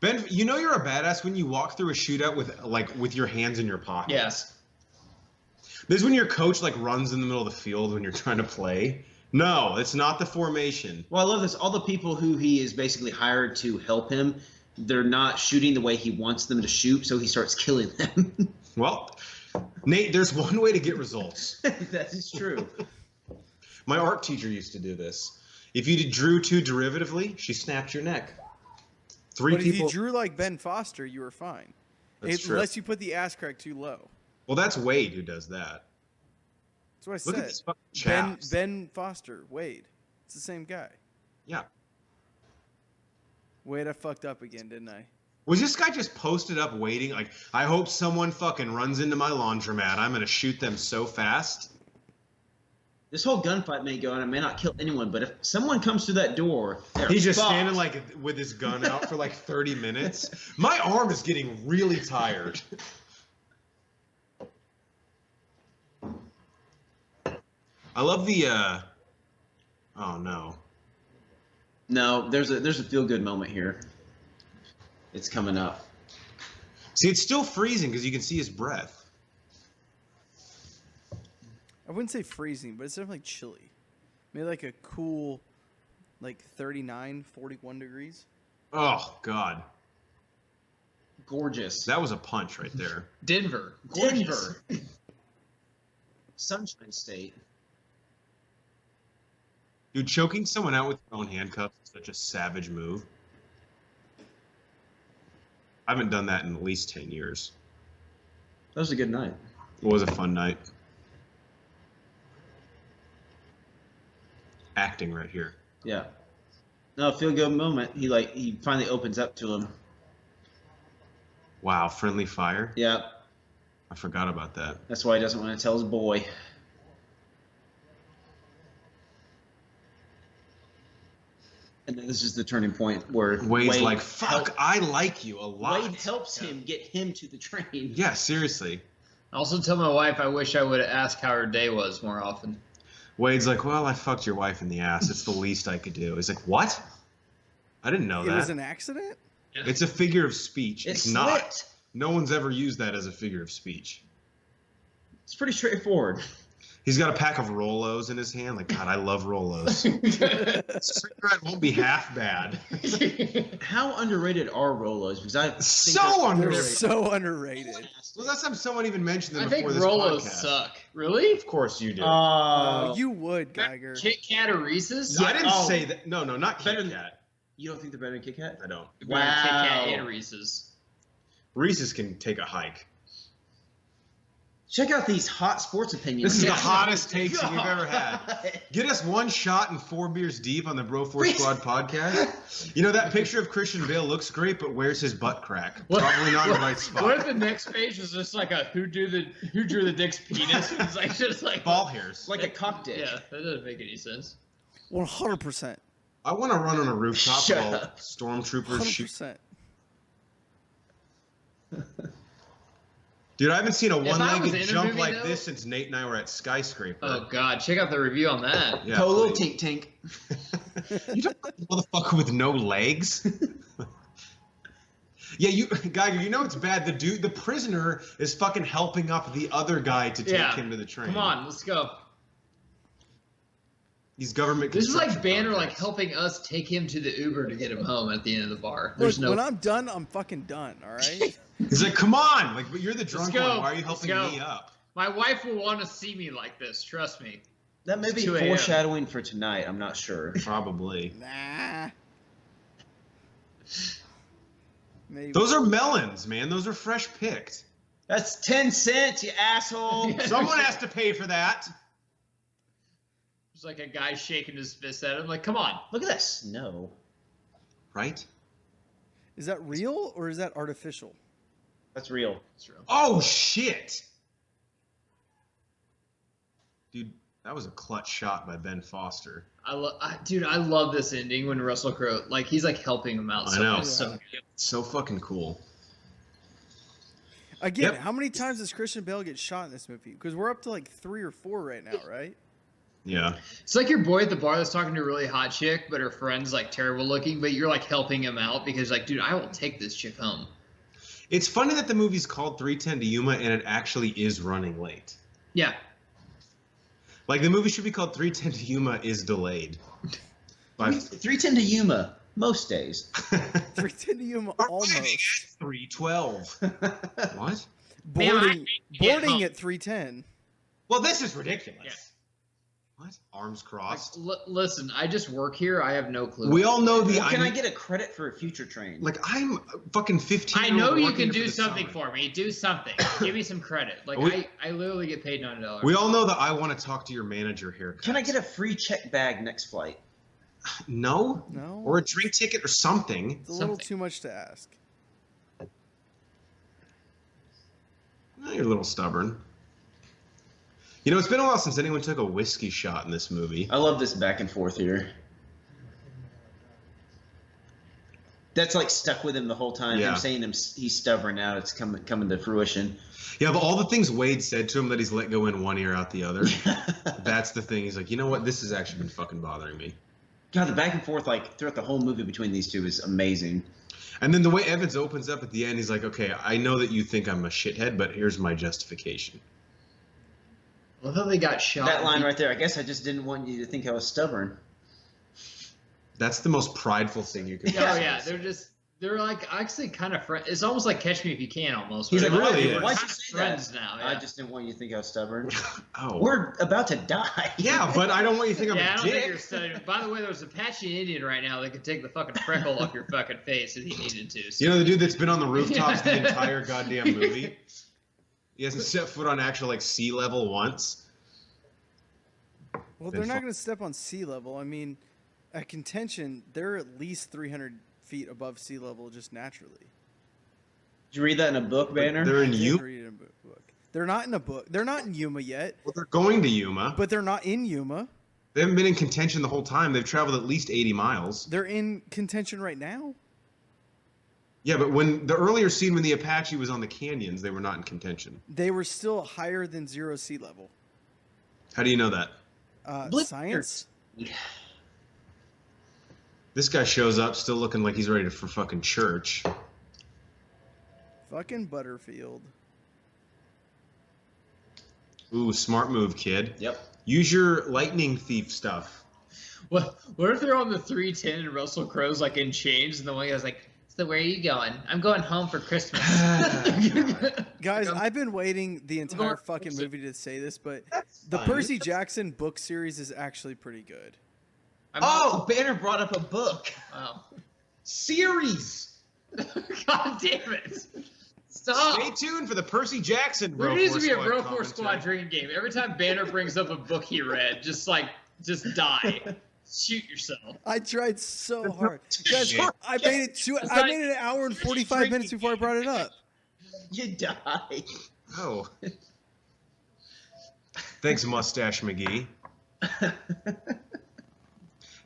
Ben, you know you're a badass when you walk through a shootout with your hands in your pockets. Yes. This is when your coach like runs in the middle of the field when you're trying to play. No, it's not the formation. Well, I love this. All the people who he is basically hired to help him, they're not shooting the way he wants them to shoot, so he starts killing them. Well, Nate, there's one way to get results. That is true. My art teacher used to do this. If you drew too derivatively, she snapped your neck. But if you drew like Ben Foster, you were fine. That's true. Unless you put the ass crack too low. Well, that's Wade who does that. That's what I Look said. at these fucking chaps. Ben Foster, Wade. It's the same guy. Yeah. Wade, I fucked up again, didn't I? Was this guy just posted up waiting? Like, I hope someone fucking runs into my laundromat. I'm going to shoot them so fast. This whole gunfight may go on. It may not kill anyone, but if someone comes through that door, He's just fucked. standing like with his gun out for like 30 minutes. My arm is getting really tired. I love the oh no. No, there's a feel good moment here. It's coming up. See, it's still freezing because you can see his breath. I wouldn't say freezing, but it's definitely chilly. Maybe like a cool, like 39, 41 degrees. Oh God. Gorgeous. That was a punch right there. Denver. Denver. Sunshine State. Dude, choking someone out with your own handcuffs is such a savage move. I haven't done that in at least 10 years. That was a good night. It was a fun night. Acting right here. Yeah. No, feel good moment. He finally opens up to him. Wow, friendly fire? Yeah. I forgot about that. That's why he doesn't want to tell his boy. And then this is the turning point where Wade's Wade like, fuck, I like you a lot. Wade helps him get him to the train. Yeah, seriously. I also tell my wife I wish I would have asked how her day was more often. Wade's like, well, I fucked your wife in the ass. It's the least I could do. He's like, what? I didn't know It that. was an accident? It's a figure of speech. It It's not. slipped. No one's ever used that as a figure of speech. It's pretty straightforward. He's got a pack of Rolos in his hand. Like, God, I love Rolos. Cigarette won't be half bad. How underrated are Rolos? Because I think So they're- They're underrated. so underrated. Well, last time someone even mentioned them I think before this Rolos podcast. suck. Really? Of course you do. Oh, you would, Geiger. Kit Kat or Reese's? I didn't oh. say that. No, not Kit Better than- Kat. You don't think they're better than Kit Kat? I don't. Wow. Kit Kat and Reese's. Reese's can take a hike. Check out these hot sports opinions. This is the Yeah. hottest takes we've ever had. Get us one shot and 4 beers deep on the Bro Force Squad podcast. You know, that picture of Christian Bale looks great, but where's his butt crack? Probably not in the right spot. What if the next page is just like a who drew the dick's penis? It's like just like Ball hairs. Like a cock dick. Yeah, that doesn't make any sense. 100%. I want to run on a rooftop Shut while up. stormtroopers shoot. 100%. Dude, I haven't seen a I was one-legged in a jump movie, like though- this since Nate and I were at Skyscraper. Oh God, check out the review on that. Yeah, Polo please. tink tink. You don't motherfucker with no legs. Yeah, Geiger, you know it's bad. The prisoner is fucking helping up the other guy to take Yeah. him to the train. Come on, let's go. These government. This is like construction Banner, like projects. helping us take him to the Uber to get him home at the end of the bar. Look, There's no. when I'm done, I'm fucking done, all right? He's like, come on, like, but you're the drunk go. one. Why are you Let's helping go. me up? My wife will want to see me like this. Trust me. That may be 2 a.m. foreshadowing for tonight. I'm not sure. Probably. Nah. Maybe. Those are melons, man. Those are fresh picked. That's 10 cents, you asshole. Someone has to pay for that. There's like a guy shaking his fist at him. Like, come on. Look at that snow. Right? Is that real or is that artificial? That's real. It's real. Oh, shit. Dude, that was a clutch shot by Ben Foster. Dude, I love this ending when Russell Crowe, like, he's like helping him out. I So know. much. So It's so fucking cool. Again, Yep. how many times does Christian Bale get shot in this movie? Because we're up to like 3 or 4 right now, right? Yeah. it's like your boy at the bar that's talking to a really hot chick, but her friend's like terrible looking, but you're like helping him out because like, dude, I will take this chick home. It's funny that the movie's called 3:10 to Yuma and it actually is running late. Yeah. Like, the movie should be called 3:10 to Yuma is delayed. By 310 to Yuma, most days. 310 to Yuma almost. 3:12. What? Man, I Boarding, need to get boarding home. at 310. Well, this is ridiculous. Yeah. What? Arms Like, crossed. listen, I just work here. I have no clue. We all know the. Well, can I get a credit for a future train? Like, I'm fucking 15. I know you can working do for the something summer. for me. Do something. Give me some credit. Like I literally get paid $9. We all know that I want to talk to your manager here. Can I get a free check bag next flight? No? No. Or a drink ticket or something. It's a little something. too much to ask. You're a little stubborn. You know, it's been a while since anyone took a whiskey shot in this movie. I love this back and forth here. That's like stuck with him the whole time. Yeah. Him saying he's stubborn now. It's coming to fruition. Yeah, but all the things Wade said to him that he's let go in one ear out the other. That's the thing. He's like, you know what? This has actually been fucking bothering me. God, the back and forth like throughout the whole movie between these two is amazing. And then the way Evans opens up at the end, he's like, okay, I know that you think I'm a shithead, but here's my justification. I love how they got shot. That line right there. I guess I just didn't want you to think I was stubborn. That's the most prideful thing you can Oh do. yeah, they're like actually kind of friends. It's almost like Catch Me If You Can almost. He's where like, really we're is. why'd kind you of say friends that? now. I Yeah. just didn't want you to think I was stubborn. Oh. We're about to die. Yeah, but I don't want you to think I'm Yeah, I a don't think dick. you're studying. By the way, there's an Apache Indian right now that could take the fucking freckle off your fucking face if he needed to. So. You know the dude that's been on the rooftops the entire goddamn movie? He hasn't set foot on actual like sea level once. Well, Then they're not fuck. going to step on sea level. I mean, at contention, they're at least 300 feet above sea level just naturally. Did you read that in a book, Banner? They're in I did Yuma. read it in a book. They're not in a book. They're not in Yuma yet, Well, they're going to Yuma. but they're not in Yuma. They haven't been in contention the whole time. They've traveled at least 80 miles. They're in contention right now. Yeah, but when the earlier scene when the Apache was on the canyons, they were not in contention. They were still higher than 0 sea level. How do you know that? Blue Science. This guy shows up still looking like he's ready for fucking church. Fucking Butterfield. Ooh, smart move, kid. Yep. Use your lightning thief stuff. What if they're on the 310 and Russell Crowe's like in chains and the one guy's like, so where are you going? I'm going home for Christmas. Guys, I've been waiting the entire fucking movie to say this, but the fine. Percy Jackson book series is actually pretty good. Oh, Banner brought up a book. Wow. Series! God damn it. Stop. Stay tuned for the Percy Jackson There Bro needs to 4 be a Squad Bro 4 commentary. Squad drinking game. Every time Banner brings up a book he read, just die. Shoot yourself. I tried so hard. Guys, Yeah. I made it I made it an hour and 45 minutes before I brought it up. You die. Oh. Thanks, Mustache McGee.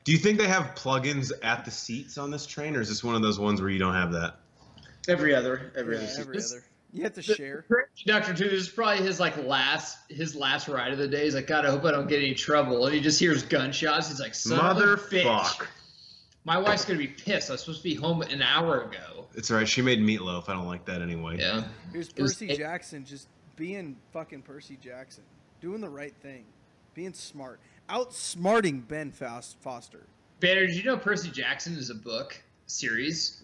Do you think they have plugins at the seats on this train, or is this one of those ones where you don't have that? Every other. Every other. You have to share. Doctor Two, this is probably his last ride of the day. He's like, God, I hope I don't get any trouble. And he just hears gunshots. He's like, son of a bitch. Motherfuck. My wife's gonna be pissed. I was supposed to be home an hour ago. It's alright, she made meatloaf. I don't like that anyway. Yeah. Here's Percy Jackson just being fucking Percy Jackson. Doing the right thing. Being smart. Outsmarting Ben Foster. Banner, did you know Percy Jackson is a book series?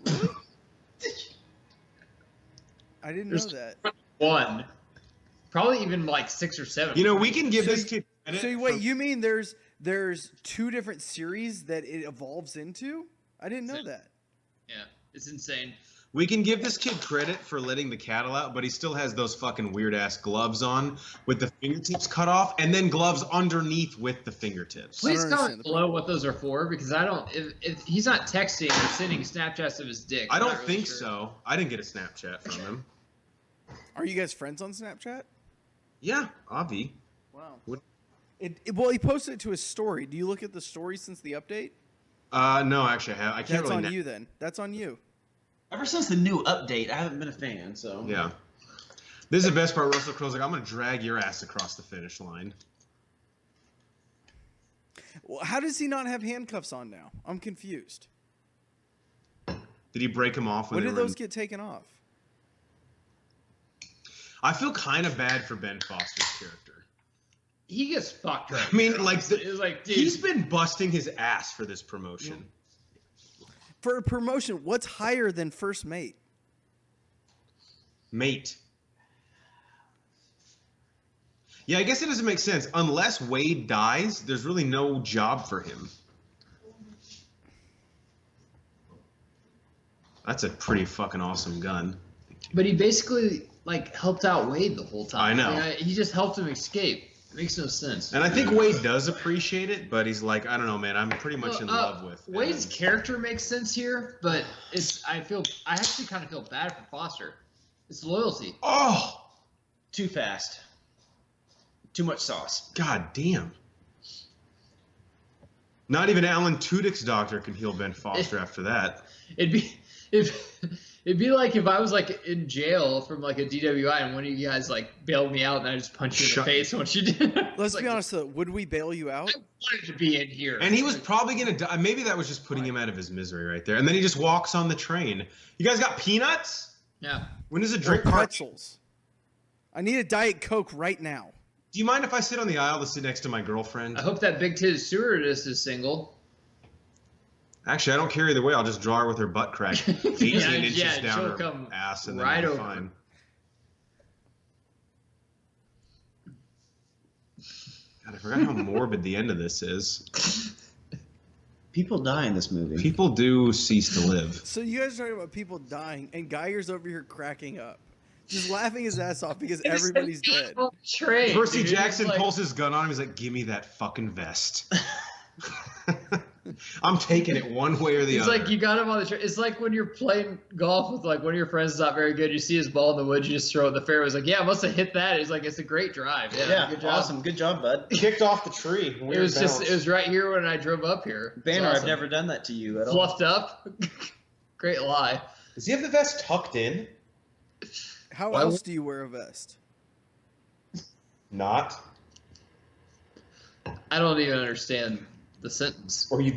I didn't know that. One. Probably even 6 or 7. You know, we can give this kid credit. So wait, you mean there's 2 different series that it evolves into? I didn't know that. Yeah, it's insane. We can give this kid credit for letting the cattle out, but he still has those fucking weird ass gloves on with the fingertips cut off, and then gloves underneath with the fingertips. Please understand comment the below what those are for, because I don't. If he's not texting or sending Snapchats of his dick. I I'm don't not really think sure. so. I didn't get a Snapchat from him. Are you guys friends on Snapchat? Yeah, Avi. Wow. What? Well, he posted it to his story. Do you look at the story since the update? No, actually, I can't That's really. on you then. That's on you. Ever since the new update, I haven't been a fan. So Yeah. This is the best part. Russell Crowe's like, I'm gonna drag your ass across the finish line. Well, how does he not have handcuffs on now? I'm confused. Did he break him off? When did those get taken off? I feel kind of bad for Ben Foster's character. He gets fucked right. I mean, here, like, honestly. It's like, dude, he's been busting his ass for this promotion. For a promotion, what's higher than first mate? Mate. Yeah, I guess it doesn't make sense. Unless Wade dies, there's really no job for him. That's a pretty fucking awesome gun. But he basically helped out Wade the whole time. I know. He just helped him escape. It makes no sense. And I think Wade does appreciate it, but he's like, I don't know, man. I'm pretty much in love with Wade's Evan. character makes sense here, but I actually kind of feel bad for Foster. It's loyalty. Oh, too fast. Too much sauce. god damn. Not even Alan Tudyk's doctor can heal Ben Foster after that. It'd be like if I was in jail from a DWI and one of you guys bailed me out and I just punched you in the face once you did. Let's be honest though, would we bail you out? I wanted to be in here. And he was probably going to die. Maybe that was just putting him out of his misery right there. And then he just walks on the train. You guys got peanuts? Yeah. When is a Or drink cart? pretzels. I need a Diet Coke right now. Do you mind if I sit on the aisle to sit next to my girlfriend? I hope that big-titted stewardess is single. Actually, I don't care either way. I'll just draw her with her butt crack 18 inches yeah, down she'll her come ass, and then right we'll be over. fine. God, I forgot how morbid the end of this is. People die in this movie. People do cease to live. So you guys are talking about people dying, and Geyer's over here cracking up. Just laughing his ass off because everybody's dead. Train, Percy dude. Jackson It's pulls his gun on him. He's like, give me that fucking vest. I'm taking it one way or the It's other. like you got him on the train. It's like when you're playing golf with one of your friends is not very good. You see his ball in the woods, you just throw it in the fairway. It's like, yeah, I must have hit that. He's like, it's a great drive. Yeah, good job. Awesome. Good job, bud. Kicked off the tree. It was right here when I drove up here. It's Banner, awesome. I've never done that to you at all. Fluffed up. Great lie. Does he have the vest tucked in? How else do you wear a vest? Not. I don't even understand the sentence. Or you,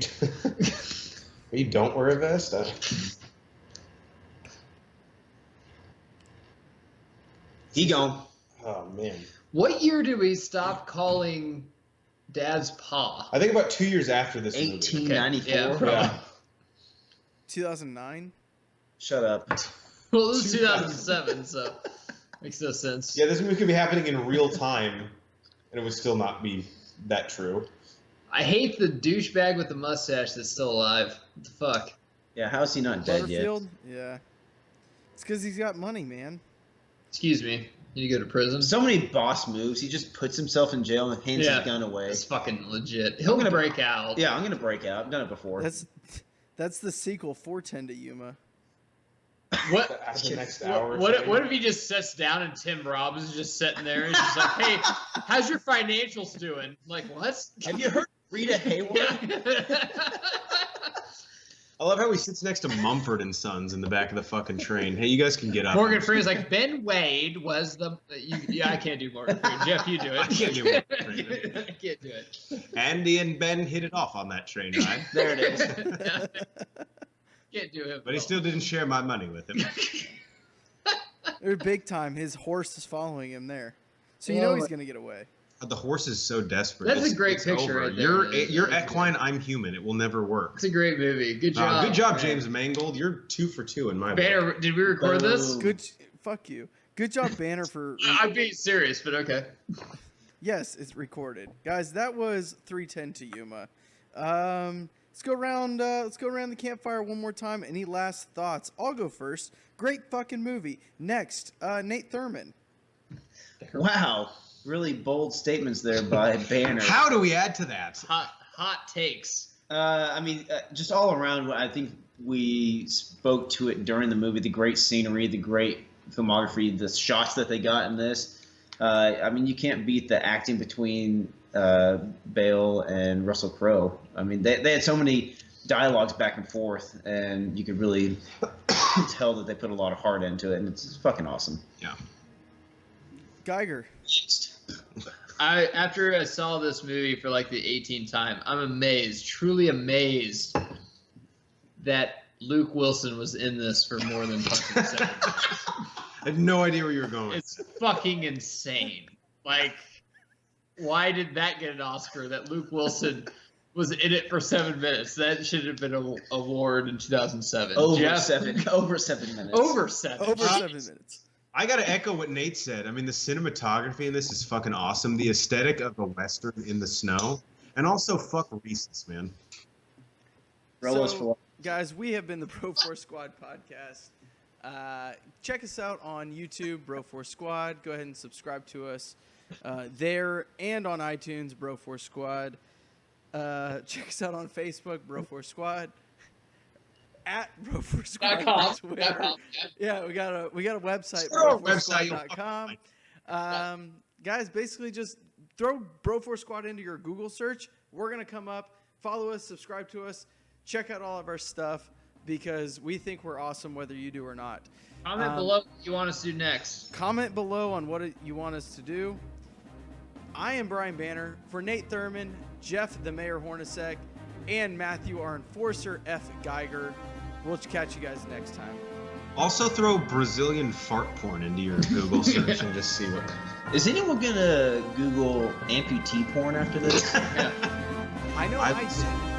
or you don't wear a vest? He gone. Oh, man. What year did we stop calling Dad's pa? I think about 2 years after this movie. 1894. Okay, yeah, probably. Yeah. 2009? Shut up. Well, it was 2007, so makes no sense. Yeah, this movie could be happening in real time, and it would still not be that true. I hate the douchebag with the mustache that's still alive. What the fuck? Yeah, how is he not dead yet? Butterfield? Yeah. It's because he's got money, man. Excuse me. You go to prison. So many boss moves. He just puts himself in jail and hands his gun away. It's fucking legit. He'll break out. Yeah, I'm gonna break out. I've done it before. That's the sequel, 410 to Yuma. What? The next hour. What if he just sits down and Tim Robbins is just sitting there and he's just like, hey, how's your financials doing? Like, what? Have you heard Rita Hayworth? I love how he sits next to Mumford and Sons in the back of the fucking train. Hey, you guys can get up. Morgan Freeman's like, Ben Wade was the. Yeah, I can't do Morgan Freeman. Jeff, you do it. I can't do Morgan Freeman. I can't do it. Andy and Ben hit it off on that train ride. There it is. Can't do it. But he still didn't share my money with him. They're big time. His horse is following him there. So you know he's going to get away. The horse is so desperate. That's a great picture over. right there. You're equine, I'm human. It will never work. It's a great movie. Good job. Good job, man. James Mangold. You're 2 for 2 in my book. Banner, did we record this? Fuck you. Good job, Banner, for... I'm being serious, but okay. Yes, it's recorded. Guys, that was 310 to Yuma. Let's go around the campfire one more time. Any last thoughts? I'll go first. Great fucking movie. Next, Nate Thurman. Wow. Really bold statements there by Banner. How do we add to that? Hot takes. Just all around, I think we spoke to it during the movie. The great scenery, the great filmography, the shots that they got in this. You can't beat the acting between Bale and Russell Crowe. I mean, they had so many dialogues back and forth, and you could really tell that they put a lot of heart into it, and it's fucking awesome. Yeah. Geiger. After I saw this movie for like the 18th time, I'm amazed, truly amazed, that Luke Wilson was in this for more than fucking 7 minutes. I have no idea where you were going. It's fucking insane. Like, why did that get an Oscar? That Luke Wilson was in it for 7 minutes. That should have been an award in 2007. Over 7 minutes. Over 7 minutes. I gotta echo what Nate said. I mean, the cinematography in this is fucking awesome. The aesthetic of the Western in the snow. And also, fuck Reese's, man. So, guys, we have been the Bro Force Squad podcast. Check us out on YouTube, Bro Force Squad. Go ahead and subscribe to us there and on iTunes, Bro Force Squad. Check us out on Facebook, Bro Force Squad. At Bro Force Squad on Twitter. Yeah, we got a website, broforsquad.com. Guys, basically just throw Bro Force Squad into your Google search. We're gonna come up. Follow us, subscribe to us, check out all of our stuff because we think we're awesome whether you do or not. Comment below what you want us to do next. Comment below on what you want us to do. I am Brian Banner. For Nate Thurman, Jeff the Mayor Hornacek, and Matthew our Enforcer F. Geiger. We'll catch you guys next time. Also throw Brazilian fart porn into your Google search and just see what... Is anyone gonna Google amputee porn after this? I know I did.